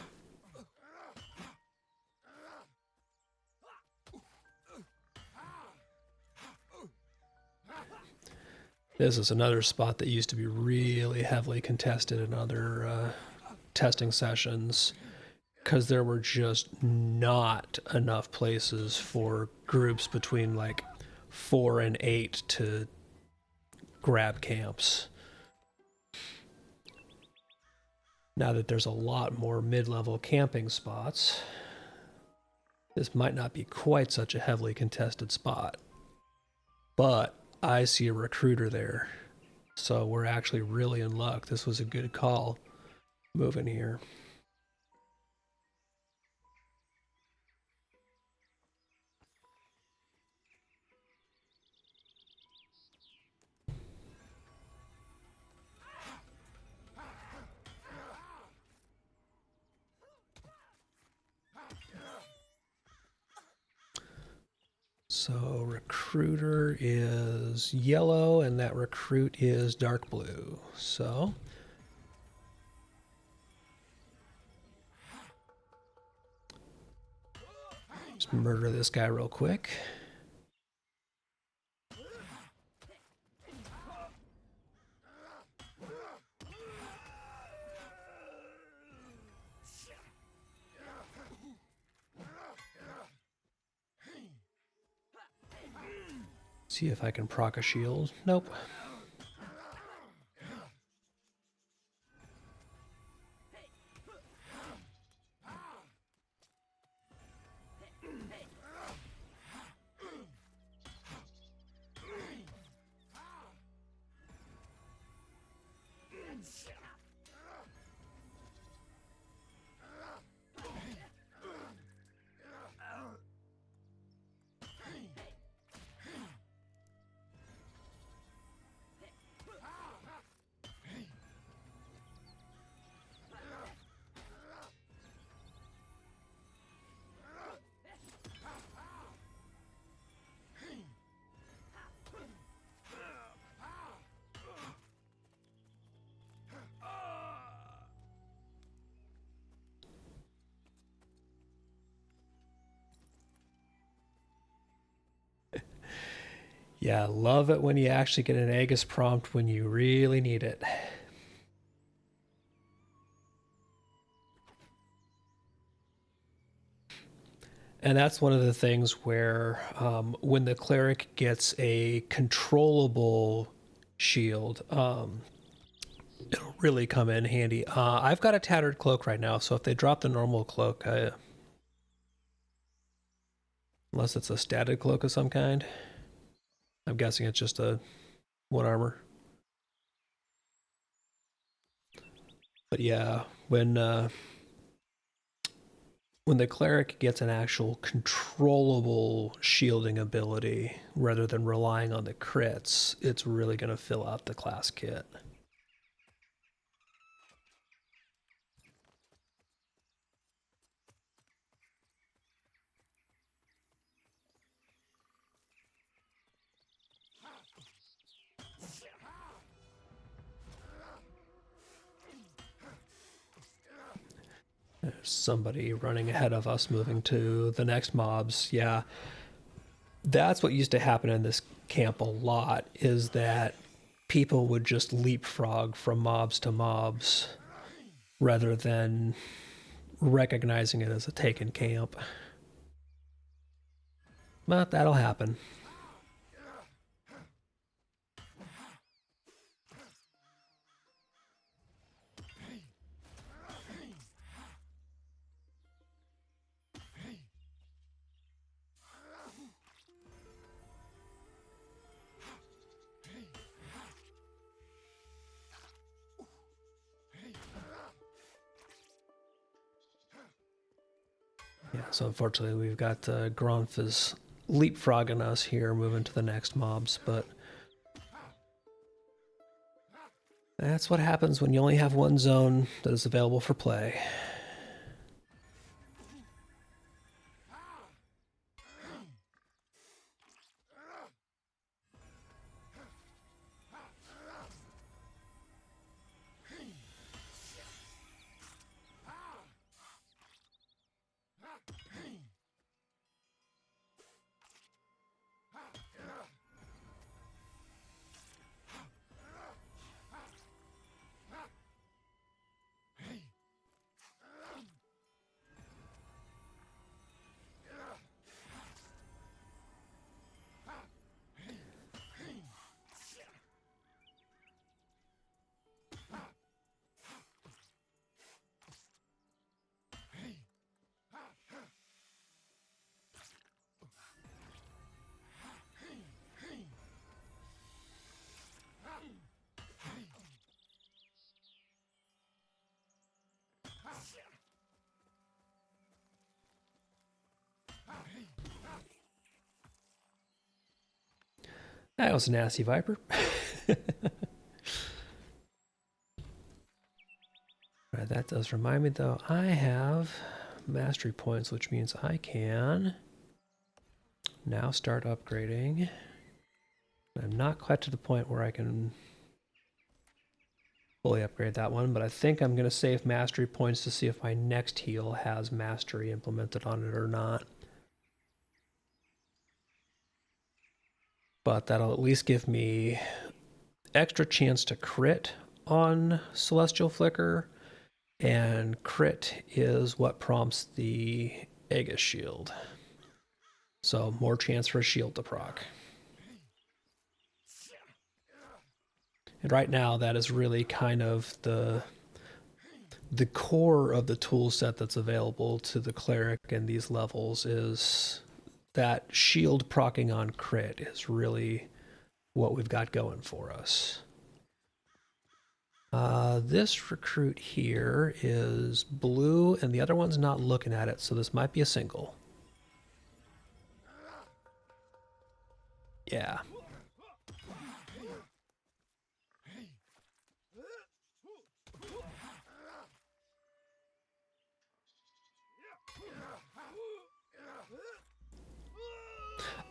This is another spot that used to be really heavily contested in other testing sessions because there were just not enough places for groups between like 4 and 8 to grab camps. Now that there's a lot more mid-level camping spots, this might not be quite such a heavily contested spot. But I see a recruiter there, so we're actually really in luck. This was a good call moving here. So recruiter is yellow and that recruit is dark blue. So just murder this guy real quick. See if I can proc a shield. Nope. Yeah, love it when you actually get an Aegis prompt when you really need it. And that's one of the things where when the cleric gets a controllable shield, it'll really come in handy. I've got a tattered cloak right now, so if they drop the normal cloak, unless it's a statted cloak of some kind, I'm guessing it's just a 1 armor. But yeah, when the cleric gets an actual controllable shielding ability rather than relying on the crits, it's really going to fill out the class kit. There's somebody running ahead of us moving to the next mobs. Yeah, that's what used to happen in this camp a lot, is that people would just leapfrog from mobs to mobs rather than recognizing it as a taken camp. But that'll happen. Yeah, so unfortunately we've got Gronf leapfrogging us here, moving to the next mobs, but that's what happens when you only have one zone that is available for play. That was a nasty viper. Right, that does remind me, though, I have mastery points, which means I can now start upgrading. I'm not quite to the point where I can fully upgrade that one, but I think I'm going to save mastery points to see if my next heal has mastery implemented on it or not. But that'll at least give me extra chance to crit on Celestial Flicker, and crit is what prompts the Aegis Shield. So more chance for a shield to proc. And right now that is really kind of the core of the tool set that's available to the cleric in these levels. Is that shield procking on crit is really what we've got going for us. This recruit here is blue, and the other one's not looking at it, so this might be a single. Yeah.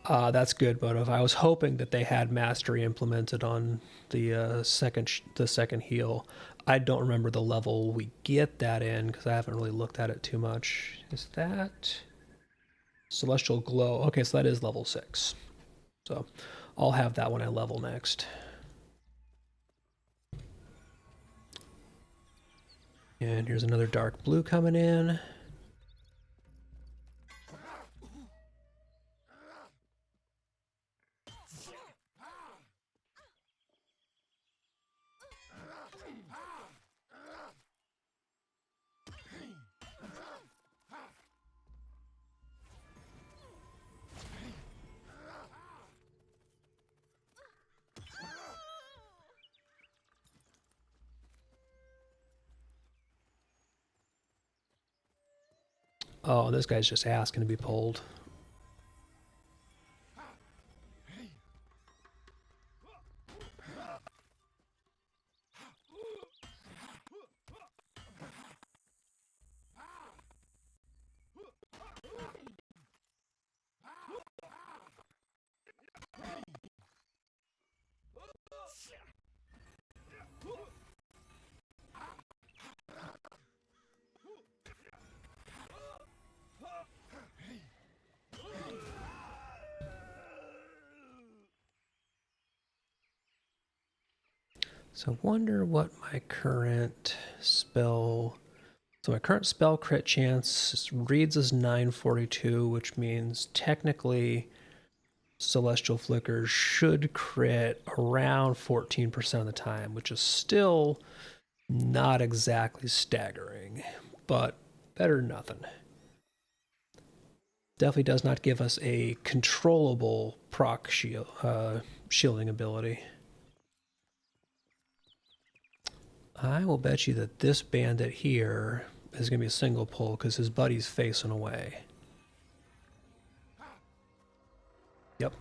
That's good, Motive. I was hoping that they had mastery implemented on the second heal. I don't remember the level we get that in because I haven't really looked at it too much. Is that Celestial Glow? Okay, so that is level 6. So I'll have that when I level next. And here's another dark blue coming in. Oh, this guy's just asking to be pulled. So I wonder what my current spell... So my current spell crit chance reads as 942, which means technically Celestial Flickers should crit around 14% of the time, which is still not exactly staggering, but better than nothing. Definitely does not give us a controllable proc shielding ability. I will bet you that this bandit here is going to be a single pull because his buddy's facing away. Yep.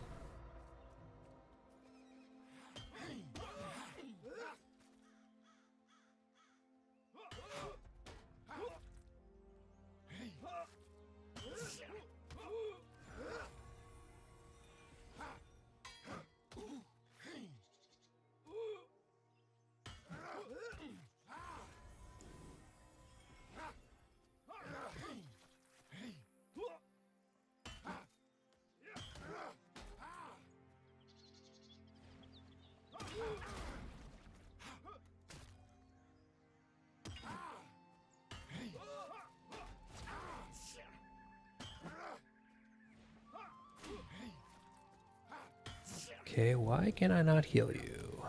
Okay, why can I not heal you?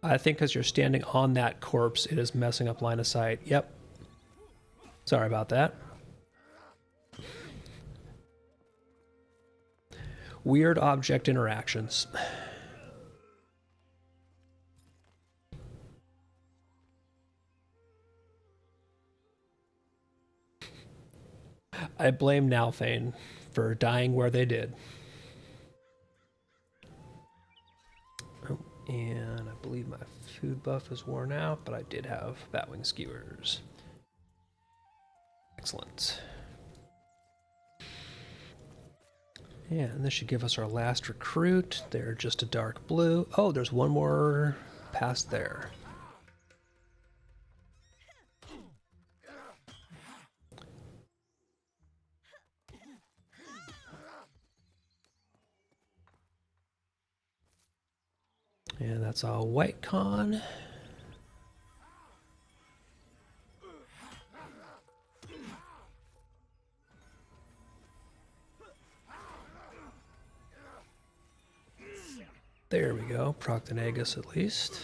I think because you're standing on that corpse, it is messing up line of sight. Yep. Sorry about that. Weird object interactions. I blame Nalfane for dying where they did. And I believe my food buff is worn out, but I did have batwing skewers. Excellent. And this should give us our last recruit. They're just a dark blue. Oh, there's one more past there. And that's all white con. There we go, Proctonagus at least.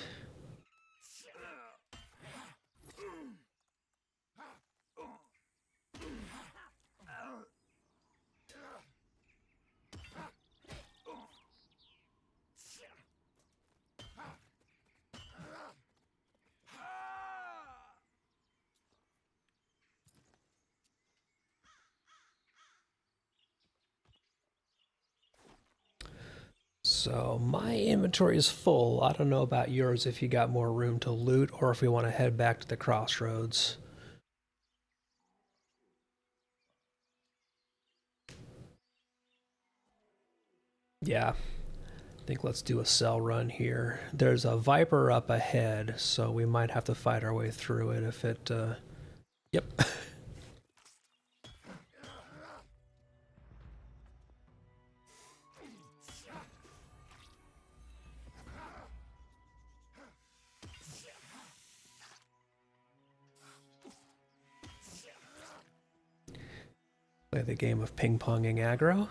So my inventory is full. I don't know about yours if you got more room to loot or if we want to head back to the crossroads. Yeah, I think let's do a cell run here. There's a Viper up ahead, so we might have to fight our way through it if it... Yep. Play the game of ping-ponging aggro.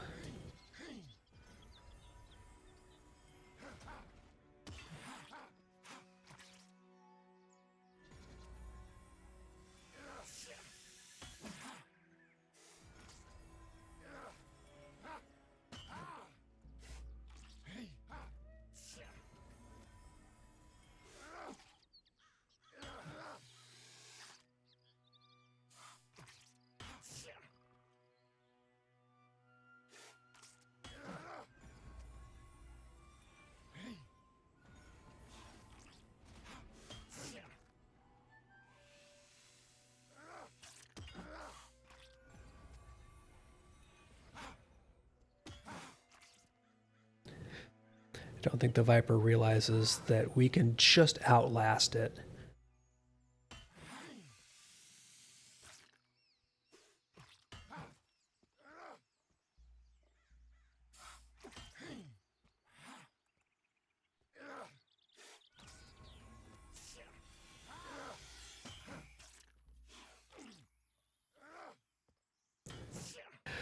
I don't think the Viper realizes that we can just outlast it.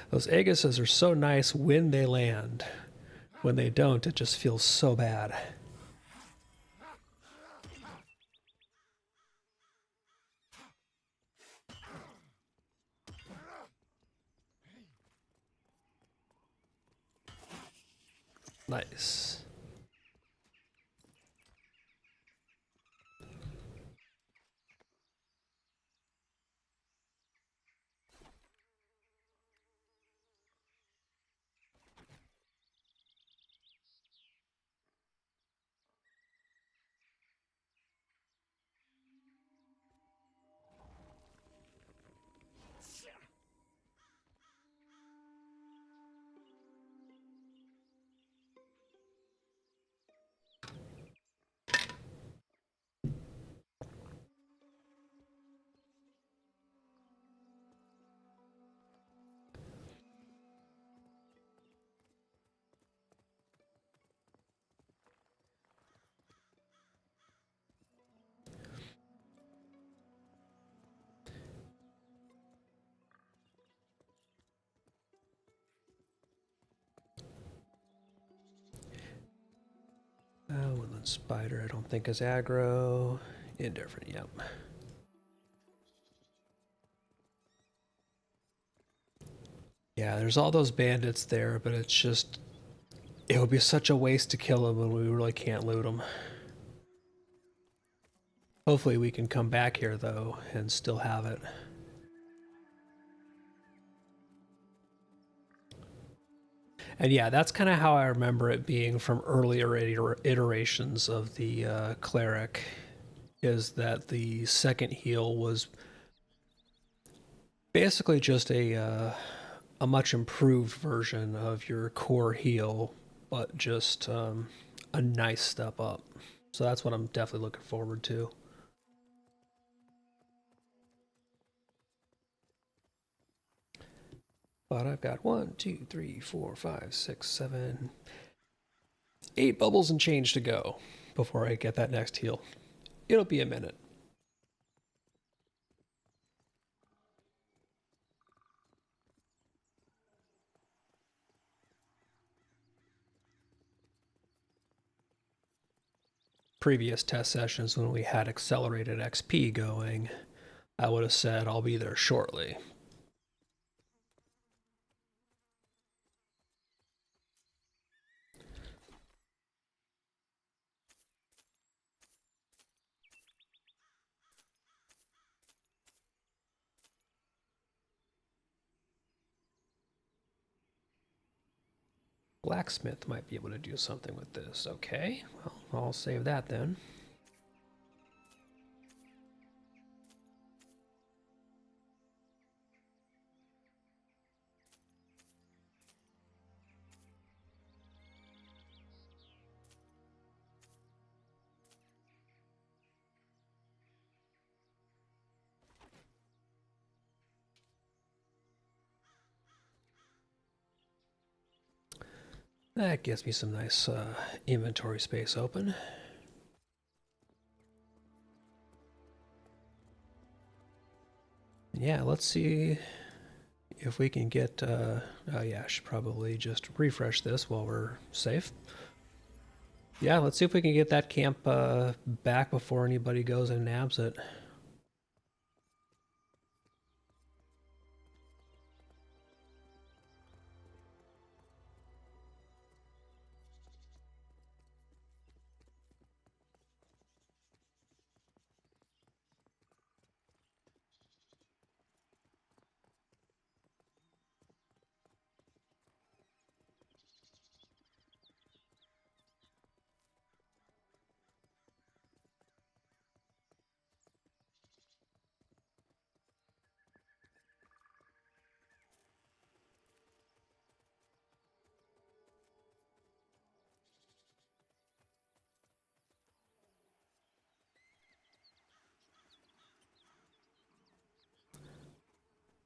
Those Aegises are so nice when they land. When they don't, it just feels so bad. Nice. Woodland Spider, I don't think is aggro. Indifferent, yep. Yeah, there's all those bandits there, but it's just... It would be such a waste to kill them when we really can't loot them. Hopefully we can come back here, though, and still have it. And yeah, that's kind of how I remember it being from earlier iterations of the cleric, is that the second heal was basically just a much improved version of your core heal, but just a nice step up. So that's what I'm definitely looking forward to. But I've got 1, 2, 3, 4, 5, 6, 7, 8 bubbles and change to go before I get that next heal. It'll be a minute. Previous test sessions when we had accelerated XP going, I would have said I'll be there shortly. Blacksmith might be able to do something with this. Okay, well, I'll save that then. That gives me some nice inventory space open. Yeah, let's see if we can get... oh yeah, I should probably just refresh this while we're safe. Yeah, let's see if we can get that camp back before anybody goes and nabs it.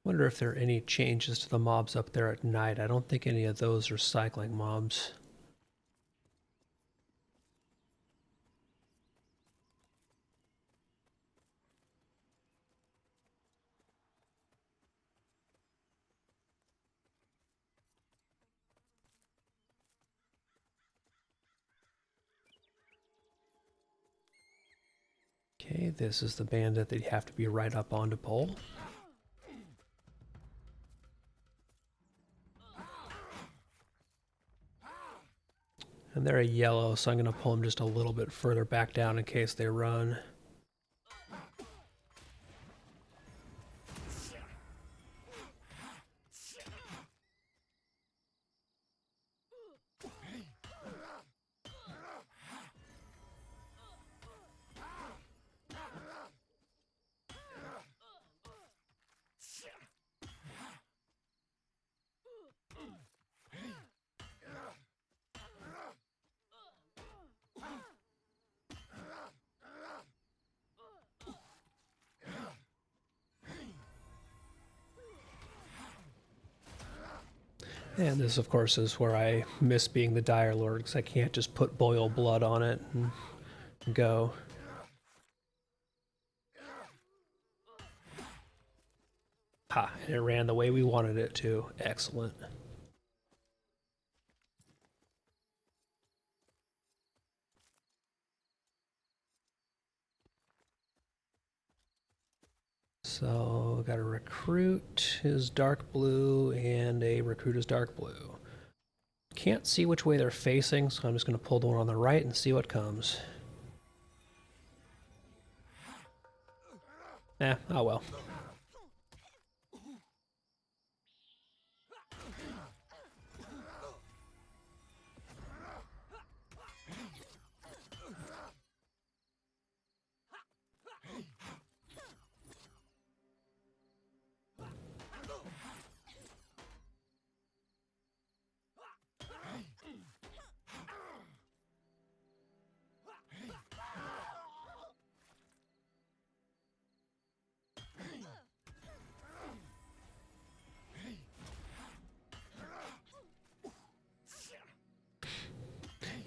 Wonder if there are any changes to the mobs up there at night. I don't think any of those are cycling mobs. Okay, this is the bandit that you have to be right up on to pull. And they're a yellow, so I'm going to pull them just a little bit further back down in case they run. And this, of course, is where I miss being the Dire Lord, because I can't just put boil blood on it and go. Ha, and it ran the way we wanted it to. Excellent. So, got a recruit is dark blue and a recruit is dark blue. Can't see which way they're facing, so I'm just going to pull the one on the right and see what comes. Oh well.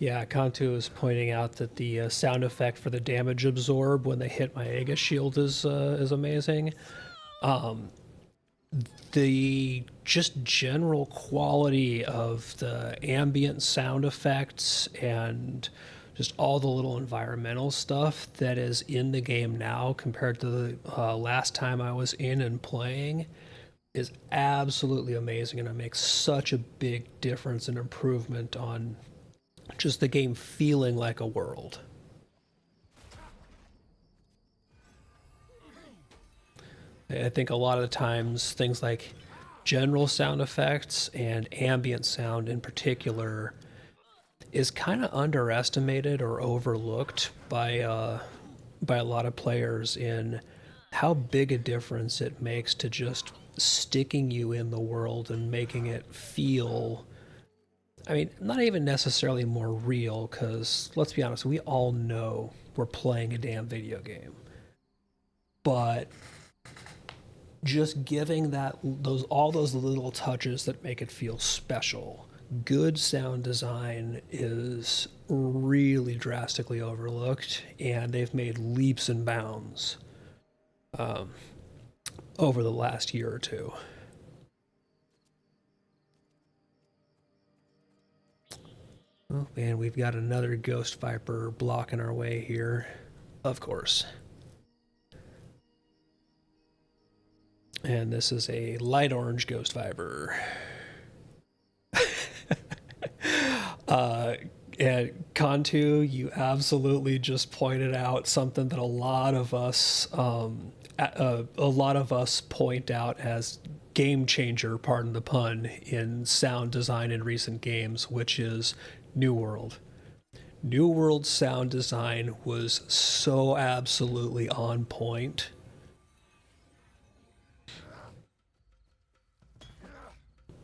Yeah, Kantu is pointing out that the sound effect for the damage absorb when they hit my Aegis shield is amazing. The just general quality of the ambient sound effects and just all the little environmental stuff that is in the game now compared to the last time I was in and playing is absolutely amazing, and it makes such a big difference and improvement on just the game feeling like a world. I think a lot of the times things like general sound effects and ambient sound in particular is kind of underestimated or overlooked by a lot of players in how big a difference it makes to just sticking you in the world and making it feel, I mean, not even necessarily more real, because let's be honest, we all know we're playing a damn video game. But just giving that those all those little touches that make it feel special. Good sound design is really drastically overlooked, and they've made leaps and bounds over the last year or two. Oh man, we've got another Ghost Viper blocking our way here. Of course. And this is a light orange Ghost Viper. And Kantu, you absolutely just pointed out something that a lot of us point out as game changer, pardon the pun, in sound design in recent games, which is New World. New World sound design was so absolutely on point.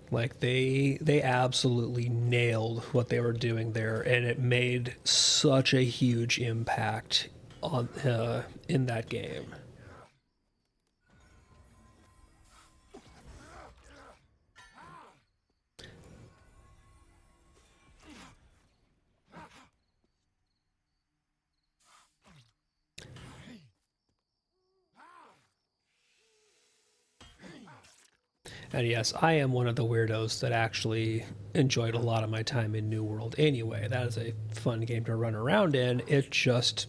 Like they absolutely nailed what they were doing there, and it made such a huge impact on in that game. And yes, I am one of the weirdos that actually enjoyed a lot of my time in New World anyway. That is a fun game to run around in. It just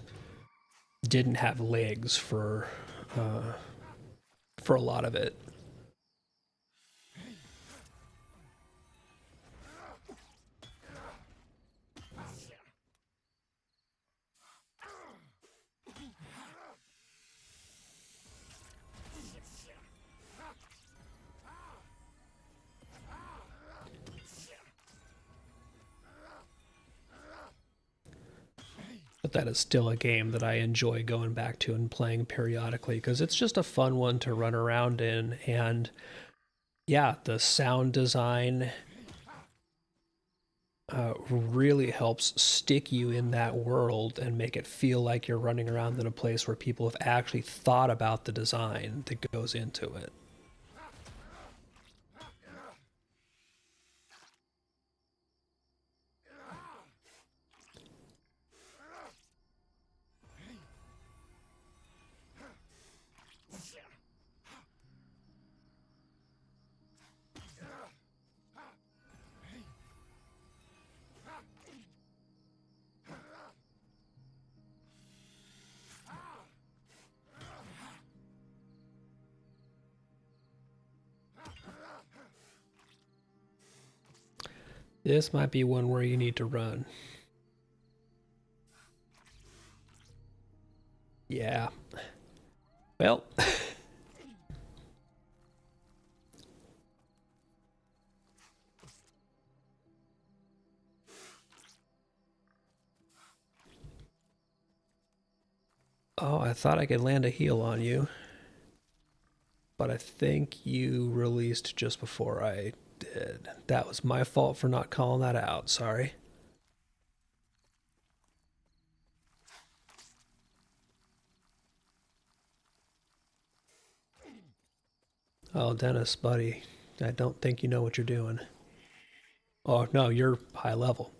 didn't have legs uh, for a lot of it. But that is still a game that I enjoy going back to and playing periodically because it's just a fun one to run around in. And yeah, the sound design really helps stick you in that world and make it feel like you're running around in a place where people have actually thought about the design that goes into it. This might be one where you need to run. Yeah. Well, oh, I thought I could land a heal on you, but I think you released just before I did. That was my fault for not calling that out. Sorry. Oh, Dennis, buddy, I don't think you know what you're doing. Oh, no, you're high level.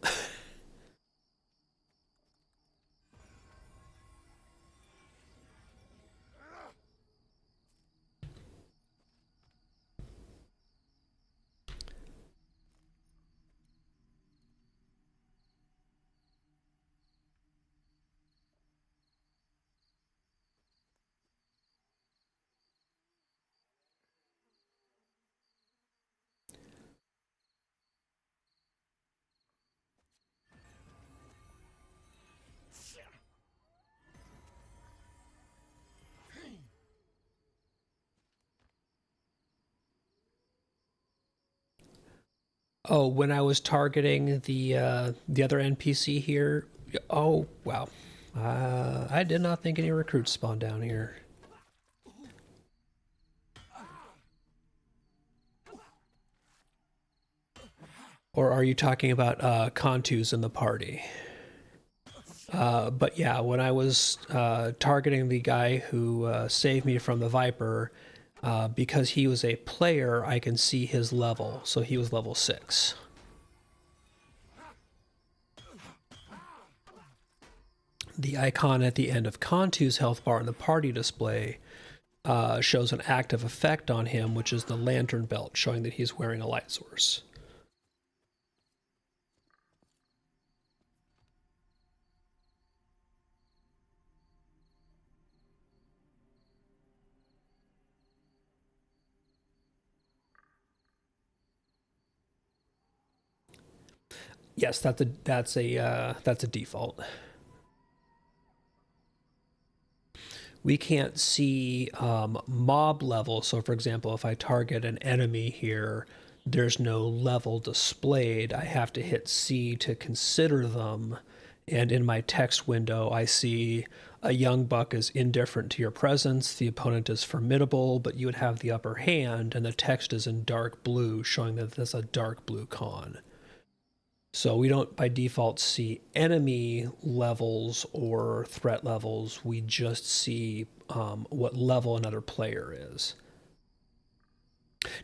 Oh, when I was targeting the other NPC here. Oh wow, I did not think any recruits spawned down here. Or are you talking about Contus in the party? But yeah, when I was targeting the guy who saved me from the Viper, because he was a player, I can see his level. So he was level 6. The icon at the end of Contu's health bar in the party display shows an active effect on him, which is the lantern belt, showing that he's wearing a light source. Yes, that's a default. We can't see mob level. So, for example, if I target an enemy here, there's no level displayed. I have to hit C to consider them. And in my text window, I see a young buck is indifferent to your presence. The opponent is formidable, but you would have the upper hand. And the text is in dark blue, showing that this is a dark blue con. So we don't by default see enemy levels or threat levels. We just see what level another player is.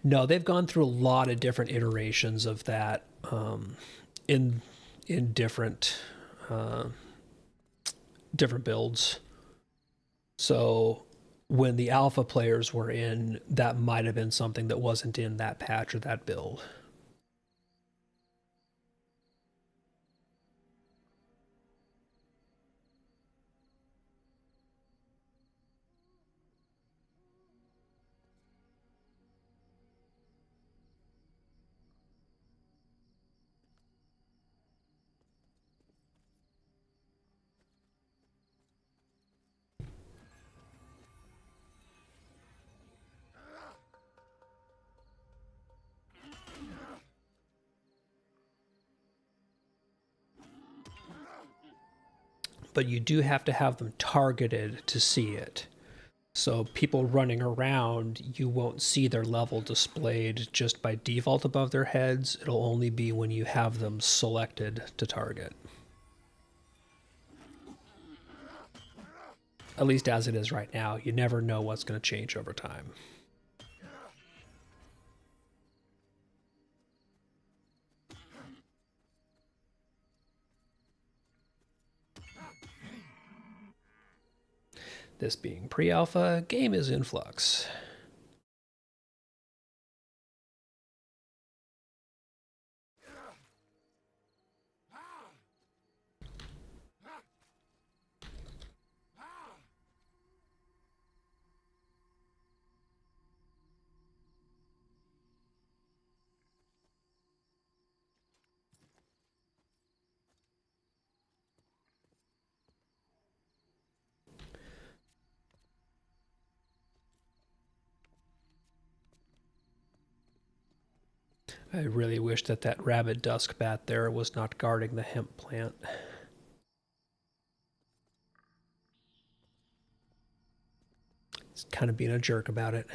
No, they've gone through a lot of different iterations of that in in uh, different builds. So when the alpha players were in, that might have been something that wasn't in that patch or that build. But you do have to have them targeted to see it. So people running around, you won't see their level displayed just by default above their heads. It'll only be when you have them selected to target. At least as it is right now. You never know what's going to change over time. This being pre-alpha, game is in flux. I really wish that that rabid dusk bat there was not guarding the hemp plant. It's kind of being a jerk about it.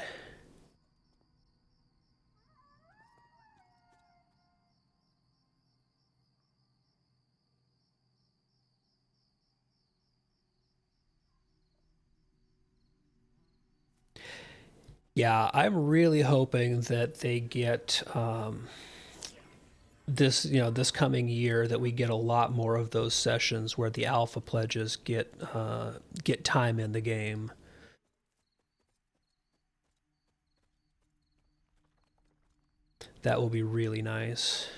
Yeah, I'm really hoping that they get this coming year that we get a lot more of those sessions where the alpha pledges get time in the game. That will be really nice.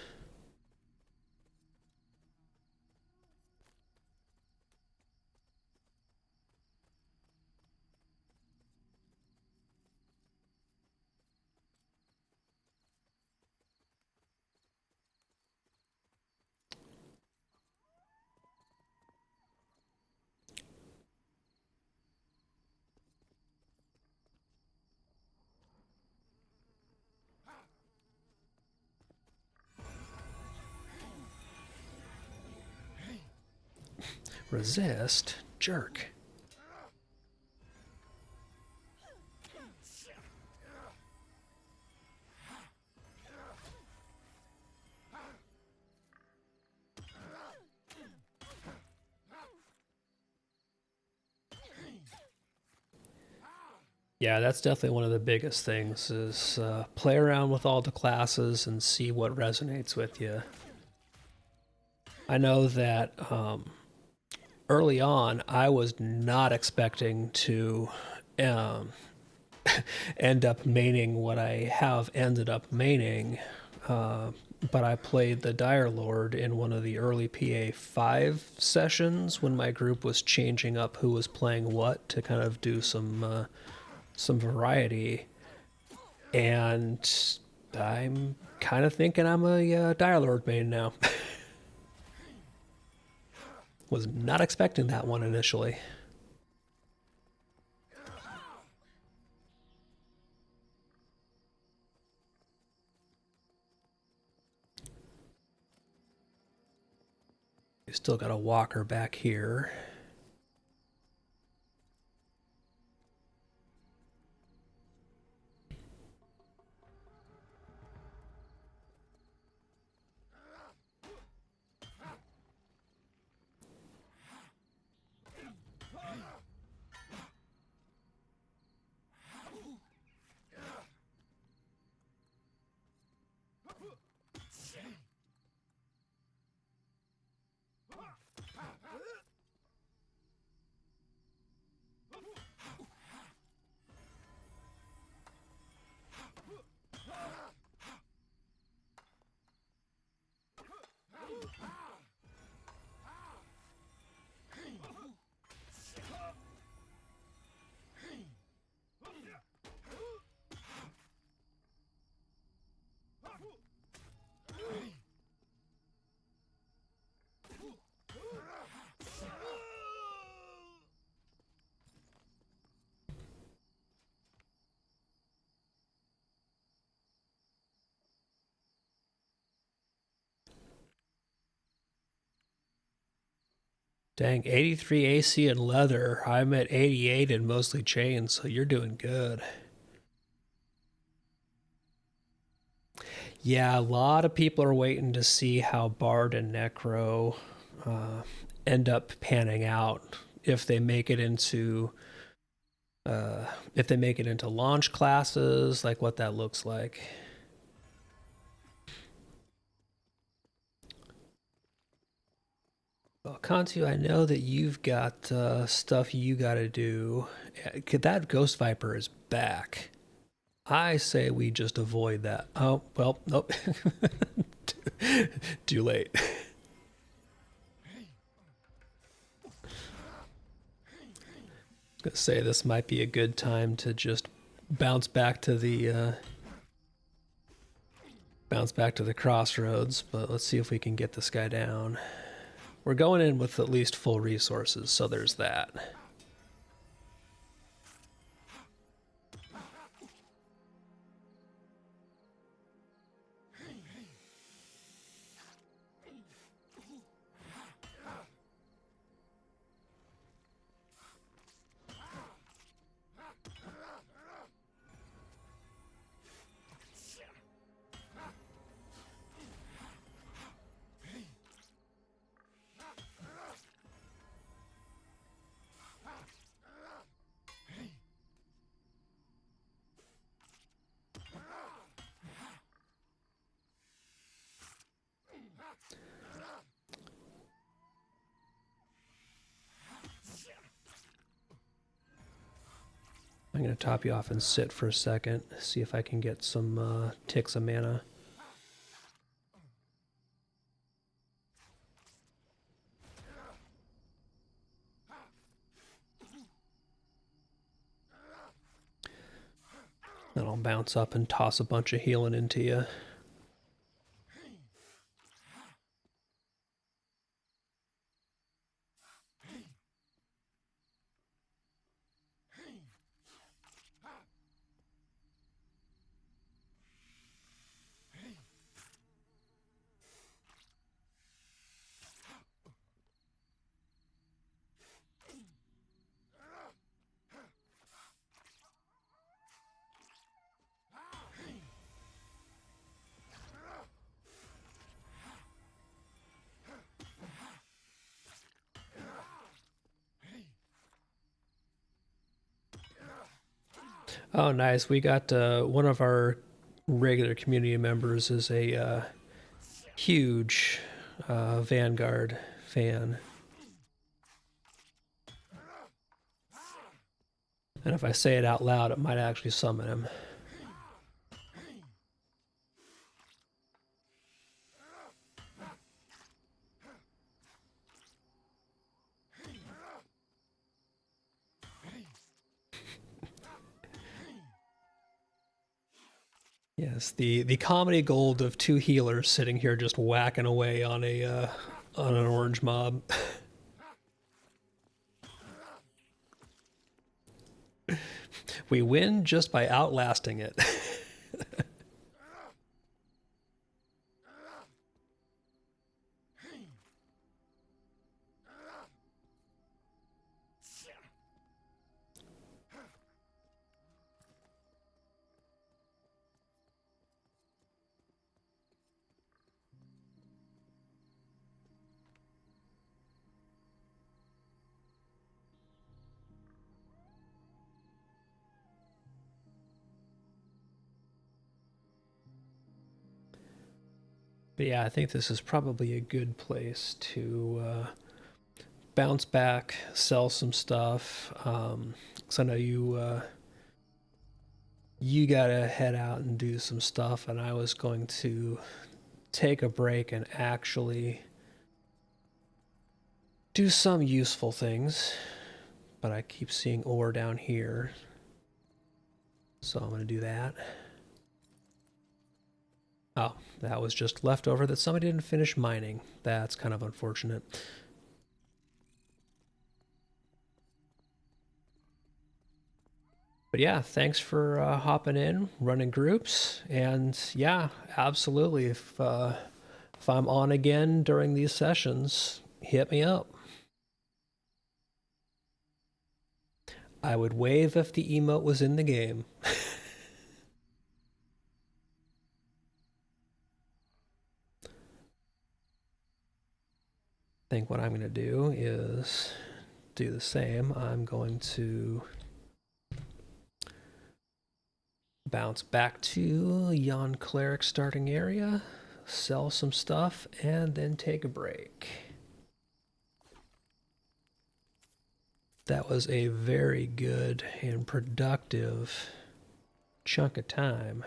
Resist? Jerk. Yeah, that's definitely one of the biggest things is play around with all the classes and see what resonates with you. I know that early on, I was not expecting to um, end up maining what I have ended up maining, uh, but I played the Dire Lord in one of the early PA5 sessions when my group was changing up who was playing what to kind of do some variety, and I'm kind of thinking I'm a Dire Lord main now. Was not expecting that one initially. We still got a walker back here. Dang, 83 AC and leather. I'm at 88 and mostly chains, so you're doing good. Yeah, a lot of people are waiting to see how Bard and Necro uh, end up panning out if they make it into if they make it into launch classes, like what that looks like. Well, Kantu, I know that you've got stuff you got to do. That Ghost Viper is back. I say we just avoid that. Oh, well, nope. Too late. Gonna say this might be a good time to just bounce back to the crossroads, but let's see if we can get this guy down. We're going in with at least full resources, so there's that. I'm going to top you off and sit for a second, see if I can get some ticks of mana. Then I'll bounce up and toss a bunch of healing into you. Oh, nice. We got one of our regular community members is a huge Vanguard fan. And if I say it out loud, it might actually summon him. Yes, the comedy gold of two healers sitting here just whacking away on an orange mob. We win just by outlasting it. But yeah, I think this is probably a good place to bounce back, sell some stuff. 'Cause I know you gotta head out and do some stuff, and I was going to take a break and actually do some useful things. But I keep seeing ore down here, so I'm gonna do that. Oh, that was just leftover that somebody didn't finish mining. That's kind of unfortunate. But yeah, thanks for hopping in, running groups, and yeah, absolutely. If I'm on again during these sessions, hit me up. I would wave if the emote was in the game. I think what I'm going to do is do the same. I'm going to bounce back to Yon Cleric starting area, sell some stuff, and then take a break. That was a very good and productive chunk of time.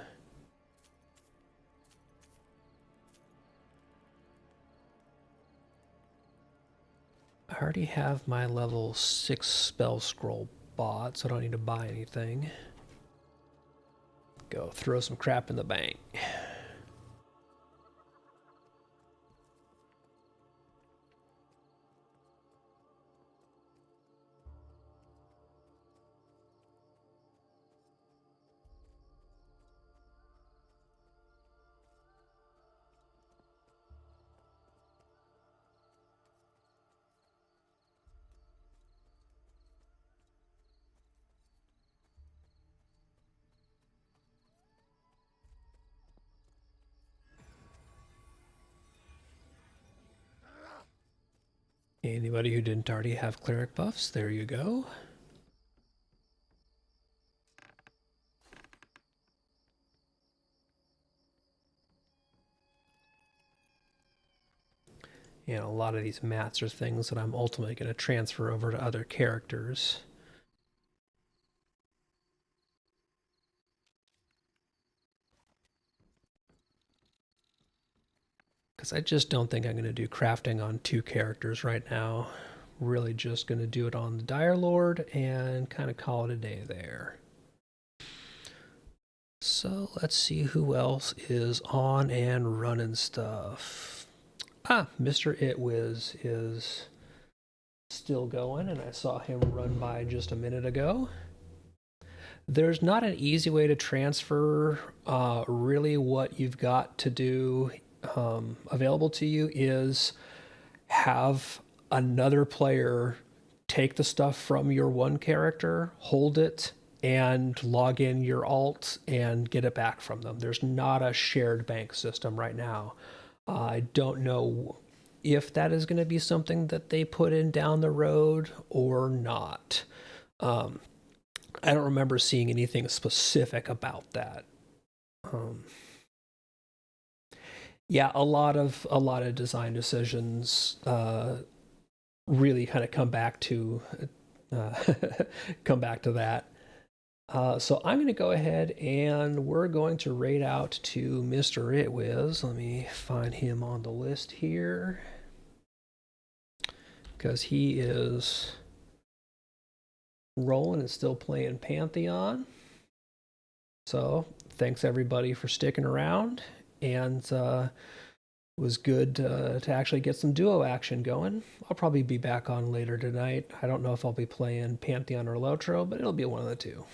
I already have my level 6 spell scroll bought, so I don't need to buy anything. Go throw some crap in the bank. Anybody who didn't already have cleric buffs, there you go. And a lot of these mats are things that I'm ultimately going to transfer over to other characters. Because I just don't think I'm going to do crafting on two characters right now. Really just going to do it on the Dire Lord and kind of call it a day there. So let's see who else is on and running stuff. Ah, Mr. Itwiz is still going, and I saw him run by just a minute ago. There's not an easy way to transfer. Really, what you've got to do available to you is have another player take the stuff from your one character, hold it, and log in your alt and get it back from them. There's not a shared bank system right now. I don't know if that is going to be something that they put in down the road or not. I don't remember seeing anything specific about that. Um, yeah, a lot of design decisions really kind of uh, come back to that. So I'm going to go ahead and we're going to rate out to Mr. Itwiz. Let me find him on the list here because he is rolling and still playing Pantheon. So thanks everybody for sticking around, and it was good to actually get some duo action going. I'll probably be back on later tonight. I don't know if I'll be playing Pantheon or Lotro, but it'll be one of the two.